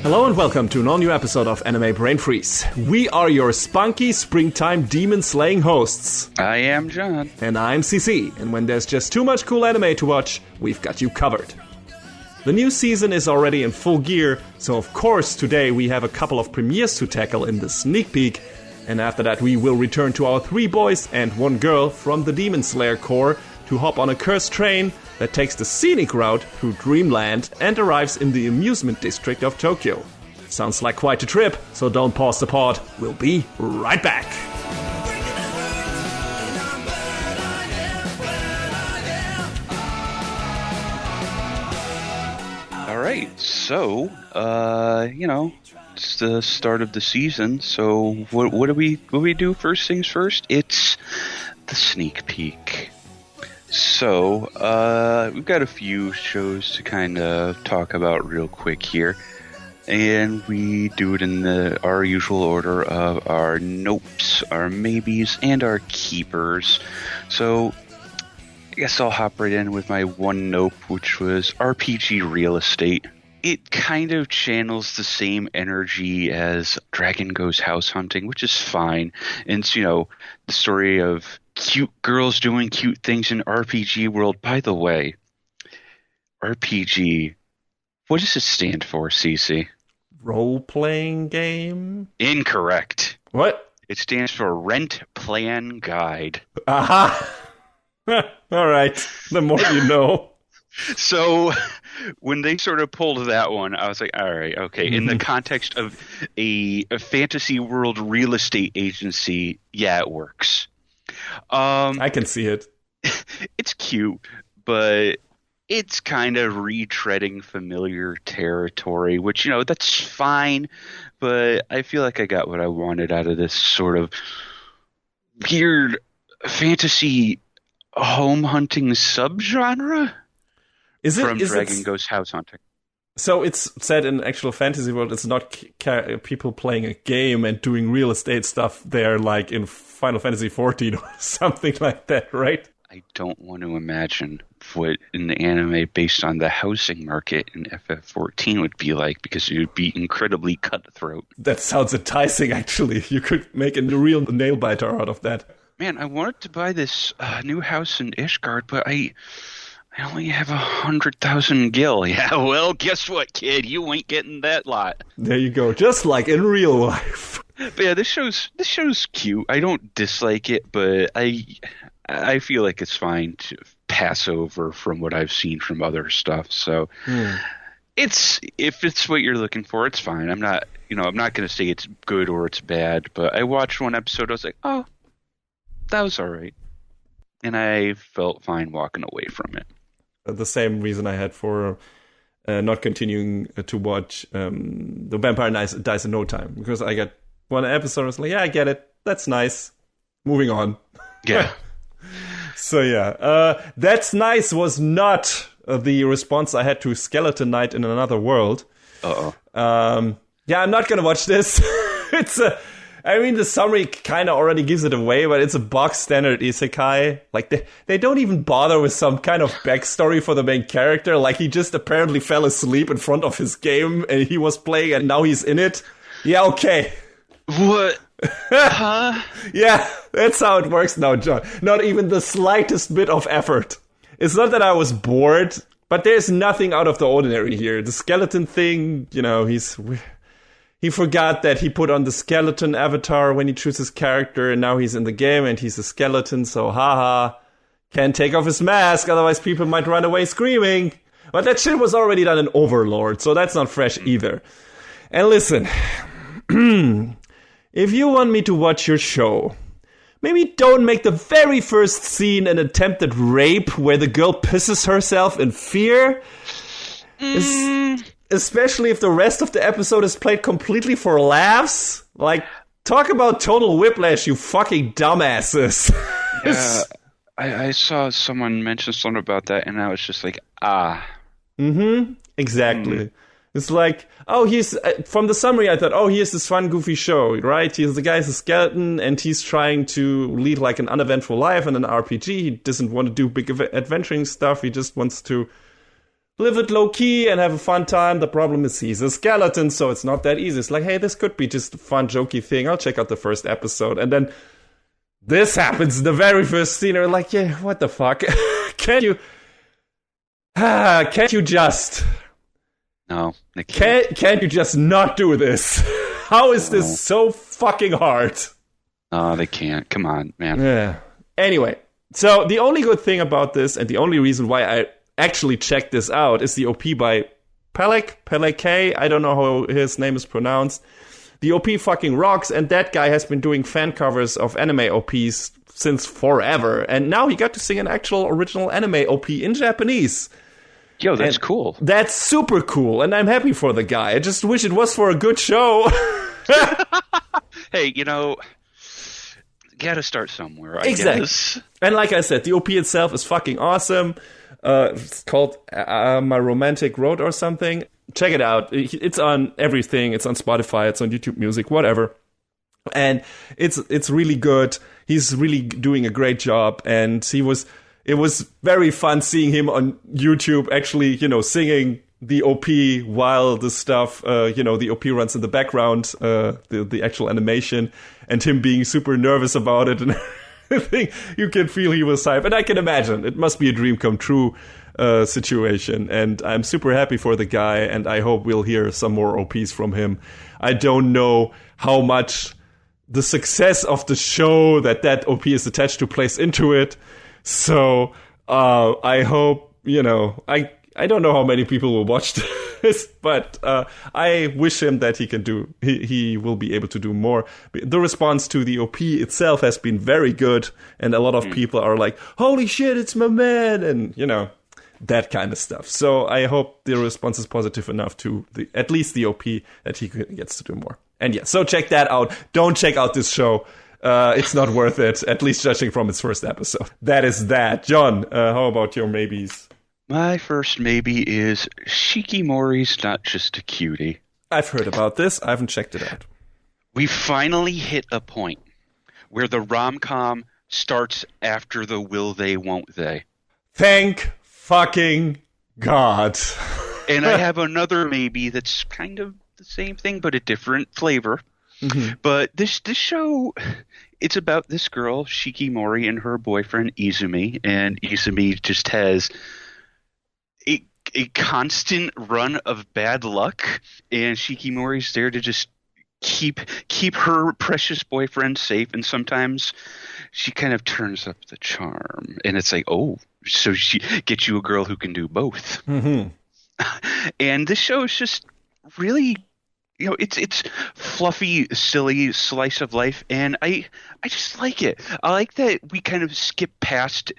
Hello and welcome to an all-new episode of Anime Brain Freeze. We are your spunky springtime demon-slaying hosts. I am John. And I'm CC, and when there's just too much cool anime to watch, we've got you covered. The new season is already in full gear, so of course today we have a couple of premieres to tackle in the sneak peek, and after that we will return to our 3 boys and 1 girl from the Demon Slayer Corps to hop on a cursed train that takes the scenic route through Dreamland and arrives in the amusement district of Tokyo. Sounds like quite a trip, so don't pause the pod. We'll be right back. Alright, so, it's the start of the season, so what do we do first things first? It's the sneak peek. So, we've got a few shows to kind of talk about real quick here. And we do it in our usual order of our nopes, our maybes, and our keepers. So, I guess I'll hop right in with my one nope, which was RPG Real Estate. It kind of channels the same energy as Dragon Goes House Hunting, which is fine. And it's, the story of cute girls doing cute things in RPG world. By the way, RPG, what does it stand for, CC? Role-playing game? Incorrect. What? It stands for Rent Plan Guide. Aha! Alright, the more you know. So, when they sort of pulled that one, I was like, alright, okay. In the context of a fantasy world real estate agency, yeah, it works. I can see it. It's cute, but it's kind of retreading familiar territory, which, that's fine, but I feel like I got what I wanted out of this sort of weird fantasy home hunting subgenre. From Dragon Goes House Hunting. So it's set in actual fantasy world. It's not people playing a game and doing real estate stuff there like in Final Fantasy XIV or something like that, right? I don't want to imagine what in the anime based on the housing market in FF14 would be like, because it would be incredibly cutthroat. That sounds enticing, actually. You could make a real nail-biter out of that. Man, I wanted to buy this new house in Ishgard, but I only have 100,000 gil. Yeah, well, guess what, kid? You ain't getting that lot. There you go. Just like in real life. But yeah, this show's cute. I don't dislike it, but I feel like it's fine to pass over from what I've seen from other stuff. So if it's what you're looking for, it's fine. I'm not going to say it's good or it's bad, but I watched one episode. I was like, oh, that was all right. And I felt fine walking away from it. The same reason I had for not continuing to watch The Vampire Dies in No Time. Because I got one episode, I was like, yeah, I get it. That's nice. Moving on. Yeah. So yeah, That's Nice was not the response I had to Skeleton Knight in Another World. Uh-oh. Yeah, I'm not going to watch this. The summary kind of already gives it away, but it's a box standard isekai. Like, they don't even bother with some kind of backstory for the main character. Like, he just apparently fell asleep in front of his game, and he was playing, and now he's in it. Yeah, okay. What? Huh? Yeah, that's how it works now, John. Not even the slightest bit of effort. It's not that I was bored, but there's nothing out of the ordinary here. The skeleton thing, he forgot that he put on the skeleton avatar when he chose his character, and now he's in the game and he's a skeleton, so haha. Can't take off his mask, otherwise people might run away screaming. But that shit was already done in Overlord, so that's not fresh either. And listen, if you want me to watch your show, maybe don't make the very first scene an attempted rape where the girl pisses herself in fear. Especially if the rest of the episode is played completely for laughs. Like, talk about total whiplash, you fucking dumbasses. Yeah, I saw someone mention something about that, and I was just like, Exactly. It's like, oh, he's from the summary I thought, oh, here's this fun, goofy show, right? The guy's a skeleton, and he's trying to lead like an uneventful life in an RPG. He doesn't want to do big adventuring stuff. He just wants to live it low key and have a fun time. The problem is he's a skeleton, so it's not that easy. It's like, hey, this could be just a fun, jokey thing. I'll check out the first episode. And then this happens in the very first scene. We're like, yeah, what the fuck? Can't you just... No, they can't. Can't you just not do this? How is this so fucking hard? No, they can't. Come on, man. Yeah. Anyway, so the only good thing about this, and the only reason why I actually checked this out, is the OP by Pelek. I don't know how his name is pronounced. The OP fucking rocks, and that guy has been doing fan covers of anime OPs since forever, and now he got to sing an actual original anime OP in Japanese. Yo, that's cool. That's super cool, and I'm happy for the guy. I just wish it was for a good show. Hey, gotta start somewhere, I guess. And like I said, the OP itself is fucking awesome. It's called My Romantic Road or something. Check it out. It's on everything. It's on Spotify. It's on YouTube Music, whatever. And it's really good. He's really doing a great job, and it was very fun seeing him on YouTube actually, singing the OP while the stuff, the OP runs in the background, the actual animation, and him being super nervous about it and everything. You can feel he was hyped. And I can imagine it must be a dream come true situation. And I'm super happy for the guy, and I hope we'll hear some more OPs from him. I don't know how much the success of the show that OP is attached to plays into it. So I hope, I don't know how many people will watch this, but I wish him that he will be able to do more. The response to the OP itself has been very good, and a lot of people are like, holy shit, it's my man, and, that kind of stuff. So I hope the response is positive enough to at least the OP that he gets to do more. And yeah, so check that out. Don't check out this show. It's not worth it, at least judging from its first episode. That is that. John, how about your maybes? My first maybe is Shikimori's Not Just a Cutie. I've heard about this. I haven't checked it out. We finally hit a point where the rom-com starts after the will they, won't they. Thank fucking God. And I have another maybe that's kind of the same thing, but a different flavor. Mm-hmm. But this show, it's about this girl, Shikimori, and her boyfriend, Izumi. And Izumi just has a constant run of bad luck. And Shikimori's there to just keep her precious boyfriend safe. And sometimes she kind of turns up the charm. And it's like, oh, so she gets you a girl who can do both. Mm-hmm. And this show is just really... it's fluffy, silly slice of life, and I just like it. I like that we kind of skip past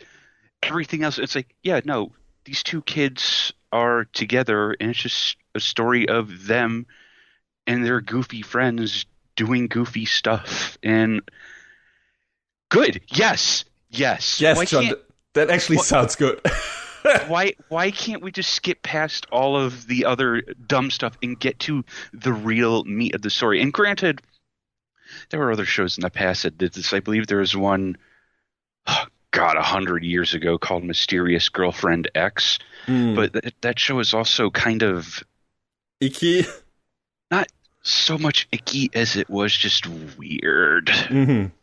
everything else. It's like, yeah, no, these two kids are together, and it's just a story of them and their goofy friends doing goofy stuff. And good, yes, John, that actually sounds good. Why can't we just skip past all of the other dumb stuff and get to the real meat of the story? And granted, there were other shows in the past that did this. I believe there was one, 100 years ago called Mysterious Girlfriend X. But that show is also kind of... icky? Not so much icky as it was just weird. Mm-hmm.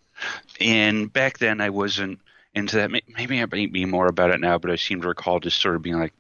And back then I wasn't into that. Maybe I might be more about it now, but I seem to recall just sort of being like,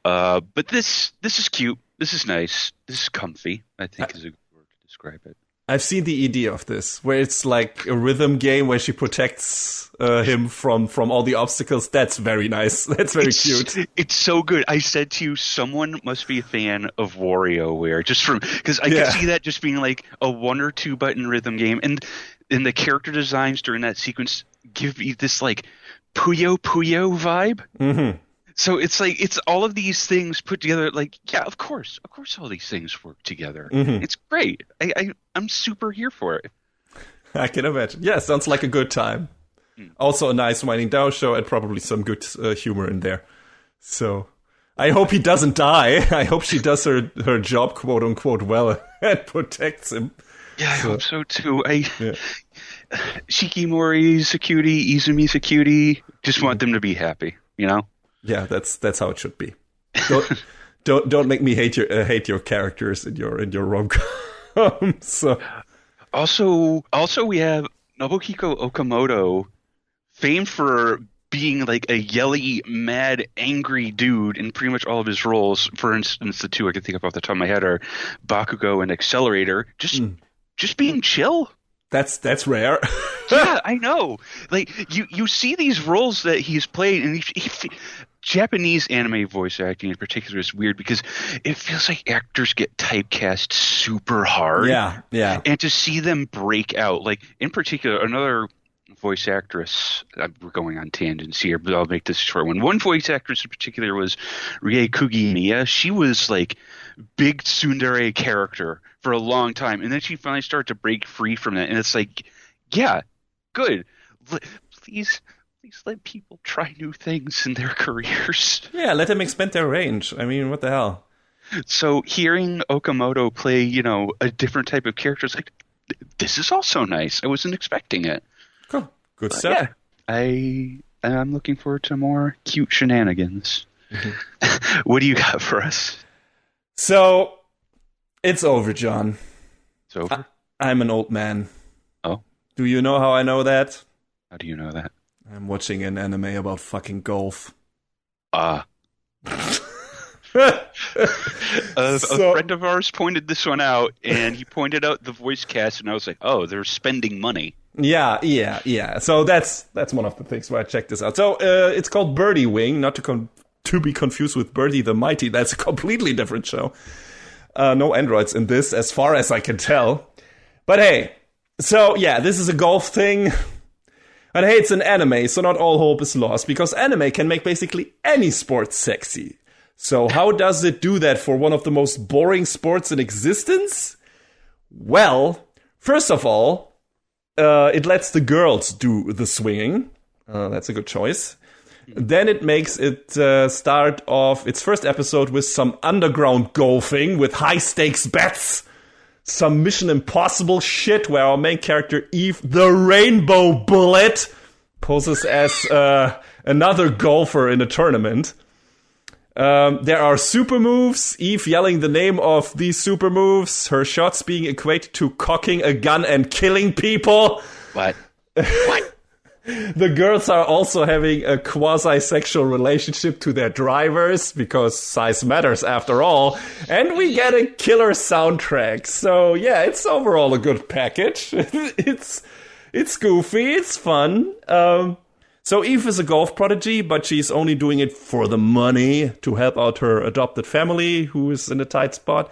but this is cute. This is nice. This is comfy, I think is a good word to describe it. I've seen the ED of this, where it's like a rhythm game where she protects him from all the obstacles. That's very nice. That's very cute. It's so good. I said to you, someone must be a fan of WarioWare, just from because I can see that just being like a 1 or 2 button rhythm game, and the character designs during that sequence give me this like Puyo Puyo vibe. Mm-hmm. So it's like it's all of these things put together. Like, yeah, of course, all these things work together. Mm-hmm. It's great. I'm super here for it. I can imagine. Yeah, sounds like a good time. Also a nice winding down show and probably some good humor in there. So I hope he doesn't die. I hope she does her job, quote unquote, well and protects him. Yeah, I hope so too. Shikimori's a cutie, Izumi's a cutie. Just want them to be happy, you know? Yeah, that's how it should be. don't make me hate your characters in your rom-com. So Also we have Nobuhiko Okamoto, famed for being like a yelly, mad, angry dude in pretty much all of his roles. For instance, the two I can think of off the top of my head are Bakugo and Accelerator. Just being chill. That's rare. Yeah, I know. Like you see these roles that he's played, and Japanese anime voice acting in particular is weird because it feels like actors get typecast super hard. Yeah. And to see them break out, like in particular, another voice actress, we're going on tangents here, but I'll make this a short one. One voice actress in particular was Rie Kugimiya. She was like big tsundere character for a long time, and then she finally started to break free from that, and it's like, yeah, good. Please let people try new things in their careers. Yeah, let them expand their range. I mean, what the hell? So hearing Okamoto play, a different type of character is like, this is also nice. I wasn't expecting it. Cool. Good stuff. Yeah, I'm looking forward to more cute shenanigans. Mm-hmm. What do you got for us? So, it's over, John. It's over? I'm an old man. Oh? Do you know how I know that? How do you know that? I'm watching an anime about fucking golf. A friend of ours pointed this one out, and he pointed out the voice cast, and I was like, oh, they're spending money. Yeah. So that's one of the things where I checked this out. So it's called Birdie Wing, not to be confused with Birdie the Mighty. That's a completely different show. No androids in this, as far as I can tell. But hey, so yeah, this is a golf thing. But hey, it's an anime, so not all hope is lost, because anime can make basically any sport sexy. So how does it do that for one of the most boring sports in existence? Well, first of all, it lets the girls do the swinging. That's a good choice. Then it makes it start off its first episode with some underground golfing with high-stakes bets. Some Mission Impossible shit where our main character, Eve, the Rainbow Bullet, poses as another golfer in a tournament. There are super moves, Eve yelling the name of these super moves, her shots being equated to cocking a gun and killing people. What? The girls are also having a quasi-sexual relationship to their drivers, because size matters after all. And we get a killer soundtrack. So yeah, it's overall a good package. It's goofy, it's fun. So Eve is a golf prodigy, but she's only doing it for the money to help out her adopted family, who is in a tight spot.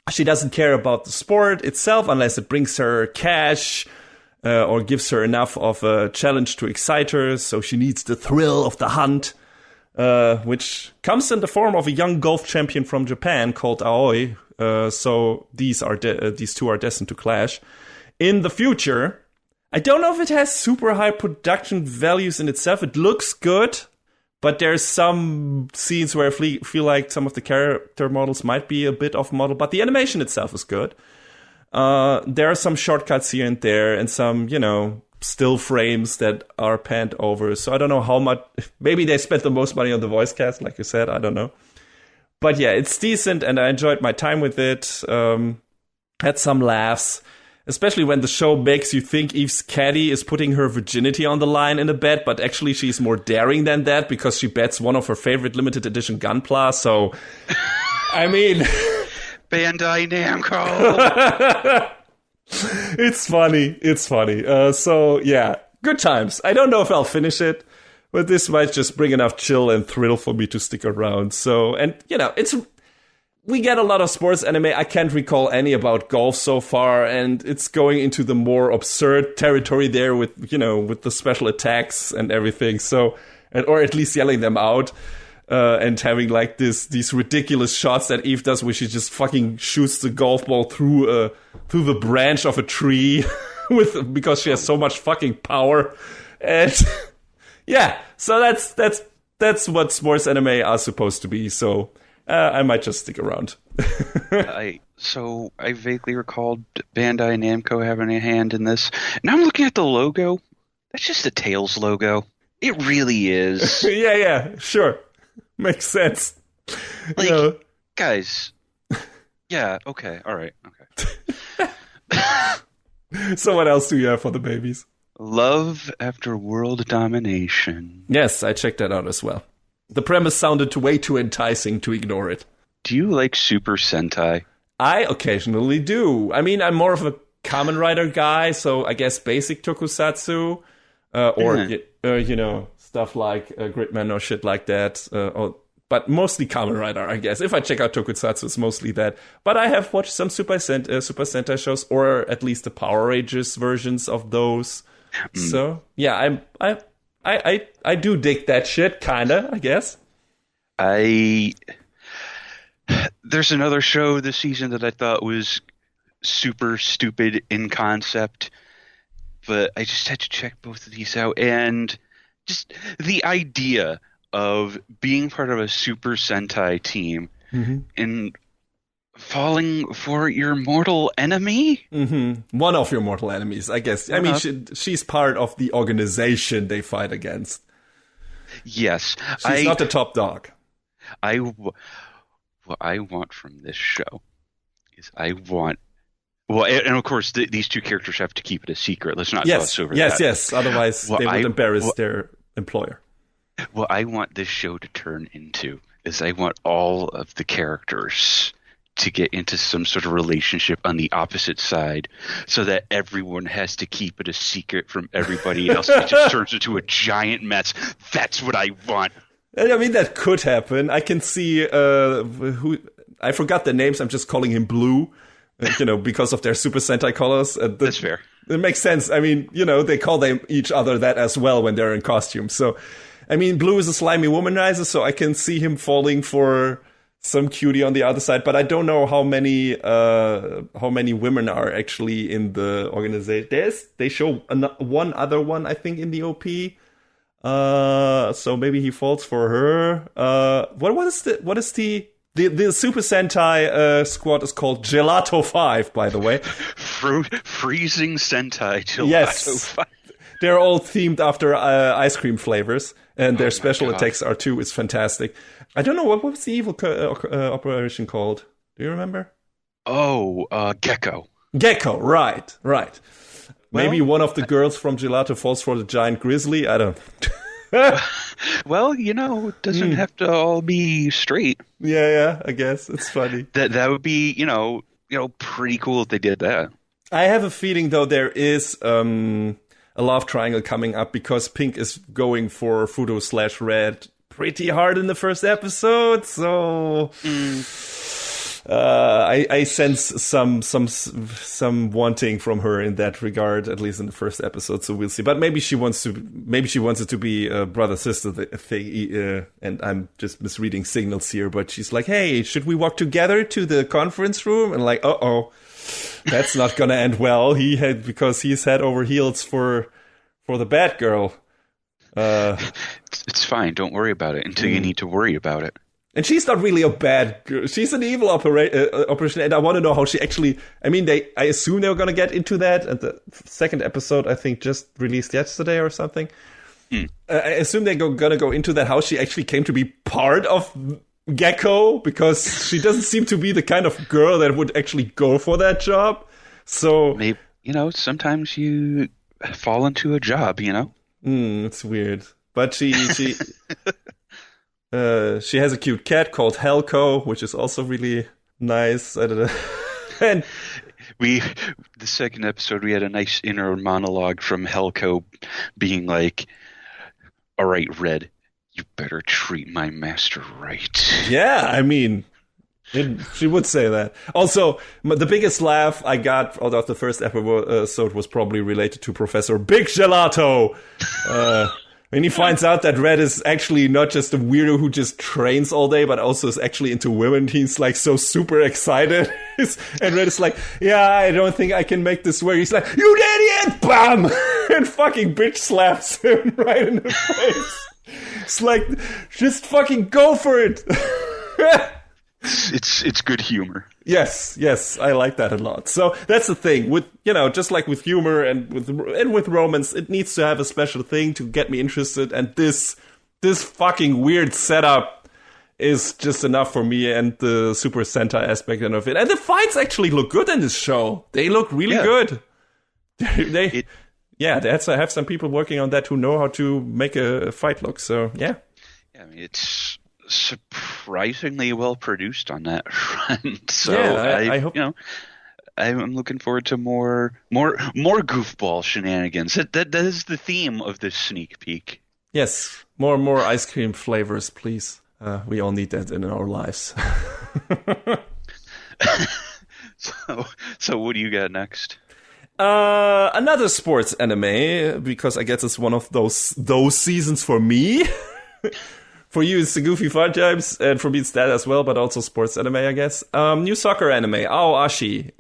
She doesn't care about the sport itself unless it brings her cash or gives her enough of a challenge to excite her. So she needs the thrill of the hunt, which comes in the form of a young golf champion from Japan called Aoi. So these two are destined to clash in the future. I don't know if it has super high production values in itself. It looks good, but there's some scenes where I feel like some of the character models might be a bit off model, but the animation itself is good. There are some shortcuts here and there, and some, still frames that are panned over. So I don't know how much. Maybe they spent the most money on the voice cast, like you said. I don't know. But yeah, it's decent, and I enjoyed my time with it. Had some laughs. Especially when the show makes you think Eve's caddy is putting her virginity on the line in a bet, but actually she's more daring than that because she bets one of her favorite limited edition Gunpla. So, I mean... Bandai Namco! It's funny. So, yeah, good times. I don't know if I'll finish it, but this might just bring enough chill and thrill for me to stick around. So, and, we get a lot of sports anime. I can't recall any about golf so far, and it's going into the more absurd territory there with the special attacks and everything. So, or at least yelling them out, and having like these ridiculous shots that Eve does, where she just fucking shoots the golf ball through the branch of a tree because she has so much fucking power. And yeah, so that's what sports anime are supposed to be. So. I might just stick around. I vaguely recalled Bandai Namco having a hand in this. Now I'm looking at the logo. That's just a Tails logo. It really is. Yeah, sure. Makes sense. Like, You know, guys. Yeah, okay, alright, okay. so what else do you have for the babies? Love After World Domination. Yes, I checked that out as well. The premise sounded way too enticing to ignore it. Do you like Super Sentai? I occasionally do. I mean, I'm more of a Kamen Rider guy, so I guess basic tokusatsu, or stuff like Gridman or shit like that. But mostly Kamen Rider, I guess. If I check out tokusatsu, it's mostly that. But I have watched some Super Sentai shows, or at least the Power Rangers versions of those. So yeah, I do dig that shit, kinda, I guess. There's another show this season that I thought was super stupid in concept, but I just had to check both of these out, and just the idea of being part of a Super Sentai team and falling for your mortal enemy? One of your mortal enemies, I guess. I mean, she's part of the organization they fight against. Yes. She's not the top dog. What I want from this show is and of course these two characters have to keep it a secret. Let's not gloss over that. Yes. Otherwise, they would embarrass their employer. What I want this show to turn into is I want all of the characters to get into some sort of relationship on the opposite side, so that everyone has to keep it a secret from everybody else. It just turns into a giant mess. That's what I want. I mean, that could happen. I can see who I forgot the names. I'm just calling him Blue, because of their Super Sentai colors. That's fair. It makes sense. I mean, they call them each other that as well when they're in costume. So, I mean, Blue is a slimy womanizer, so I can see him falling for some cutie on the other side. But I don't know how many women are actually in the organization. They show one other one, I think, in the OP. So maybe he falls for her. What is the Super Sentai squad is called Gelato 5, by the way. Freezing Sentai Gelato yes. 5. They're all themed after ice cream flavors, and their special attacks are too. It's fantastic. I don't know what was the evil operation called. Do you remember? Gecko. Gecko, right. Maybe one of the girls from Gelato falls for the giant grizzly. I don't. Well, it doesn't have to all be straight. Yeah. I guess it's funny. That would be, pretty cool if they did that. I have a feeling though there is a love triangle coming up, because Pink is going for Fudo/Red pretty hard in the first episode. So. I sense some wanting from her in that regard, at least in the first episode. So we'll see. But maybe she wants it to be a brother sister thing. And I'm just misreading signals here. But she's like, "Hey, should we walk together to the conference room?" And like, that's not gonna end well. Because he's head over heels for the bad girl. It's fine. Don't worry about it until you need to worry about it. And she's not really a bad girl. She's an evil operation, and I want to know how she actually. I mean, I assume they were going to get into that. And the second episode, I think, just released yesterday or something. I assume they're going to go into that, how she actually came to be part of Gecko, because she doesn't seem to be the kind of girl that would actually go for that job. So maybe, sometimes you fall into a job. It's weird, but she. She has a cute cat called Helco, which is also really nice. I don't know. And the second episode, we had a nice inner monologue from Helco being like, "All right, Red, you better treat my master right." Yeah, I mean, she would say that. Also, the biggest laugh I got out of the first episode was probably related to Professor Big Gelato. When he finds out that Red is actually not just a weirdo who just trains all day, but also is actually into women, he's like so super excited. And Red is like, "Yeah, I don't think I can make this work." He's like, "You idiot!" Bam! And fucking bitch slaps him right in the face. It's like, just fucking go for it. It's good humor. Yes, I like that a lot. So that's the thing with just like with humor and with romance, it needs to have a special thing to get me interested. And this fucking weird setup is just enough for me, and the Super Sentai aspect of it. And the fights actually look good in this show. They look really good. They have some people working on that who know how to make a fight look. So yeah, I mean, it's surprisingly well produced on that front. So I hope. I'm looking forward to more goofball shenanigans. That is the theme of this sneak peek. Yes, more ice cream flavors, please. We all need that in our lives. So what do you got next? Another sports anime, because I guess it's one of those seasons for me. For you, it's the goofy fun times, and for me, it's that as well, but also sports anime, I guess. New soccer anime, Aoashi,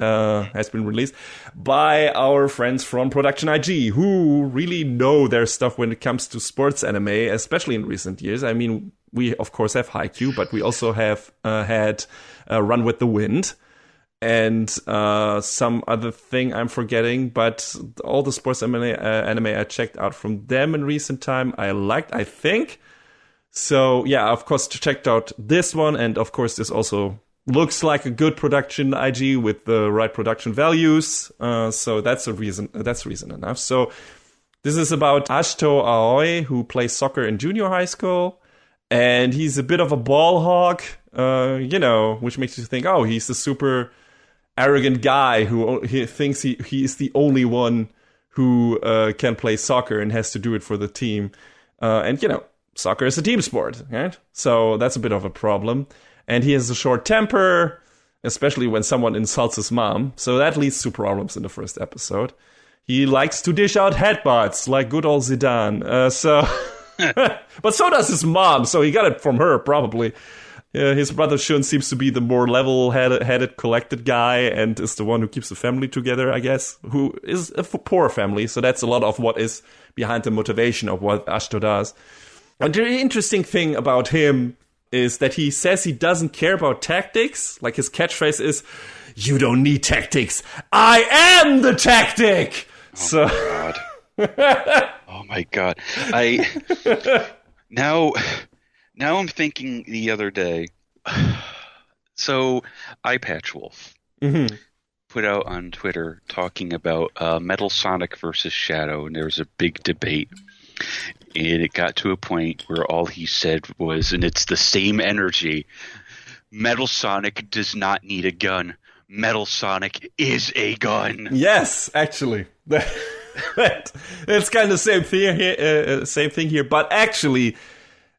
has been released by our friends from Production IG, who really know their stuff when it comes to sports anime, especially in recent years. I mean, we, of course, have Haikyuu, but we also have had Run with the Wind, and some other thing I'm forgetting, but all the sports anime I checked out from them in recent time, I liked, I think. So, yeah, of course, checked out this one, and of course, this also looks like a good production IG with the right production values. So that's reason enough. So this is about Ashito Aoi, who plays soccer in junior high school, and he's a bit of a ball hog, which makes you think, oh, he's a super arrogant guy who he thinks he is the only one who can play soccer and has to do it for the team. Soccer is a team sport, right? So that's a bit of a problem. And he has a short temper, especially when someone insults his mom. So that leads to problems in the first episode. He likes to dish out headbutts like good old Zidane. But so does his mom. So he got it from her, probably. His brother Shun seems to be the more level-headed, collected guy and is the one who keeps the family together, I guess, who is a poor family. So that's a lot of what is behind the motivation of what Ashito does. And the interesting thing about him is that he says he doesn't care about tactics. Like his catchphrase is, "You don't need tactics. I am the tactic." Oh my god. Now I'm thinking the other day. So Eyepatchwolf put out on Twitter talking about Metal Sonic versus Shadow, and there was a big debate. And it got to a point where all he said was, and it's the same energy, Metal Sonic does not need a gun. Metal Sonic is a gun. Yes, actually. It's kind of the same thing here. But actually,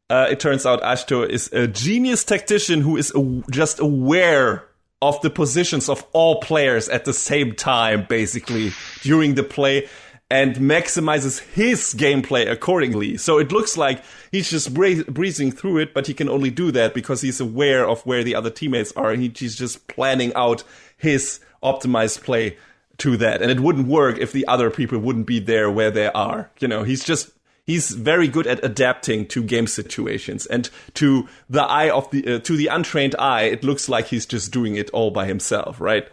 it turns out Ashito is a genius tactician who is just aware of the positions of all players at the same time, basically, during the play, and maximizes his gameplay accordingly. So it looks like he's just breezing through it, but he can only do that because he's aware of where the other teammates are. He's just planning out his optimized play to that. And it wouldn't work if the other people wouldn't be there where they are. He's very good at adapting to game situations, and to the eye of to the untrained eye, it looks like he's just doing it all by himself, right?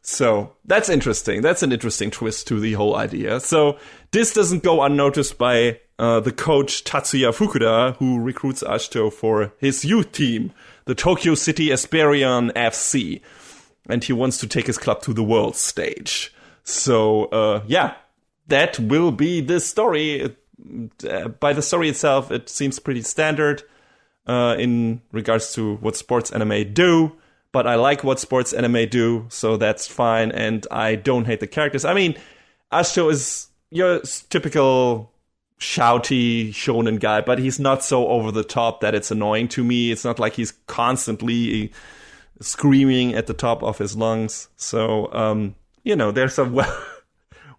So that's interesting. That's an interesting twist to the whole idea. So this doesn't go unnoticed by the coach Tatsuya Fukuda, who recruits Ashito for his youth team, the Tokyo City Esperion FC. And he wants to take his club to the world stage. So, that will be the story. By the story itself, it seems pretty standard in regards to what sports anime do. But I like what sports anime do, so that's fine, and I don't hate the characters. I mean, Ashito is your typical shouty shonen guy, but he's not so over the top that it's annoying to me. It's not like he's constantly screaming at the top of his lungs. So, there's some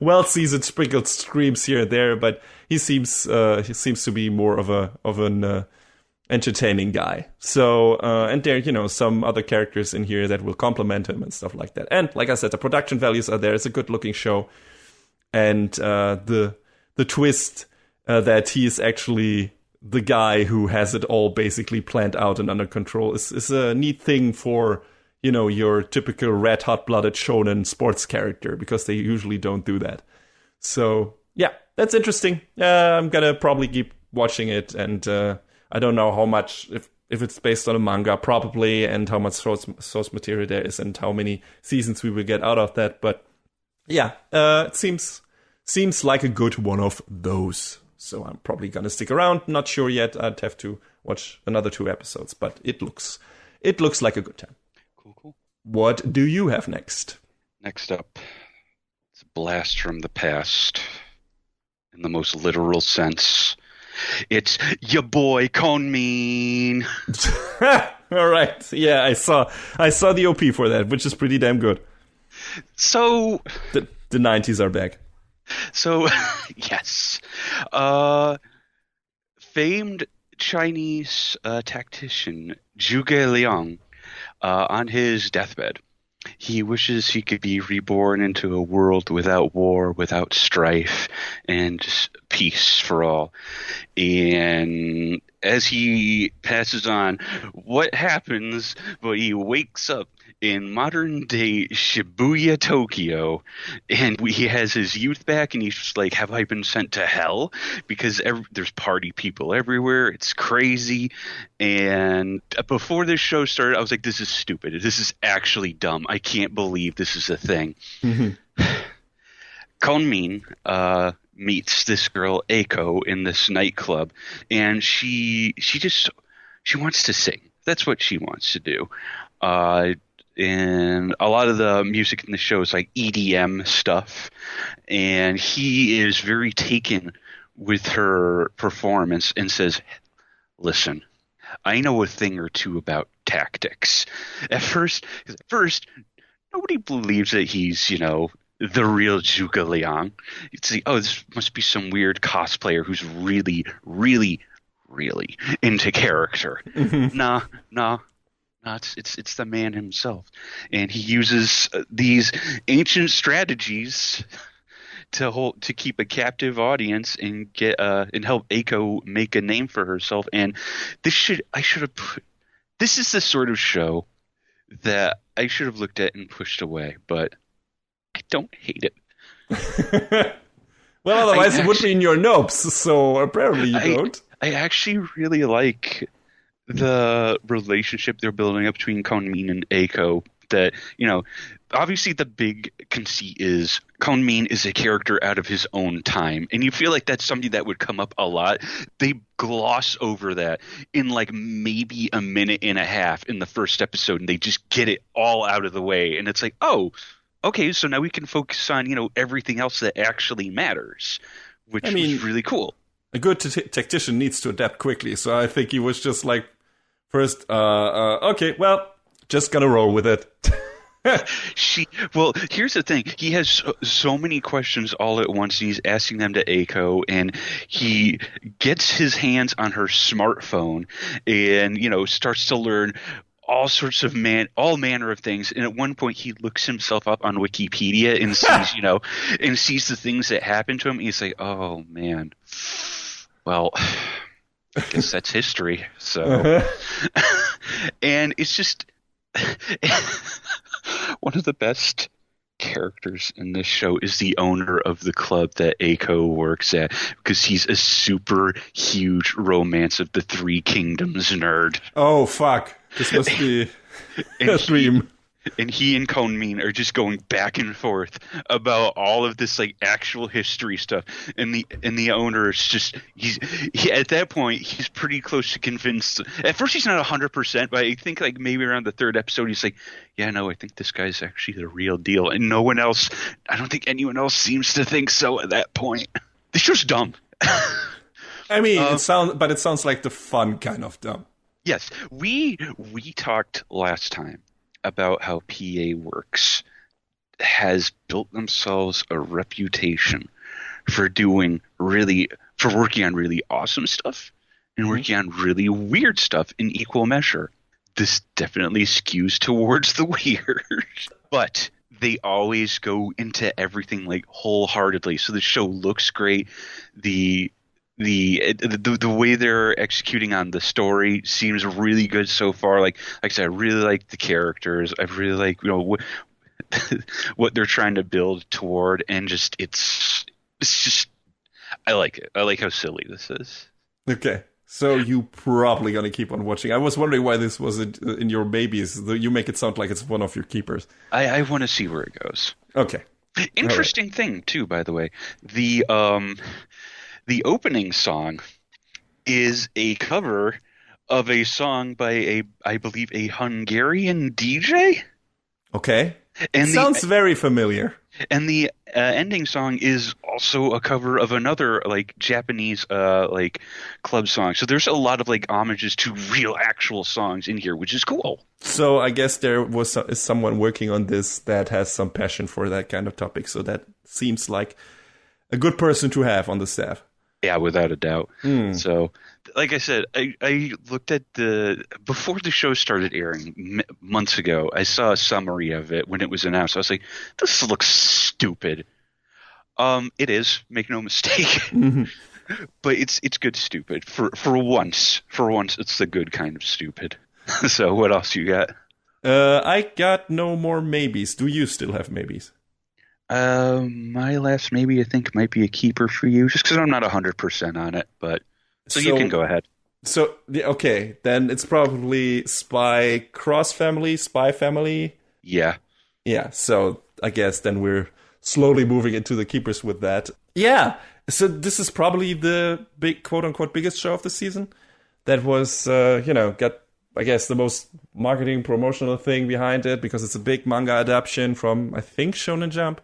well-seasoned sprinkled screams here and there, but he seems to be more of an entertaining guy. So, and there, some other characters in here that will complement him and stuff like that. And like I said, the production values are there. It's a good looking show. And the twist that he is actually the guy who has it all basically planned out and under control is a neat thing for, your typical red hot blooded shonen sports character, because they usually don't do that. So yeah, that's interesting. I'm gonna probably keep watching it, and I don't know how much, if if it's based on a manga, probably, and how much source material there is and how many seasons we will get out of that. But yeah, it seems like a good one of those. So I'm probably gonna stick around. Not sure yet. I'd have to watch another 2 episodes, but it looks like a good time. Cool. What do you have next? Next up, it's a blast from the past in the most literal sense. It's your boy Kongming. All right. Yeah, I saw the OP for that, which is pretty damn good. So the 90s are back. So yes. Famed Chinese tactician Zhuge Liang, on his deathbed, he wishes he could be reborn into a world without war, without strife, and just peace for all. And as he passes on, what happens? Well, he wakes up in modern-day Shibuya, Tokyo, and he has his youth back, and he's just like, have I been sent to hell? Because there's party people everywhere. It's crazy. And before this show started, I was like, this is stupid. This is actually dumb. I can't believe this is a thing. Mm-hmm. Kongming meets this girl, Eiko, in this nightclub, and she wants to sing. That's what she wants to do. And a lot of the music in the show is like EDM stuff, and he is very taken with her performance and says, listen, I know a thing or two about tactics. At first nobody believes that he's, the real Zhuge Liang. You'd say, oh, this must be some weird cosplayer who's really, really, really into character. Mm-hmm. Nah. It's the man himself, and he uses these ancient strategies to keep a captive audience and get and help Eiko make a name for herself. And this is the sort of show that I should have looked at and pushed away, but I don't hate it. Well, otherwise it would be in your notes, so apparently you don't. I actually really like the relationship they're building up between Kongming and Eiko. That, obviously the big conceit is Kongming is a character out of his own time, and you feel like that's something that would come up a lot. They gloss over that in like maybe a minute and a half in the first episode, and they just get it all out of the way, and it's like, oh, okay, so now we can focus on everything else that actually matters, which was really cool. A good tactician needs to adapt quickly, so I think he was just like, first, okay, well, just gonna roll with it. Here's the thing. He has so many questions all at once, and he's asking them to Eiko, and he gets his hands on her smartphone and, starts to learn all sorts of all manner of things. And at one point he looks himself up on Wikipedia and sees, and sees the things that happened to him. He's like, oh man, well, I guess that's history. So, and it's just one of the best characters in this show is the owner of the club that Eiko works at, because he's a super huge Romance of the Three Kingdoms nerd. Oh, fuck. This must be a dream. And he and Kongming are just going back and forth about all of this like actual history stuff. And the owner is just he at that point he's pretty close to convinced. At first he's not 100%, but I think like maybe around the third episode he's like, yeah, no, I think this guy's actually the real deal. And I don't think anyone else seems to think so at that point. This show's dumb. It sounds like the fun kind of dumb. Yes, we talked last time about how PA Works has built themselves a reputation for working on really awesome stuff and working on really weird stuff in equal measure. This definitely skews towards the weird, but they always go into everything like wholeheartedly. So the show looks great. The way they're executing on the story seems really good so far. Like I said, I really like the characters. I really like what they're trying to build toward, and it's just I like it. I like how silly this is. Okay, So you probably gonna keep on watching. I was wondering why this was in your maybes. You make it sound like it's one of your keepers. I want to see where it goes. Okay. Interesting thing too, by the way. The opening song is a cover of a song by I believe a Hungarian DJ. Okay. And sounds very familiar. And the ending song is also a cover of another like Japanese like club song. So there's a lot of like homages to real actual songs in here, which is cool. So I guess there is someone working on this that has some passion for that kind of topic. So that seems like a good person to have on the staff. Yeah, without a doubt. So, like I said, I looked at before the show started airing months ago, I saw a summary of it when it was announced. I was like, this looks stupid. It is, make no mistake. But it's good stupid. For once, it's the good kind of stupid. So what else you got? I got no more maybes. Do you still have maybes? My last maybe I think might be a keeper for you, just because I'm not 100% on it. But so you can go ahead. So okay, then it's probably Spy Family. Yeah. So I guess then we're slowly moving into the keepers with that. Yeah. So this is probably the big quote unquote biggest show of the season. That was got I guess the most marketing promotional thing behind it because it's a big manga adaptation from I think Shonen Jump.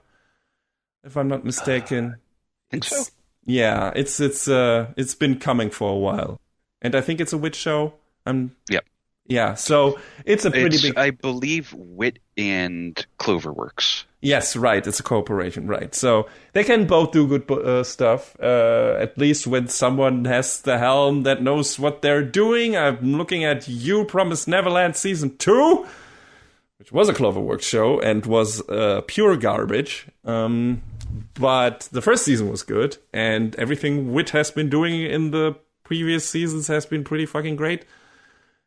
If I'm not mistaken. I think so. Yeah, it's been coming for a while. And I think it's a Wit show. Yep. Yeah, so it's a pretty big... I believe Wit and Cloverworks. Yes, right, it's a cooperation, right. So they can both do good stuff, at least when someone has the helm that knows what they're doing. I'm looking at You Promised Neverland Season 2, which was a Cloverworks show and was pure garbage. But the first season was good, and everything Wit has been doing in the previous seasons has been pretty fucking great.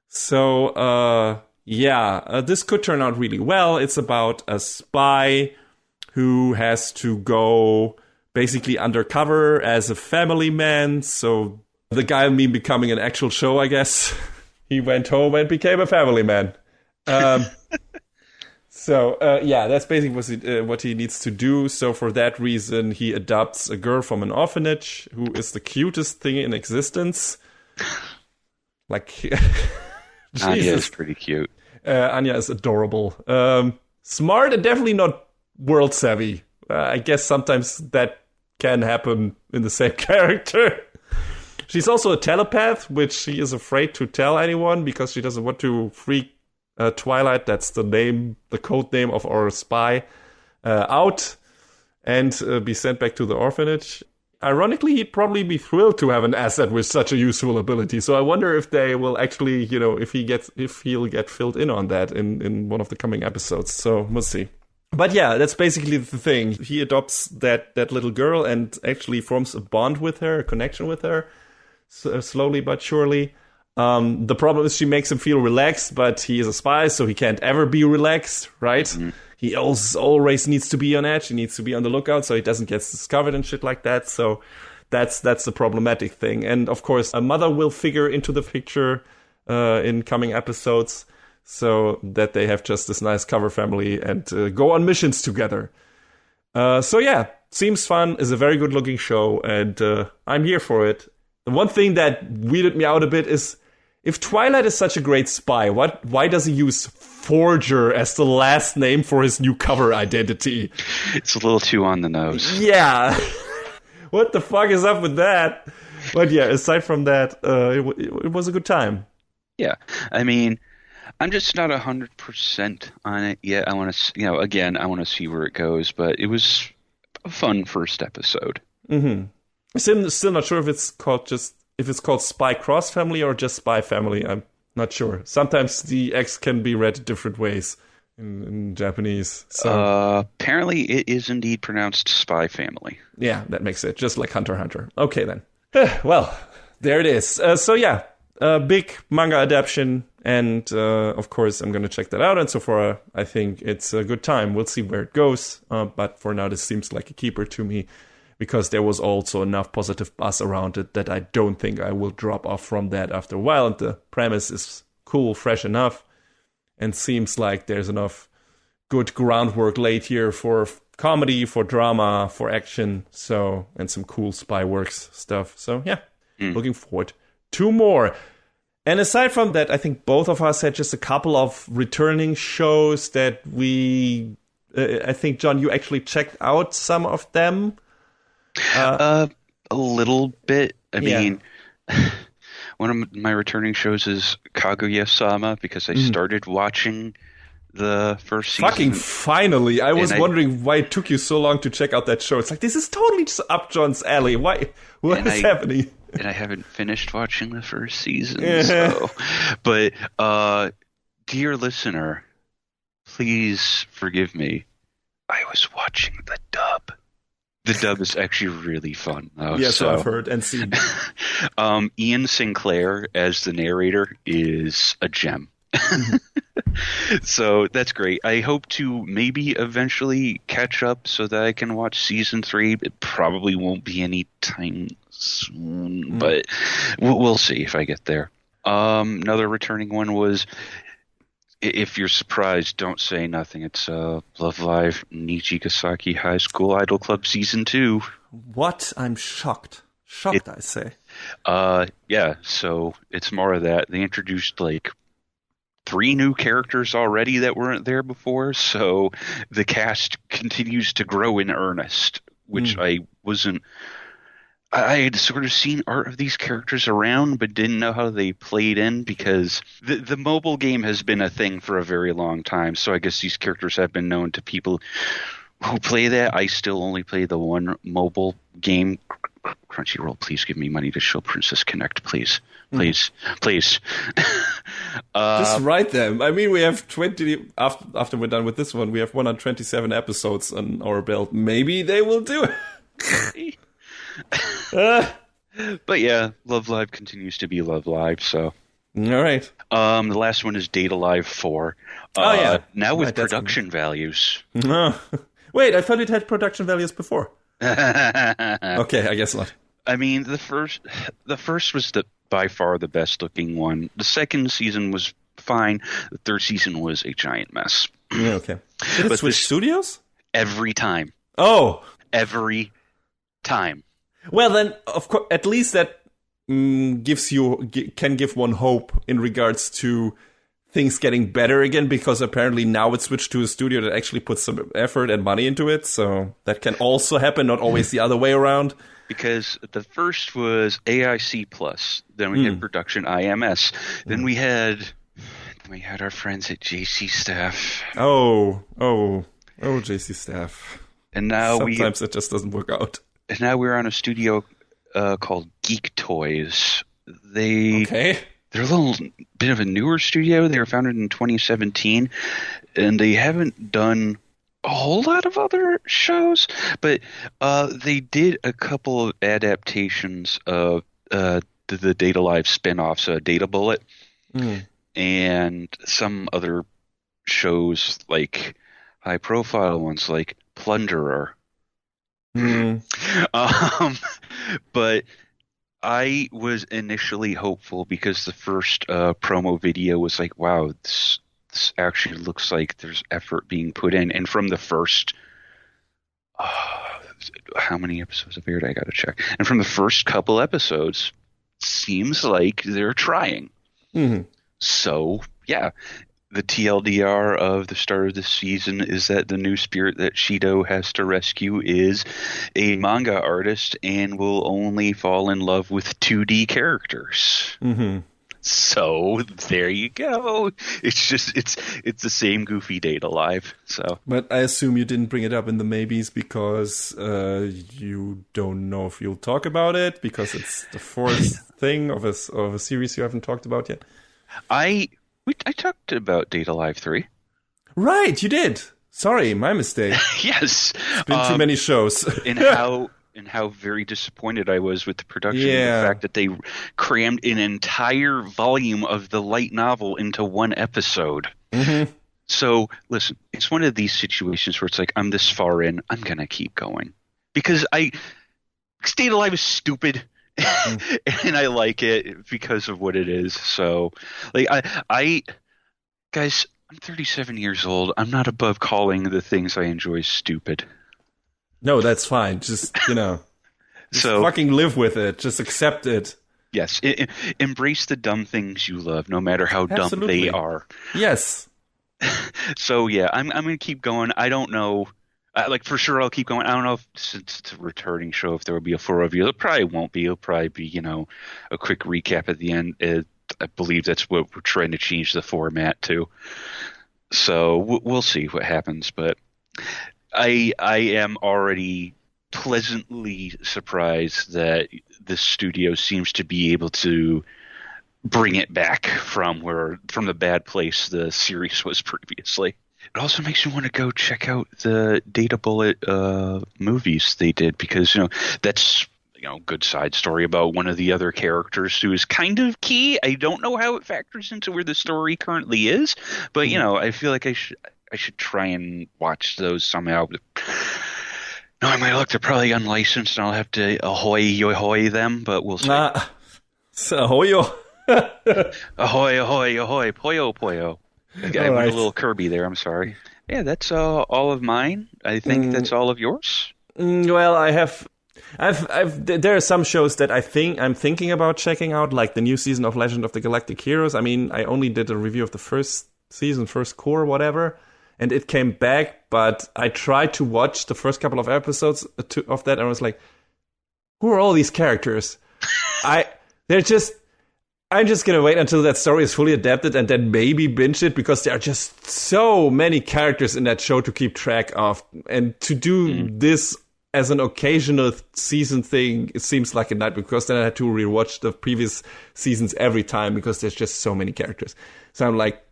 So, this could turn out really well. It's about a spy who has to go basically undercover as a family man. So the guy me becoming an actual show, I guess. He went home and became a family man. That's basically what he needs to do. So for that reason, he adopts a girl from an orphanage who is the cutest thing in existence. Like, Anya is pretty cute. Anya is adorable. Smart and definitely not world savvy. I guess sometimes that can happen in the same character. She's also a telepath, which she is afraid to tell anyone because she doesn't want to freak Twilight, that's the code name of our spy, out and be sent back to the orphanage. Ironically, he'd probably be thrilled to have an asset with such a useful ability. So I wonder if they will actually, if he'll get filled in on that in one of the coming episodes. So we'll see. But yeah, that's basically the thing. He adopts that little girl and actually forms a bond with her, a connection with her, slowly but surely. The problem is she makes him feel relaxed, but he is a spy, so he can't ever be relaxed, right? Mm-hmm. He always needs to be on edge. He needs to be on the lookout so he doesn't get discovered and shit like that. So that's the problematic thing. And of course, a mother will figure into the picture in coming episodes so that they have just this nice cover family and go on missions together. Seems fun, is a very good looking show, and I'm here for it. The one thing that weirded me out a bit is, if Twilight is such a great spy, why does he use Forger as the last name for his new cover identity? It's a little too on the nose. Yeah. What the fuck is up with that? But yeah, aside from that, it was a good time. Yeah. I mean, I'm just not 100% on it yet. I want to, I want to see where it goes, but it was a fun first episode. Mm-hmm. Still not sure if it's called Spy Cross Family or just Spy Family. I'm not sure. Sometimes the X can be read different ways in Japanese. So apparently it is indeed pronounced Spy Family. Yeah, that makes it just like Hunter x Hunter. Okay then. Well, there it is. A big manga adaptation, and of course I'm going to check that out. And so far, I think it's a good time. We'll see where it goes. But for now, this seems like a keeper to me. because there was also enough positive buzz around it that I don't think I will drop off from that after a while. And the premise is cool, fresh enough, and seems like there's enough good groundwork laid here for comedy, for drama, for action, and some cool spy works stuff. So yeah, looking forward to more. And aside from that, I think both of us had just a couple of returning shows that I think, John, you actually checked out some of them. A little bit. I mean, one of my returning shows is Kaguya-sama, because I started watching the first season. Fucking finally! I was wondering why it took you so long to check out that show. It's like, this is totally just up John's alley. Why? What is happening? And I haven't finished watching the first season. So. But, dear listener, please forgive me. I was watching the dub. The dub is actually really fun, though. Yes, so, I've heard and seen. Ian Sinclair as the narrator is a gem. So that's great. I hope to maybe eventually catch up so that I can watch season 3. It probably won't be any time soon, but we'll see if I get there. Another returning one was, if you're surprised, don't say nothing. It's Love Live Nijigasaki High School Idol Club Season 2. What? I'm shocked. I say. Yeah, so it's more of that. They introduced 3 new characters already that weren't there before, so the cast continues to grow in earnest, which I had sort of seen art of these characters around, but didn't know how they played in, because the mobile game has been a thing for a very long time, so I guess these characters have been known to people who play that. I still only play the one mobile game. Crunchyroll, please give me money to show Princess Connect, please. Please. Just write them. I mean, we have 20, after we're done with this one, we have 127 episodes on our belt. Maybe they will do it. But yeah, Love Live continues to be Love Live, so. All right. The last one is Date Alive 4. Now with production values. Wait, I thought it had production values before. Okay, I guess not. I mean, the first was by far the best looking one. The second season was fine. The third season was a giant mess. Yeah, okay. Did it switch studios? Every time. Oh. Every time. Well, then, of course, at least that can give one hope in regards to things getting better again, because apparently now it's switched to a studio that actually puts some effort and money into it, so that can also happen, not always the other way around. Because the first was AIC+, then we had Production IMS, then we had our friends at JC Staff. Oh, JC Staff. And now sometimes it just doesn't work out. And now we're on a studio called Geek Toys. They're a little bit of a newer studio. They were founded in 2017, and they haven't done a whole lot of other shows, but they did a couple of adaptations of the Data Live spin-offs, Data Bullet, and some other shows, like high-profile ones like Plunderer. But I was initially hopeful because the first promo video was like, wow, this actually looks like there's effort being put in. And from the first, how many episodes have aired? I got to check. And from the first couple episodes, seems like they're trying. So, yeah. The TLDR of the start of this season is that the new spirit that Shido has to rescue is a manga artist and will only fall in love with 2D characters. So there you go. It's just it's the same goofy Date Alive. So, but I assume you didn't bring it up in the maybes because you don't know if you'll talk about it, because it's the fourth thing of a series you haven't talked about yet. I talked about Date Alive 3. Right, you did. Sorry, my mistake. Yes. It's been too many shows. and how very disappointed I was with the production. Yeah. The fact that they crammed an entire volume of the light novel into one episode. So, listen, it's one of these situations where it's like, I'm this far in, I'm going to keep going. Because Stayed Alive is stupid. And I like it because of what it is. So, like, guys, I'm 37 years old. I'm not above calling the things I enjoy stupid. No, that's fine. Just, just fucking live with it. Just accept it. Yes. Embrace the dumb things you love, no matter how Absolutely. dumb they are. Yes. So, yeah, I'm going to keep going. I don't know. For sure, I'll keep going. I don't know if, since it's a returning show, if there will be a full review. It probably won't be. It'll probably be, a quick recap at the end. I believe that's what we're trying to change the format to. So we'll see what happens. But I am already pleasantly surprised that the studio seems to be able to bring it back from the bad place the series was previously. It also makes me want to go check out the Data Bullet movies they did, because that's good side story about one of the other characters who is kind of key. I don't know how it factors into where the story currently is, but I feel like I should try and watch those somehow. Knowing my luck, they're probably unlicensed, and I'll have to ahoy them, but we'll see. Ahoy. Ahoy, ahoy, ahoy, poyo, poyo. I went a little Kirby there, I'm sorry. Yeah, that's all of mine. I think that's all of yours. Well, there are some shows that I'm thinking about checking out, like the new season of Legend of the Galactic Heroes. I mean, I only did a review of the first season, first core, whatever, and it came back, but I tried to watch the first couple of episodes of that, and I was like, who are all these characters? I'm just going to wait until that story is fully adapted and then maybe binge it, because there are just so many characters in that show to keep track of. And to do this as an occasional season thing, it seems like a nightmare, because then I had to rewatch the previous seasons every time, because there's just so many characters. So I'm like,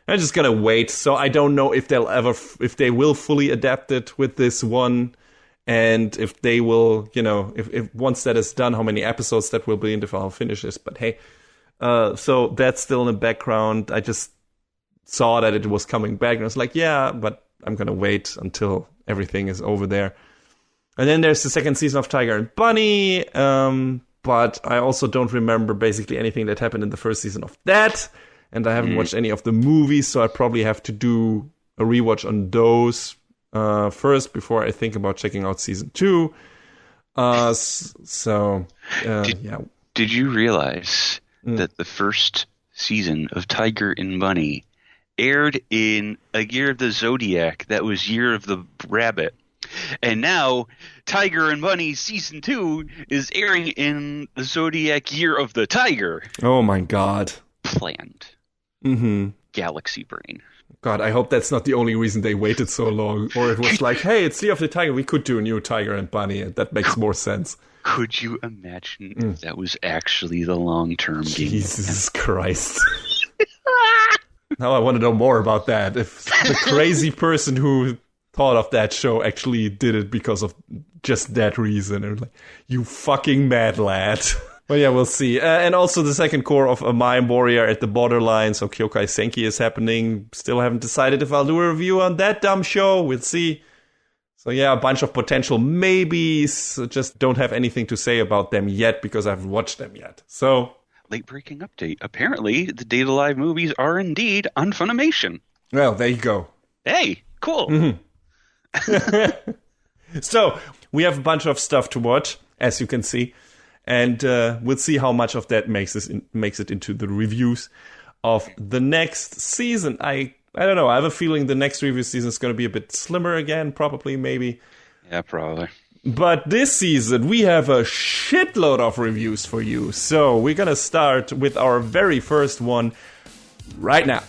I'm just going to wait. So I don't know if if they will fully adapt it with this one. And if they will, if once that is done, how many episodes that will be and if I'll finish this. But hey, so that's still in the background. I just saw that it was coming back, and I was like, yeah, but I'm going to wait until everything is over there. And then there's the second season of Tiger and Bunny, but I also don't remember basically anything that happened in the first season of that, and I haven't watched any of the movies, so I probably have to do a rewatch on those first before I think about checking out season 2. Yeah. Did you realize that the first season of Tiger and Bunny aired in a year of the Zodiac that was Year of the Rabbit? And now Tiger and Bunny season 2 is airing in the Zodiac Year of the Tiger. Oh my god. Planned. Galaxy brain. God, I hope that's not the only reason they waited so long. Or it was like, hey, it's Year of the Tiger, we could do a new Tiger and Bunny, and that makes more sense. Could you imagine if that was actually the long-term game? Jesus Christ. Now I want to know more about that. If the crazy person who thought of that show actually did it because of just that reason. And like, you fucking mad lad. Well, yeah, we'll see. And also the second core of a Mime Warrior at the Borderline. So Kyokai Senki is happening. Still haven't decided if I'll do a review on that dumb show. We'll see. So yeah, a bunch of potential maybes. Just don't have anything to say about them yet because I haven't watched them yet. So, late breaking update. Apparently, the Data Live movies are indeed on Funimation. Well, there you go. Hey, cool. So, we have a bunch of stuff to watch, as you can see. And we'll see how much of that makes it into the reviews of the next season. I don't know. I have a feeling the next review season is going to be a bit slimmer again, probably, maybe. Yeah, probably. But this season, we have a shitload of reviews for you. So we're going to start with our very first one right now.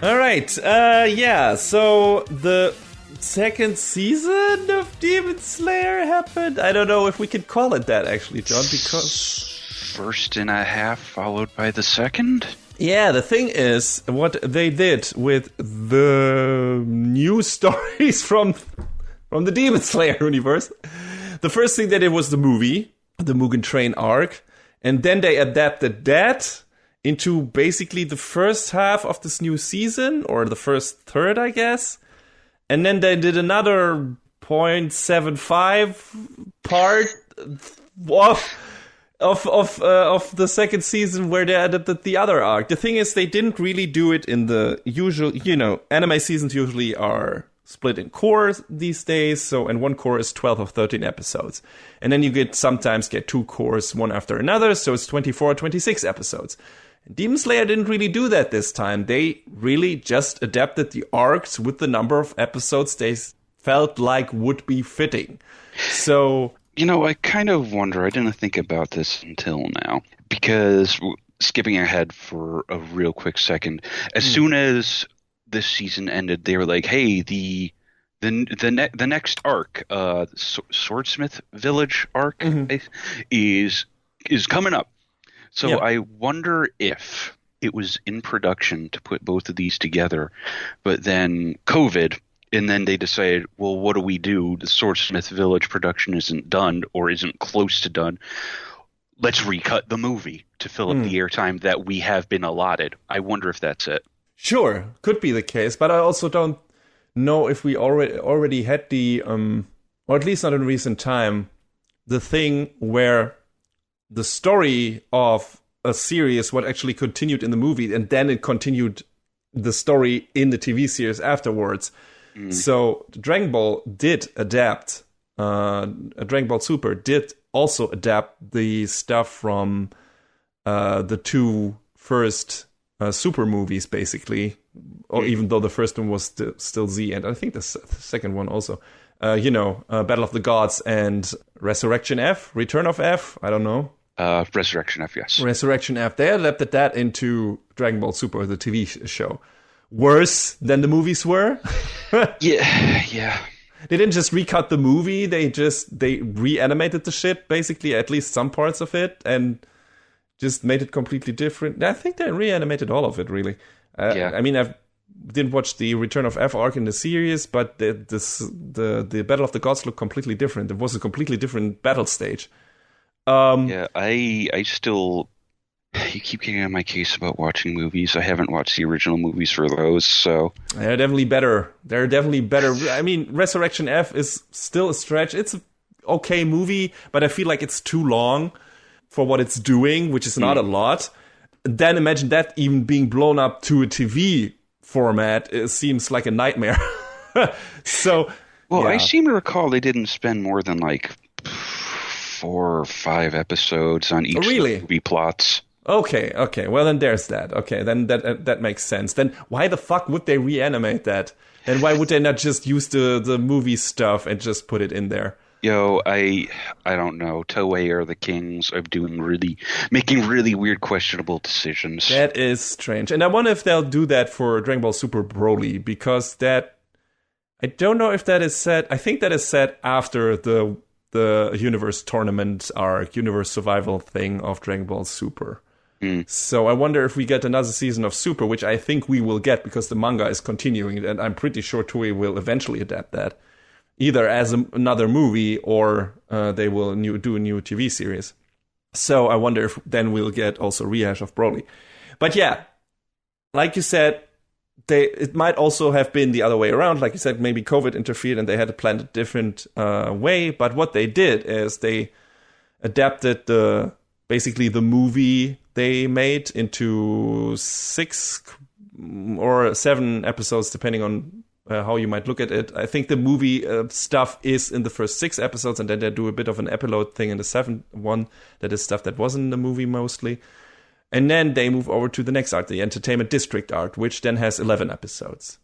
All right, so the second season of Demon Slayer happened. I don't know if we could call it that, actually, John, because... First and a half, followed by the second? Yeah, the thing is, what they did with the new stories from the Demon Slayer universe, the first thing they did was the movie, the Mugen Train arc, And then they adapted that into basically the first half of this new season, or the first third, I guess. And then they did another 0.75 part of the second season where they adapted the other arc. The thing is, they didn't really do it in the usual, anime seasons usually are split in cores these days, and one core is 12 or 13 episodes. And then you sometimes get 2 cores, one after another, so it's 24 or 26 episodes. And Demon Slayer didn't really do that this time. They really just adapted the arcs with the number of episodes they felt like would be fitting. So... I kind of wonder, I didn't think about this until now, because skipping ahead for a real quick second, as soon as this season ended, they were like, hey, the next arc, Swordsmith Village arc is coming up. So I wonder if it was in production to put both of these together, but then COVID... And then they decided, well, what do we do? The Swordsmith Village production isn't done or isn't close to done. Let's recut the movie to fill up the airtime that we have been allotted. I wonder if that's it. Sure, could be the case. But I also don't know if we already had the, or at least not in recent time, the thing where the story of a series what actually continued in the movie, and then it continued the story in the TV series afterwards. So Dragon Ball did adapt. Dragon Ball Super did also adapt the stuff from the 2 first Super movies, basically. Or even though the first one was still Z, and I think the second one also. Battle of the Gods and Resurrection F, Return of F. I don't know. Resurrection F, yes. Resurrection F. They adapted that into Dragon Ball Super, the TV show. Worse than the movies were. Yeah. They didn't just recut the movie, they reanimated the shit, basically, at least some parts of it, and just made it completely different. I think they reanimated all of it, really. I mean, I didn't watch the Return of F arc in the series, but the Battle of the Gods looked completely different. It was a completely different battle stage. I still... You keep getting on my case about watching movies. I haven't watched the original movies for those, so... They're definitely better. I mean, Resurrection F is still a stretch. It's an okay movie, but I feel like it's too long for what it's doing, which is not a lot. Then imagine that even being blown up to a TV format. It seems like a nightmare. So... Well, I seem to recall they didn't spend more than, 4 or 5 episodes on each movie plots. Okay. Well, then there's that. Okay, then that makes sense. Then why the fuck would they reanimate that? And why would they not just use the movie stuff and just put it in there? I don't know. Toei are the kings of making really weird, questionable decisions. That is strange. And I wonder if they'll do that for Dragon Ball Super Broly, because I don't know if that is set. I think that is set after the Universe Tournament arc, Universe Survival thing of Dragon Ball Super. So I wonder if we get another season of Super, which I think we will get because the manga is continuing, and I'm pretty sure Toei will eventually adapt that, either as another movie or they will do a new TV series. So I wonder if then we'll get also rehash of Broly. But yeah, like you said, it might also have been the other way around. Like you said, maybe COVID interfered and they had to plan a different way. But what they did is they adapted basically the movie they made into 6 or 7 episodes, depending on how you might look at it. I think the movie stuff is in the first 6 episodes, and then they do a bit of an epilogue thing in the 7th one. That is stuff that wasn't in the movie mostly. And then they move over to the next arc, the Entertainment District arc, which then has 11 episodes.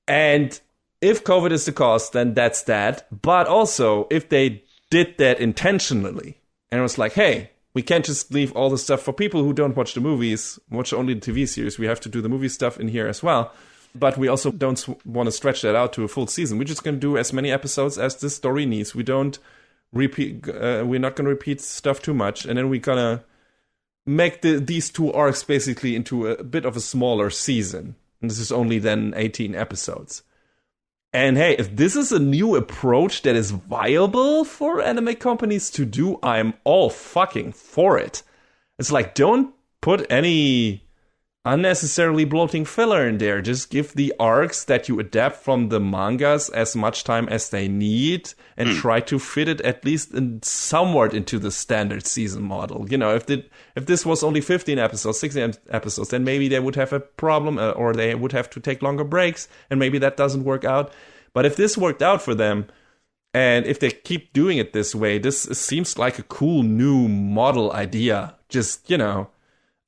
And if COVID is the cause, then that's that. But also, if they did that intentionally, and it was like, hey, we can't just leave all the stuff for people who don't watch the movies, watch only the TV series. We have to do the movie stuff in here as well. But we also don't want to stretch that out to a full season. We're just going to do as many episodes as the story needs. We don't repeat. We're not going to repeat stuff too much. And then we're going to make these 2 arcs basically into a bit of a smaller season. And this is only then 18 episodes. And hey, if this is a new approach that is viable for anime companies to do, I'm all fucking for it. It's like, don't put any unnecessarily bloating filler in there. Just give the arcs that you adapt from the mangas as much time as they need and try to fit it at least somewhat into the standard season model. You know, if this was only 15 episodes, 16 episodes, then maybe they would have a problem or they would have to take longer breaks, and maybe that doesn't work out. But if this worked out for them, and if they keep doing it this way, this seems like a cool new model idea. Just, you know,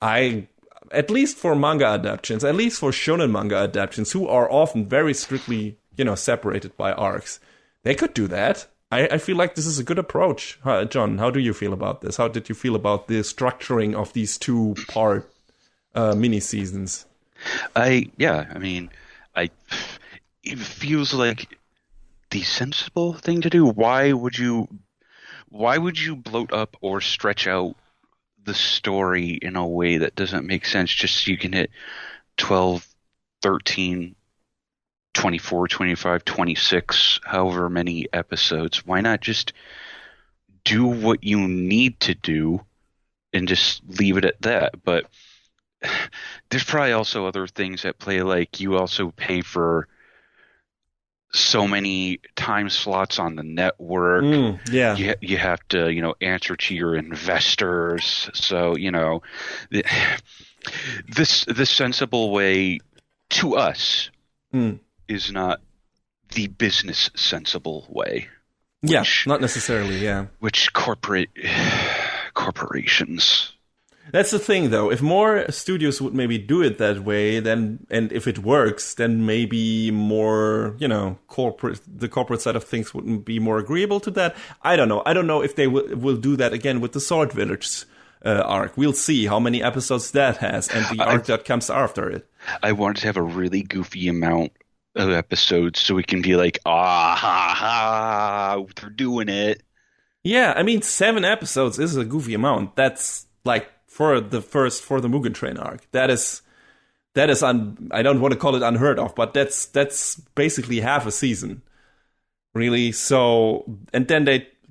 at least for manga adaptations, at least for shonen manga adaptations, who are often very strictly, you know, separated by arcs, they could do that. I feel like this is a good approach. John, how do you feel about this? How did you feel about the structuring of these two-part mini-seasons? It feels like the sensible thing to do. Why would you bloat up or stretch out the story in a way that doesn't make sense just so you can hit 12, 13, 24, 25, 26, however many episodes? Why not just do what you need to do and just leave it at that? But there's probably also other things at play, like you also pay for so many time slots on the network. You have to, you know, answer to your investors. So, you know, this sensible way to us is not the business sensible way. Not necessarily. Which corporations. That's the thing, though. If more studios would maybe do it that way, then, and if it works, then maybe more, you know, the corporate side of things wouldn't be more agreeable to that. I don't know. I don't know if they will do that again with the Sword Village arc. We'll see how many episodes that has and the arc that comes after it. I wanted to have a really goofy amount of episodes so we can be like, they're doing it. Yeah, I mean, 7 episodes is a goofy amount. That's like for the Mugen Train arc. That is I don't want to call it unheard of, but that's basically half a season, really. So, and then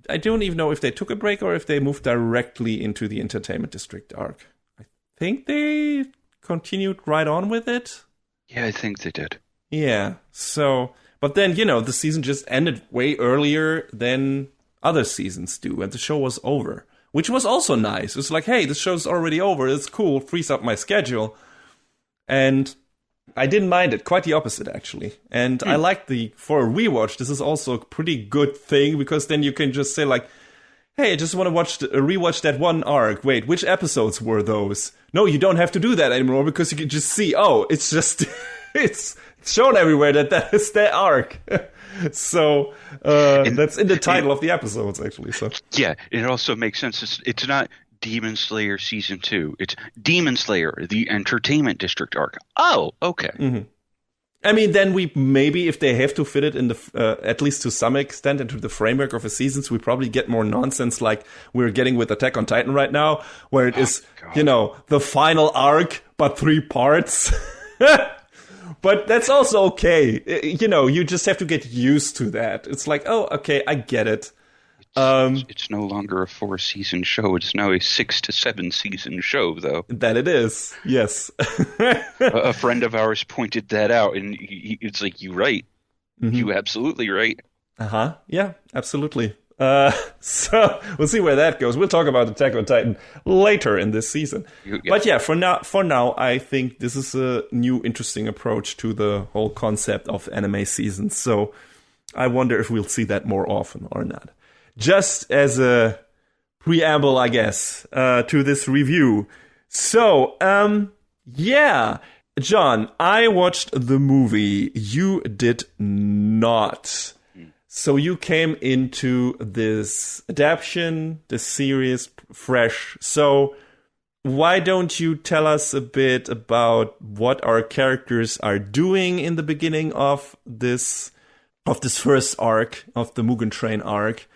I don't even know if they took a break or if they moved directly into the Entertainment District arc. I think they continued right on with it. Yeah, I think they did. Yeah. So, but then, you know, the season just ended way earlier than other seasons do, and the show was over, which was also nice. It's like, hey, the show's already over. It's cool. Frees up my schedule. And I didn't mind it. Quite the opposite, actually. And I like for a rewatch, this is also a pretty good thing, because then you can just say like, hey, I just want to rewatch that one arc. Wait, which episodes were those? No, you don't have to do that anymore, because you can just see, it's just, it's shown everywhere that is that arc. So that's in the title of the episodes, actually. So yeah, it also makes sense. It's not Demon Slayer Season 2. It's Demon Slayer, the Entertainment District arc. Oh, okay. Mm-hmm. I mean, then we maybe, if they have to fit it in the at least to some extent into the framework of the seasons, we probably get more nonsense like we're getting with Attack on Titan right now, where it is, God, you know, the final arc, but 3 parts. But that's also okay. You know, you just have to get used to that. It's like, oh, okay, I get it. It's no longer a 4-season show. It's now a 6 to 7 season show, though. That it is, yes. A friend of ours pointed that out, and it's like, you're right. Mm-hmm. You absolutely right. Yeah, absolutely. So we'll see where that goes. We'll talk about Attack on Titan later in this season. Yeah. But yeah, for now, I think this is a new, interesting approach to the whole concept of anime seasons. So I wonder if we'll see that more often or not. Just as a preamble, I guess, to this review. So, yeah, John, I watched the movie. You did not. So you came into this adaptation, this series, fresh. So why don't you tell us a bit about what our characters are doing in the beginning of this first arc, of the Mugen Train arc,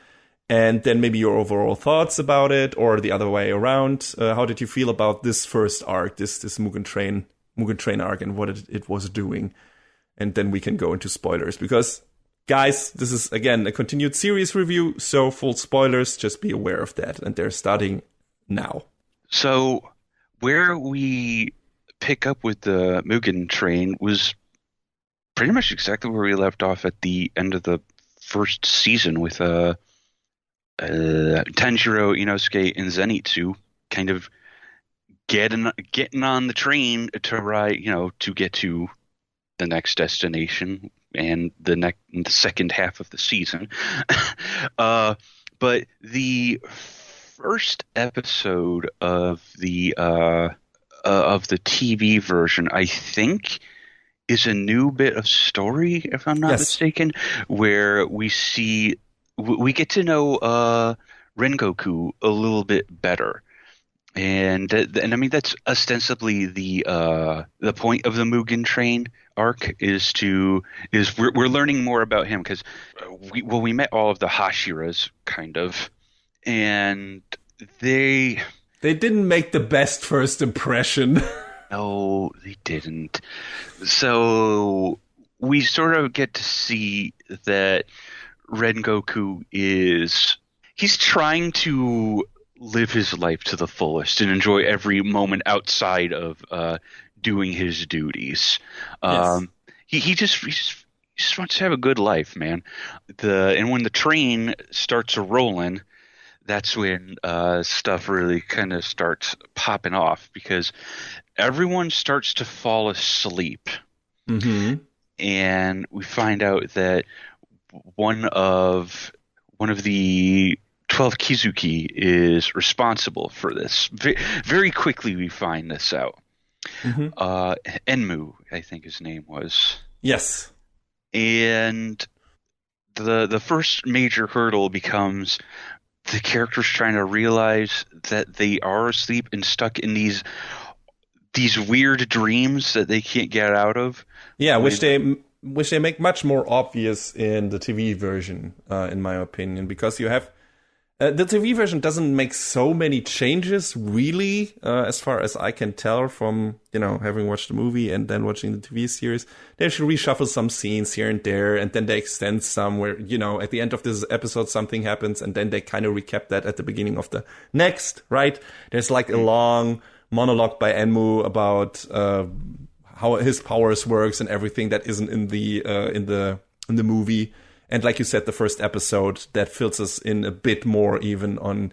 and then maybe your overall thoughts about it, or the other way around. How did you feel about this first arc, this Mugen Train arc, and what it was doing? And then we can go into spoilers, because guys, this is, again, a continued series review, so full spoilers, just be aware of that. And they're starting now. So where we pick up with the Mugen train was pretty much exactly where we left off at the end of the first season with Tanjiro, Inosuke, and Zenitsu kind of getting on the train to ride, to get to the next destination and the second half of the season. But the first episode of the TV version, I think, is a new bit of story, if I'm not mistaken, where we get to know Rengoku a little bit better. And I mean, that's ostensibly the point of the Mugen Train arc is we're learning more about him because we met all of the Hashiras kind of, and they didn't make the best first impression. No, they didn't. So we sort of get to see that Rengoku he's trying to live his life to the fullest and enjoy every moment outside of doing his duties. Yes. He just wants to have a good life, man. And when the train starts rolling, that's when stuff really kind of starts popping off because everyone starts to fall asleep. Mm-hmm. And we find out that one of the 12 Kizuki is responsible for this. Very quickly we find this out. Mm-hmm. Enmu, I think his name was. Yes. And the first major hurdle becomes the characters trying to realize that they are asleep and stuck in these weird dreams that they can't get out of. Yeah, which they make much more obvious in the TV version, in my opinion, because you have the TV version doesn't make so many changes, really, as far as I can tell from, having watched the movie and then watching the TV series. They actually reshuffle some scenes here and there, and then they extend some where, at the end of this episode something happens, and then they kind of recap that at the beginning of the next, right? There's like a long monologue by Enmu about how his powers works and everything that isn't in the movie. And like you said, the first episode that fills us in a bit more even on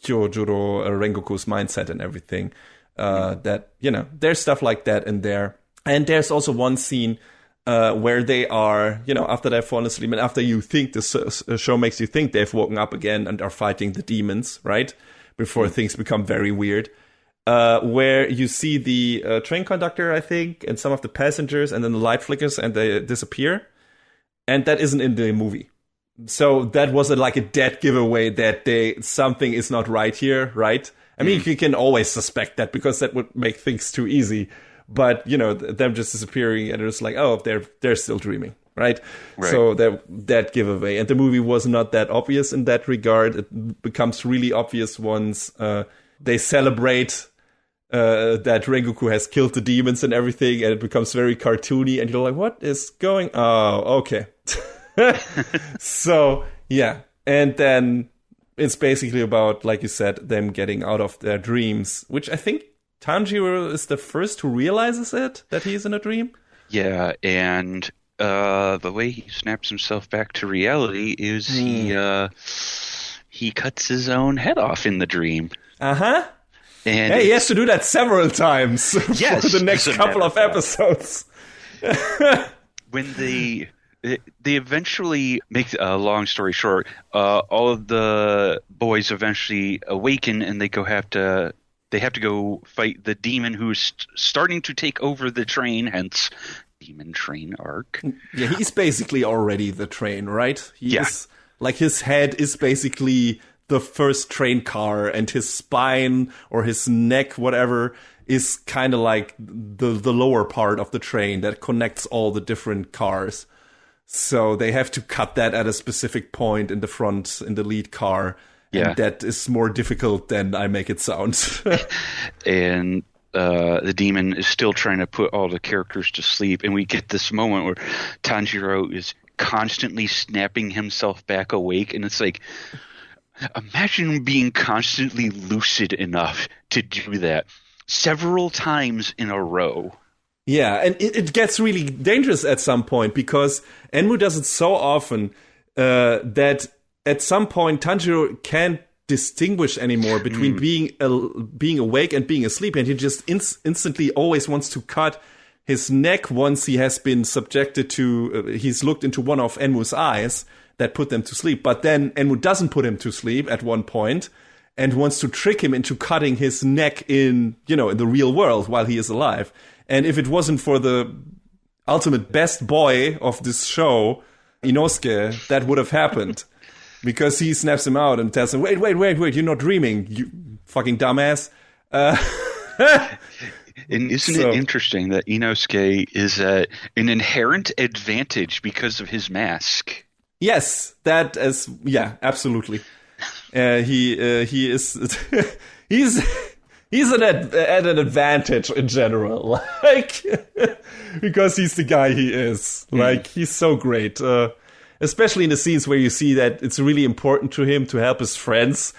Kyojuro Rengoku's mindset and everything. That, there's stuff like that in there. And there's also one scene where they are, after they've fallen asleep and after you think the show makes you think they've woken up again and are fighting the demons, right? Before things become very weird. Where you see the train conductor, I think, and some of the passengers, and then the light flickers and they disappear. And that isn't in the movie. So that was like a dead giveaway that something is not right here, right? I mean, you can always suspect that because that would make things too easy. But, them just disappearing and it's like, oh, they're still dreaming, right? So that giveaway. And the movie was not that obvious in that regard. It becomes really obvious once they celebrate that Rengoku has killed the demons and everything, and it becomes very cartoony, and you're like, what is going on? Oh, okay. So, yeah. And then it's basically about, like you said, them getting out of their dreams, which I think Tanjiro is the first who realizes that he's in a dream. Yeah, and the way he snaps himself back to reality is he cuts his own head off in the dream. Uh-huh. And he has to do that several times for the next couple of episodes. When they eventually make, long story short, all of the boys eventually awaken and they have to go fight the demon who's starting to take over the train, hence Demon Train arc. Yeah, he's basically already the train, right? Is, like, his head is basically the first train car, and his spine or his neck, whatever, is kind of like the lower part of the train that connects all the different cars. So they have to cut that at a specific point in the front, in the lead car. Yeah. And that is more difficult than I make it sound. And the demon is still trying to put all the characters to sleep. And we get this moment where Tanjiro is constantly snapping himself back awake. And it's like, Imagine being constantly lucid enough to do that several times in a row. Yeah, and it gets really dangerous at some point because Enmu does it so often that at some point Tanjiro can't distinguish anymore between being awake and being asleep, and he just instantly always wants to cut his neck once he has been subjected to, he's looked into one of Enmu's eyes that put them to sleep. But then Enmu doesn't put him to sleep at one point and wants to trick him into cutting his neck in the real world while he is alive. And if it wasn't for the ultimate best boy of this show, Inosuke, that would have happened. Because he snaps him out and tells him, wait, you're not dreaming, you fucking dumbass. And isn't it interesting that Inosuke is at an inherent advantage because of his mask? Yes, absolutely. He is he's at an advantage in general, like because he's the guy he is. Like he's so great, especially in the scenes where you see that it's really important to him to help his friends.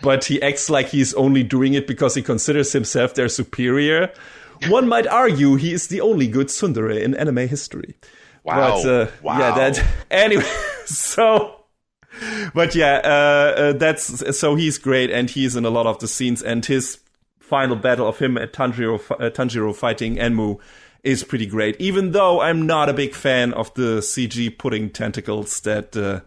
But he acts like he's only doing it because he considers himself their superior. One might argue he is the only good tsundere in anime history. Wow. But, wow. Yeah, that... Anyway, so... But yeah, so he's great, and he's in a lot of the scenes, and his final battle of him at Tanjiro fighting Enmu is pretty great, even though I'm not a big fan of the CG putting tentacles that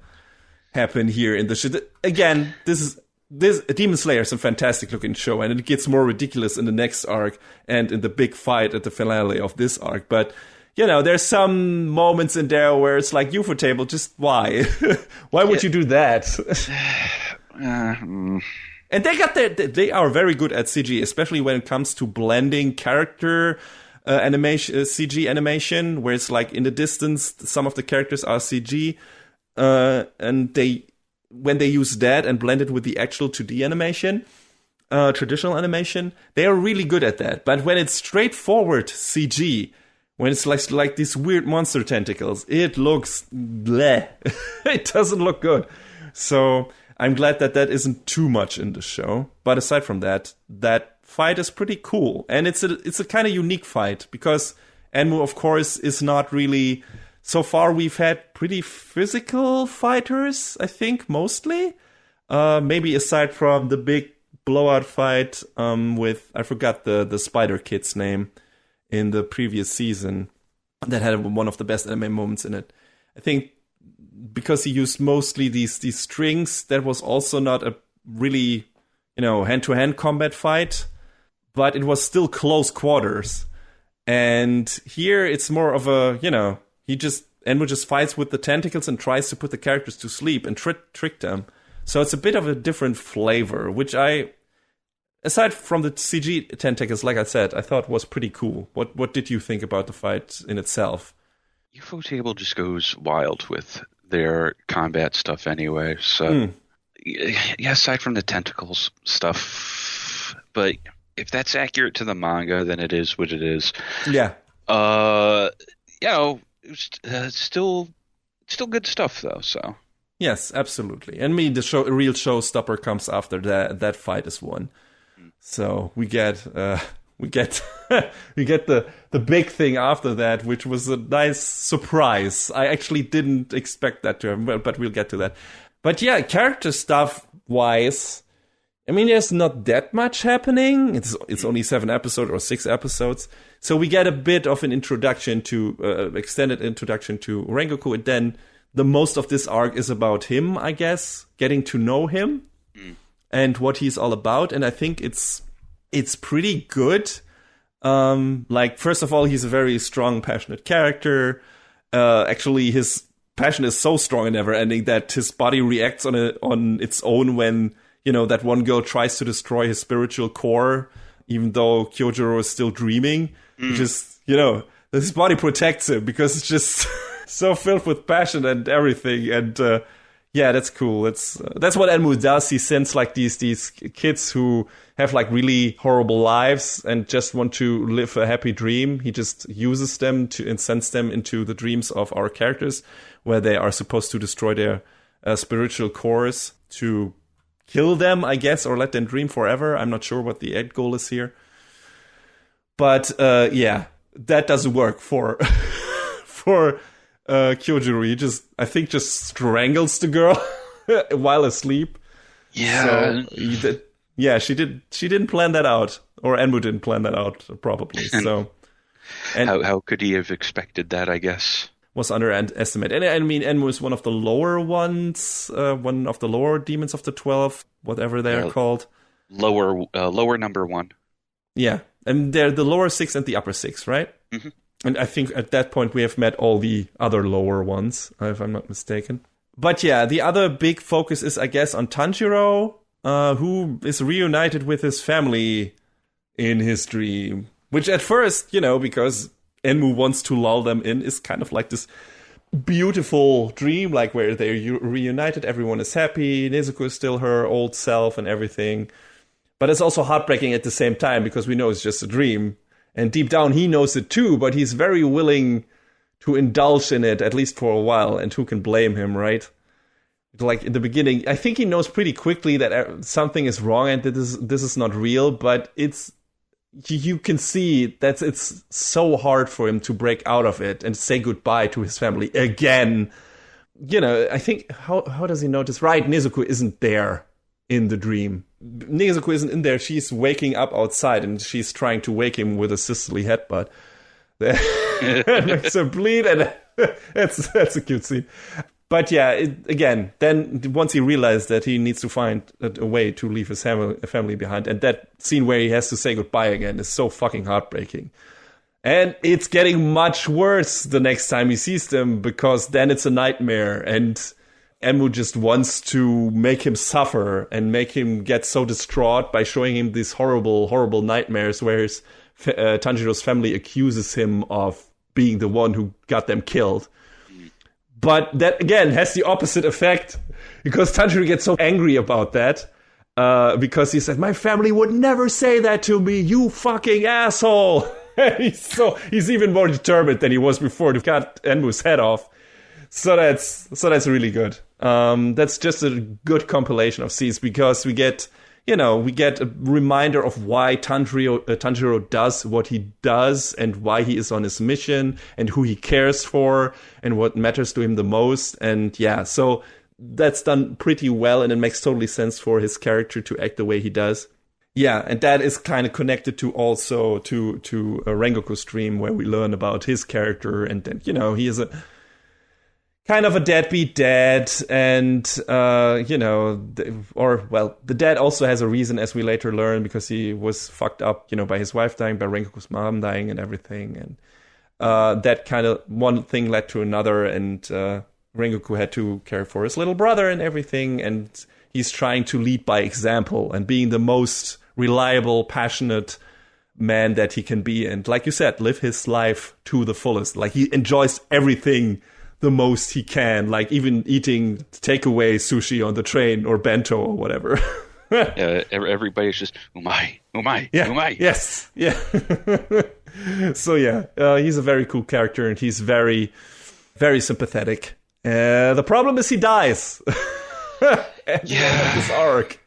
happen here in the show. Again, this Demon Slayer is a fantastic looking show, and it gets more ridiculous in the next arc and in the big fight at the finale of this arc. But there's some moments in there where it's like, Ufotable, just why? Why would you do that? And they are very good at CG, especially when it comes to blending character animation, CG animation, where it's like in the distance, some of the characters are CG, and when they use that and blend it with the actual 2D animation, traditional animation, they are really good at that. But when it's straightforward CG, when it's like these weird monster tentacles, it looks bleh. It doesn't look good. So I'm glad that isn't too much in the show. But aside from that fight is pretty cool. And it's a kind of unique fight because Enmu, of course, is not really... So far, we've had pretty physical fighters, I think, mostly. Maybe aside from the big blowout fight with, I forgot the Spider Kid's name in the previous season. That had one of the best anime moments in it. I think because he used mostly these strings, that was also not a really, hand-to-hand combat fight. But it was still close quarters. And here, it's more of a, Enmu just fights with the tentacles and tries to put the characters to sleep and trick them. So it's a bit of a different flavor, which aside from the CG tentacles, like I said, I thought was pretty cool. What did you think about the fight in itself? Ufotable just goes wild with their combat stuff anyway. So, yeah, aside from the tentacles stuff, but if that's accurate to the manga, then it is what it is. Yeah. Still good stuff though. So yes, absolutely. And the real showstopper comes after that fight is won. So we get the big thing after that, which was a nice surprise. I actually didn't expect that to happen, but we'll get to that. But yeah, character stuff wise, there's not that much happening. It's only 7 episodes or 6 episodes. So we get a bit of an introduction to, extended introduction to Rengoku. And then the most of this arc is about him, I guess, getting to know him and what he's all about. And I think it's pretty good. First of all, he's a very strong, passionate character. Actually, his passion is so strong and never ending that his body reacts on its own when, that one girl tries to destroy his spiritual core, even though Kyojuro is still dreaming. Just, his body protects him because it's just so filled with passion and everything. And yeah, that's cool. That's what Enmu does. He sends these kids who have really horrible lives and just want to live a happy dream. He just uses them and sends them into the dreams of our characters, where they are supposed to destroy their spiritual cores to kill them, I guess, or let them dream forever. I'm not sure what the end goal is here. But that doesn't work for for Kyojuro. He just strangles the girl while asleep. Yeah. So she didn't plan that out, or Enmu didn't plan that out, probably. So, and how could he have expected that? I guess was underestimated. And I mean, Enmu is one of the lower ones, one of the lower demons of the 12, whatever they're called. Lower number 1. Yeah, and they're the lower 6 and the upper 6, right? Mm-hmm. And I think at that point we have met all the other lower ones, if I'm not mistaken. But yeah, the other big focus is, I guess, on Tanjiro, who is reunited with his family in his dream. Which at first, because Enmu wants to lull them in, is kind of like this beautiful dream, like where they're reunited, everyone is happy, Nezuko is still her old self and everything. But it's also heartbreaking at the same time, because we know it's just a dream. And deep down he knows it too, but he's very willing to indulge in it, at least for a while, and who can blame him, right? Like in the beginning, I think he knows pretty quickly that something is wrong and that this is not real, but you can see that it's so hard for him to break out of it and say goodbye to his family again. I think, how does he notice? Right, Nezuko isn't there in the dream. Nezuko isn't in there. She's waking up outside and she's trying to wake him with a sisterly headbutt. That makes him bleed, and that's a cute scene. But yeah, again, then once he realized that he needs to find a way to leave his family behind, and that scene where he has to say goodbye again is so fucking heartbreaking. And it's getting much worse the next time he sees them, because then it's a nightmare, and Enmu just wants to make him suffer and make him get so distraught by showing him these horrible, horrible nightmares where Tanjiro's family accuses him of being the one who got them killed. But that, again, has the opposite effect, because Tanjiro gets so angry about that, because he said, my family would never say that to me, you fucking asshole. He's even more determined than he was before to cut Enmu's head off. So that's really good. That's just a good compilation of scenes, because we get a reminder of why Tanjiro does what he does, and why he is on his mission, and who he cares for, and what matters to him the most. And yeah, so that's done pretty well, and it makes totally sense for his character to act the way he does. Yeah, and that is kind of connected to also to Rengoku's dream, where we learn about his character, and then, he is a kind of a deadbeat dad, and, the dad also has a reason, as we later learn, because he was fucked up, by his wife dying, by Rengoku's mom dying and everything. And that kind of one thing led to another, and Rengoku had to care for his little brother and everything, and he's trying to lead by example and being the most reliable, passionate man that he can be. And like you said, live his life to the fullest. Like, he enjoys everything the most he can, like even eating takeaway sushi on the train or bento or whatever. Everybody's just umai. Yes, yeah. So yeah, he's a very cool character, and he's very, very sympathetic. The problem is he dies. This arc.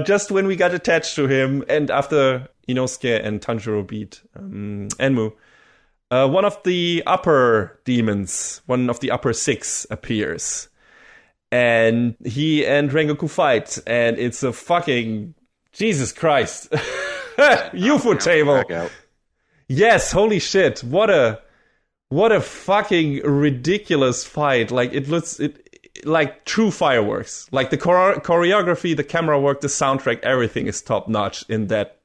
Just when we got attached to him, and after Inosuke and Tanjiro beat Enmu, one of the upper demons, one of the upper 6 appears. And he and Rengoku fight. And it's a fucking... Jesus Christ. UFO table. Yes, holy shit. What a fucking ridiculous fight. Like, it looks... like true fireworks. Like, the choreography, the camera work, the soundtrack, everything is top notch in that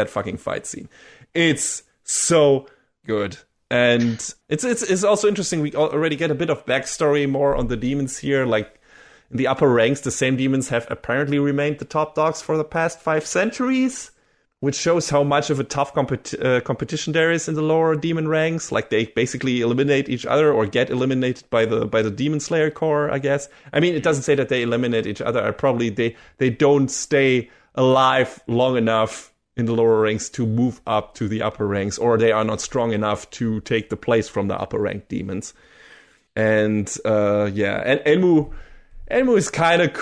fucking fight scene. It's so good. And it's also interesting. We already get a bit of backstory more on the demons here. Like, in the upper ranks, the same demons have apparently remained the top dogs for the past 5 centuries, which shows how much of a tough competition there is in the lower demon ranks. Like, they basically eliminate each other or get eliminated by the Demon Slayer Corps, I guess. I mean, it doesn't say that they eliminate each other. Probably they don't stay alive long enough in the lower ranks to move up to the upper ranks, or they are not strong enough to take the place from the upper rank demons. And and Enmu is kind of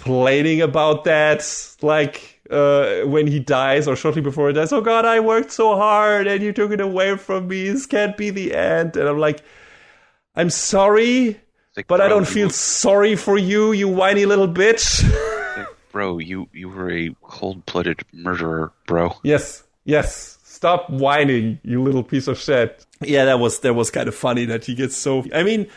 complaining about that, like when he dies or shortly before he dies. Oh God, I worked so hard and you took it away from me. This can't be the end. And I'm like, I'm sorry, like, but bro, I don't feel sorry for you, you whiny little bitch. Like, bro, you were a cold-blooded murderer, bro. Yes. Stop whining, you little piece of shit. Yeah, that was kind of funny that he gets so... I mean,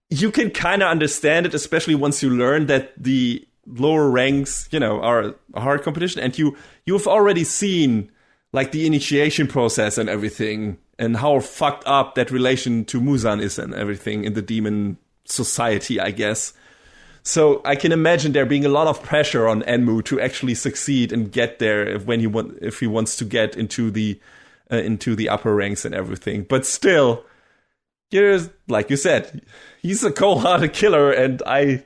you can kind of understand it, especially once you learn that the lower ranks, are a hard competition, and you've already seen, like, the initiation process and everything, and how fucked up that relation to Muzan is and everything in the demon society, I guess. So I can imagine there being a lot of pressure on Enmu to actually succeed and get there if he wants to get into the upper ranks and everything. But still, like you said, he's a cold-hearted killer, and I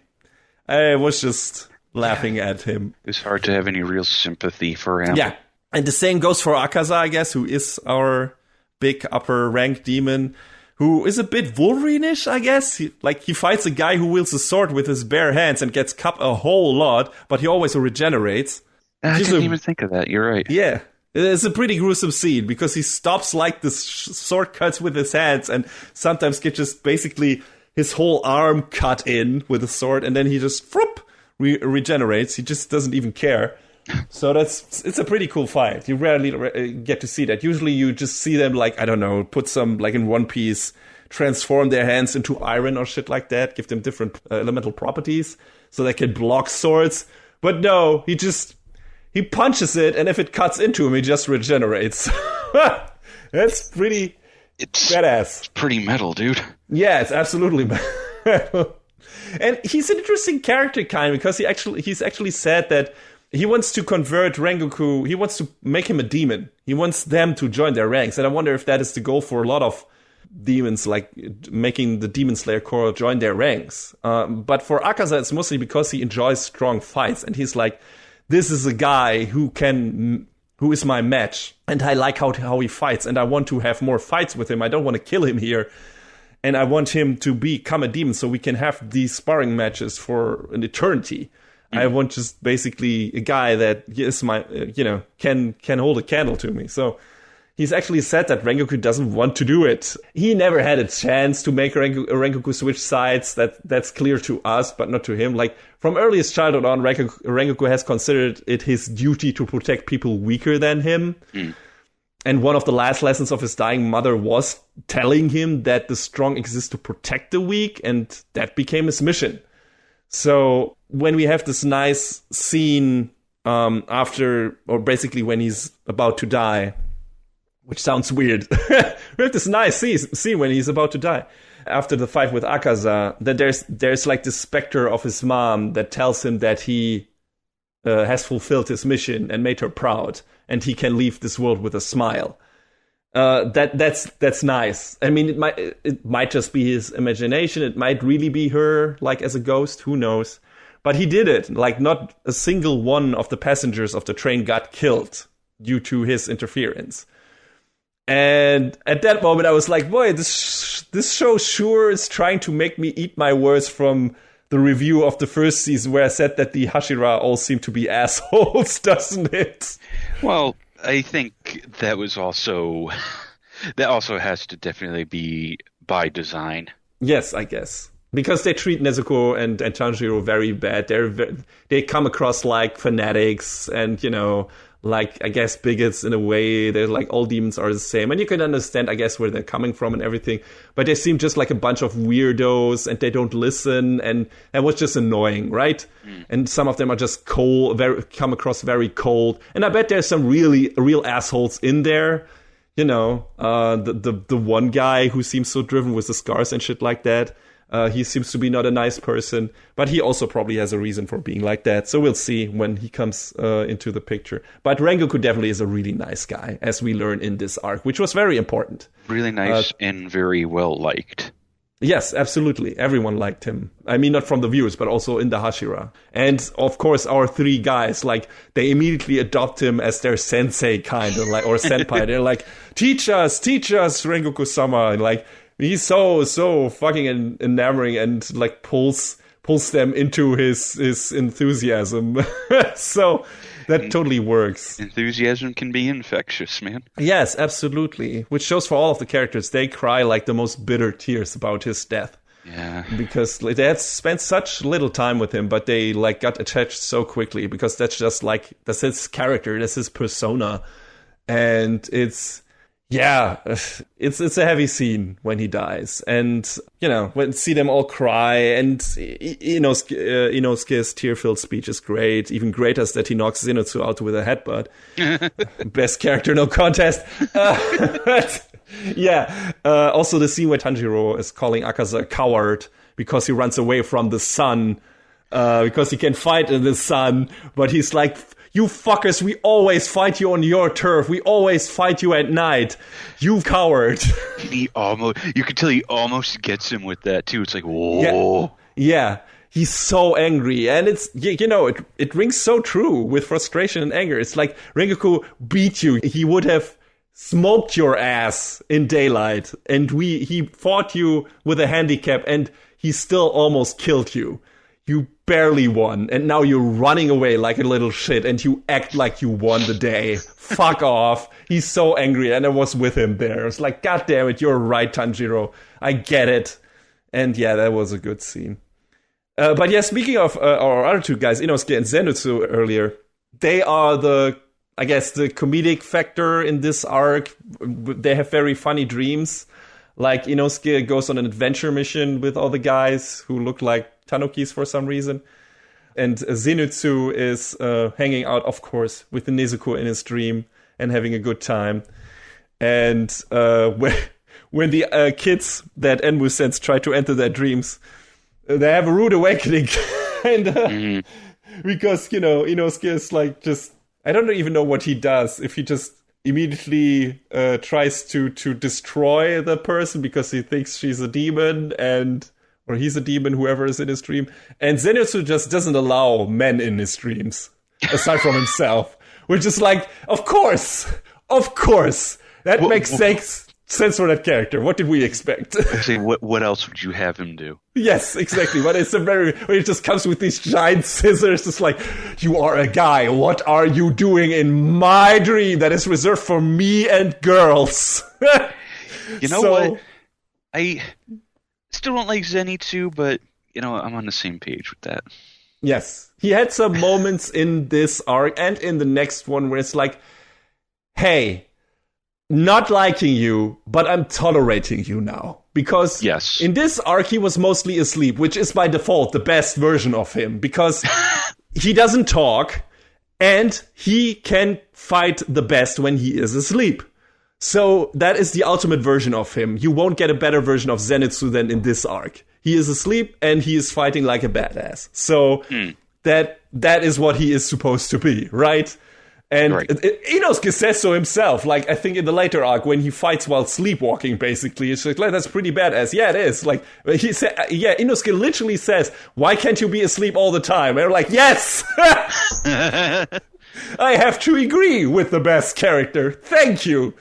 was just laughing at him. It's hard to have any real sympathy for him. Yeah, and the same goes for Akaza, I guess, who is our big upper rank demon, who is a bit Wolverine-ish, I guess. He fights a guy who wields a sword with his bare hands and gets cut a whole lot, but he always regenerates. I didn't even think of that. You're right. Yeah. It's a pretty gruesome scene because he stops like the sword cuts with his hands and sometimes gets just basically his whole arm cut in with a sword, and then he just regenerates. He just doesn't even care. So it's a pretty cool fight. You rarely get to see that. Usually you just see them, like, I don't know, put some, like in One Piece, transform their hands into iron or shit like that, give them different elemental properties so they can block swords. But no, he punches it, and if it cuts into him, he just regenerates. That's pretty badass. It's pretty metal, dude. Yeah, it's absolutely metal. And he's an interesting character kind because he's actually said that he wants to convert Rengoku. He wants to make him a demon. He wants them to join their ranks. And I wonder if that is the goal for a lot of demons, like making the Demon Slayer Corps join their ranks. But for Akaza, it's mostly because he enjoys strong fights. And he's like, this is a guy who is my match. And I like how he fights. And I want to have more fights with him. I don't want to kill him here. And I want him to become a demon so we can have these sparring matches for an eternity. I want just basically a guy that is my, can hold a candle to me. So he's actually said that Rengoku doesn't want to do it. He never had a chance to make Rengoku switch sides. That's clear to us, but not to him. Like, from earliest childhood on, Rengoku has considered it his duty to protect people weaker than him. And one of the last lessons of his dying mother was telling him that the strong exist to protect the weak, and that became his mission. So when we have this nice scene after, or basically when he's about to die, which sounds weird, we have this nice scene when he's about to die after the fight with Akaza, that there's like this specter of his mom that tells him that he has fulfilled his mission and made her proud, and he can leave this world with a smile. That's nice. I mean, it might just be his imagination. It might really be her, like, as a ghost. Who knows? But he did it. Like, not a single one of the passengers of the train got killed due to his interference. And at that moment, I was like, boy, this show sure is trying to make me eat my words from the review of the first season where I said that the Hashira all seem to be assholes, doesn't it? Well, I think that also has to definitely be by design. Yes, I guess. Because they treat Nezuko and Tanjiro very bad. They come across like fanatics and, like, I guess, bigots in a way. They're like, all demons are the same. And you can understand, I guess, where they're coming from and everything. But they seem just like a bunch of weirdos, and they don't listen. And that was just annoying, right? And some of them are just cold, come across very cold. And I bet there's some real assholes in there. The one guy who seems so driven with the scars and shit like that. He seems to be not a nice person, but he also probably has a reason for being like that. So we'll see when he comes into the picture. But Rengoku definitely is a really nice guy, as we learn in this arc, which was very important. Really nice and very well liked. Yes, absolutely. Everyone liked him. I mean, not from the viewers, but also in the Hashira. And of course, our three guys, like, they immediately adopt him as their sensei kind of, like, or senpai. They're like, teach us, Rengoku-sama. And like, he's so fucking enamoring and like pulls pulls them into his enthusiasm. So that totally works. Enthusiasm can be infectious, man. Yes, absolutely. Which shows for all of the characters, they cry like the most bitter tears about his death. Yeah. Because they had spent such little time with him, but they like got attached so quickly because that's just like, that's his character, that's his persona. And it's a heavy scene when he dies. And, you know, when see them all cry, and Inosuke's tear-filled speech is great. Even greater is that he knocks Zenitsu out with a headbutt. Best character, no contest. Also the scene where Tanjiro is calling Akaza a coward because he runs away from the sun, because he can fight in the sun, but he's like, you fuckers, we always fight you on your turf. We always fight you at night. You coward. You can tell he almost gets him with that too. It's like, whoa. Yeah. He's so angry, and it's, you know, it rings so true with frustration and anger. It's like Rengoku beat you. He would have smoked your ass in daylight, and he fought you with a handicap, and he still almost killed you. You barely won, and now you're running away like a little shit, and you act like you won the day. Fuck off. He's so angry, and I was with him there. It's like, God damn it, you're right, Tanjiro. I get it. And yeah, that was a good scene. But yeah, speaking of our other two guys, Inosuke and Zenitsu earlier, they are the comedic factor in this arc. They have very funny dreams. Like, Inosuke goes on an adventure mission with all the guys who look like Tanukis for some reason. And Zenitsu is hanging out, of course, with Nezuko in his dream and having a good time. And when the kids that Enmu sends try to enter their dreams, they have a rude awakening. And because, you know, Inosuke is like just, I don't even know what he does. If he just immediately tries to destroy the person because he thinks she's a demon, or he's a demon, whoever is in his dream. And Zenitsu just doesn't allow men in his dreams, aside from himself. Which is like, of course. That makes sense for that character. What did we expect? What else would you have him do? Yes, exactly. But it's it just comes with these giant scissors. It's like, you are a guy. What are you doing in my dream that is reserved for me and girls? You know what? I still don't like Zenitsu, but, you know, I'm on the same page with that. Yes. He had some moments in this arc and in the next one where it's like, hey, not liking you, but I'm tolerating you now. Because in this arc, he was mostly asleep, which is by default the best version of him. Because he doesn't talk, and he can fight the best when he is asleep. So that is the ultimate version of him. You won't get a better version of Zenitsu than in this arc. He is asleep, and he is fighting like a badass. So that is what he is supposed to be, right? And Inosuke says so himself. Like, I think in the later arc, when he fights while sleepwalking, basically, it's like, that's pretty badass. Yeah, it is. Like, he said, Inosuke literally says, why can't you be asleep all the time? And we're like, yes! I have to agree with the best character. Thank you.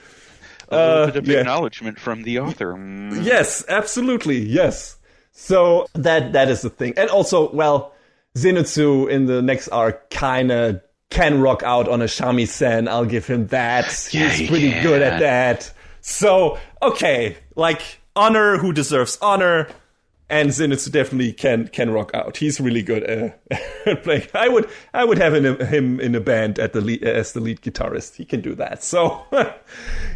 A little bit of acknowledgement from the author. Yes, absolutely. Yes. So that is the thing. And also, well, Zenitsu in the next arc kind of can rock out on a shamisen. I'll give him that. He's pretty good at that. So, okay, like, honor who deserves honor, and Zenitsu definitely can rock out. He's really good at playing. I would have him in a band as the lead guitarist. He can do that. So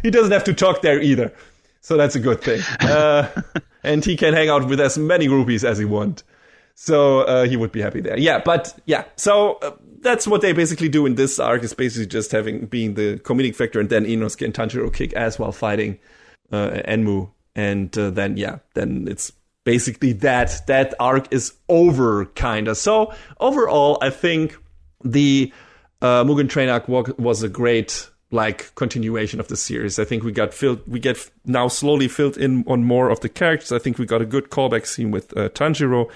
he doesn't have to talk there either. So that's a good thing. And he can hang out with as many groupies as he wants. So he would be happy there. Yeah, but yeah. So that's what they basically do in this arc, is basically just being the comedic factor, and then Inosuke and Tanjiro kick ass while fighting Enmu. And then it's basically that arc is over, kinda. So overall, I think the Mugen Train arc was a great continuation of the series. I think we get now slowly filled in on more of the characters. I think we got a good callback scene with Tanjiro.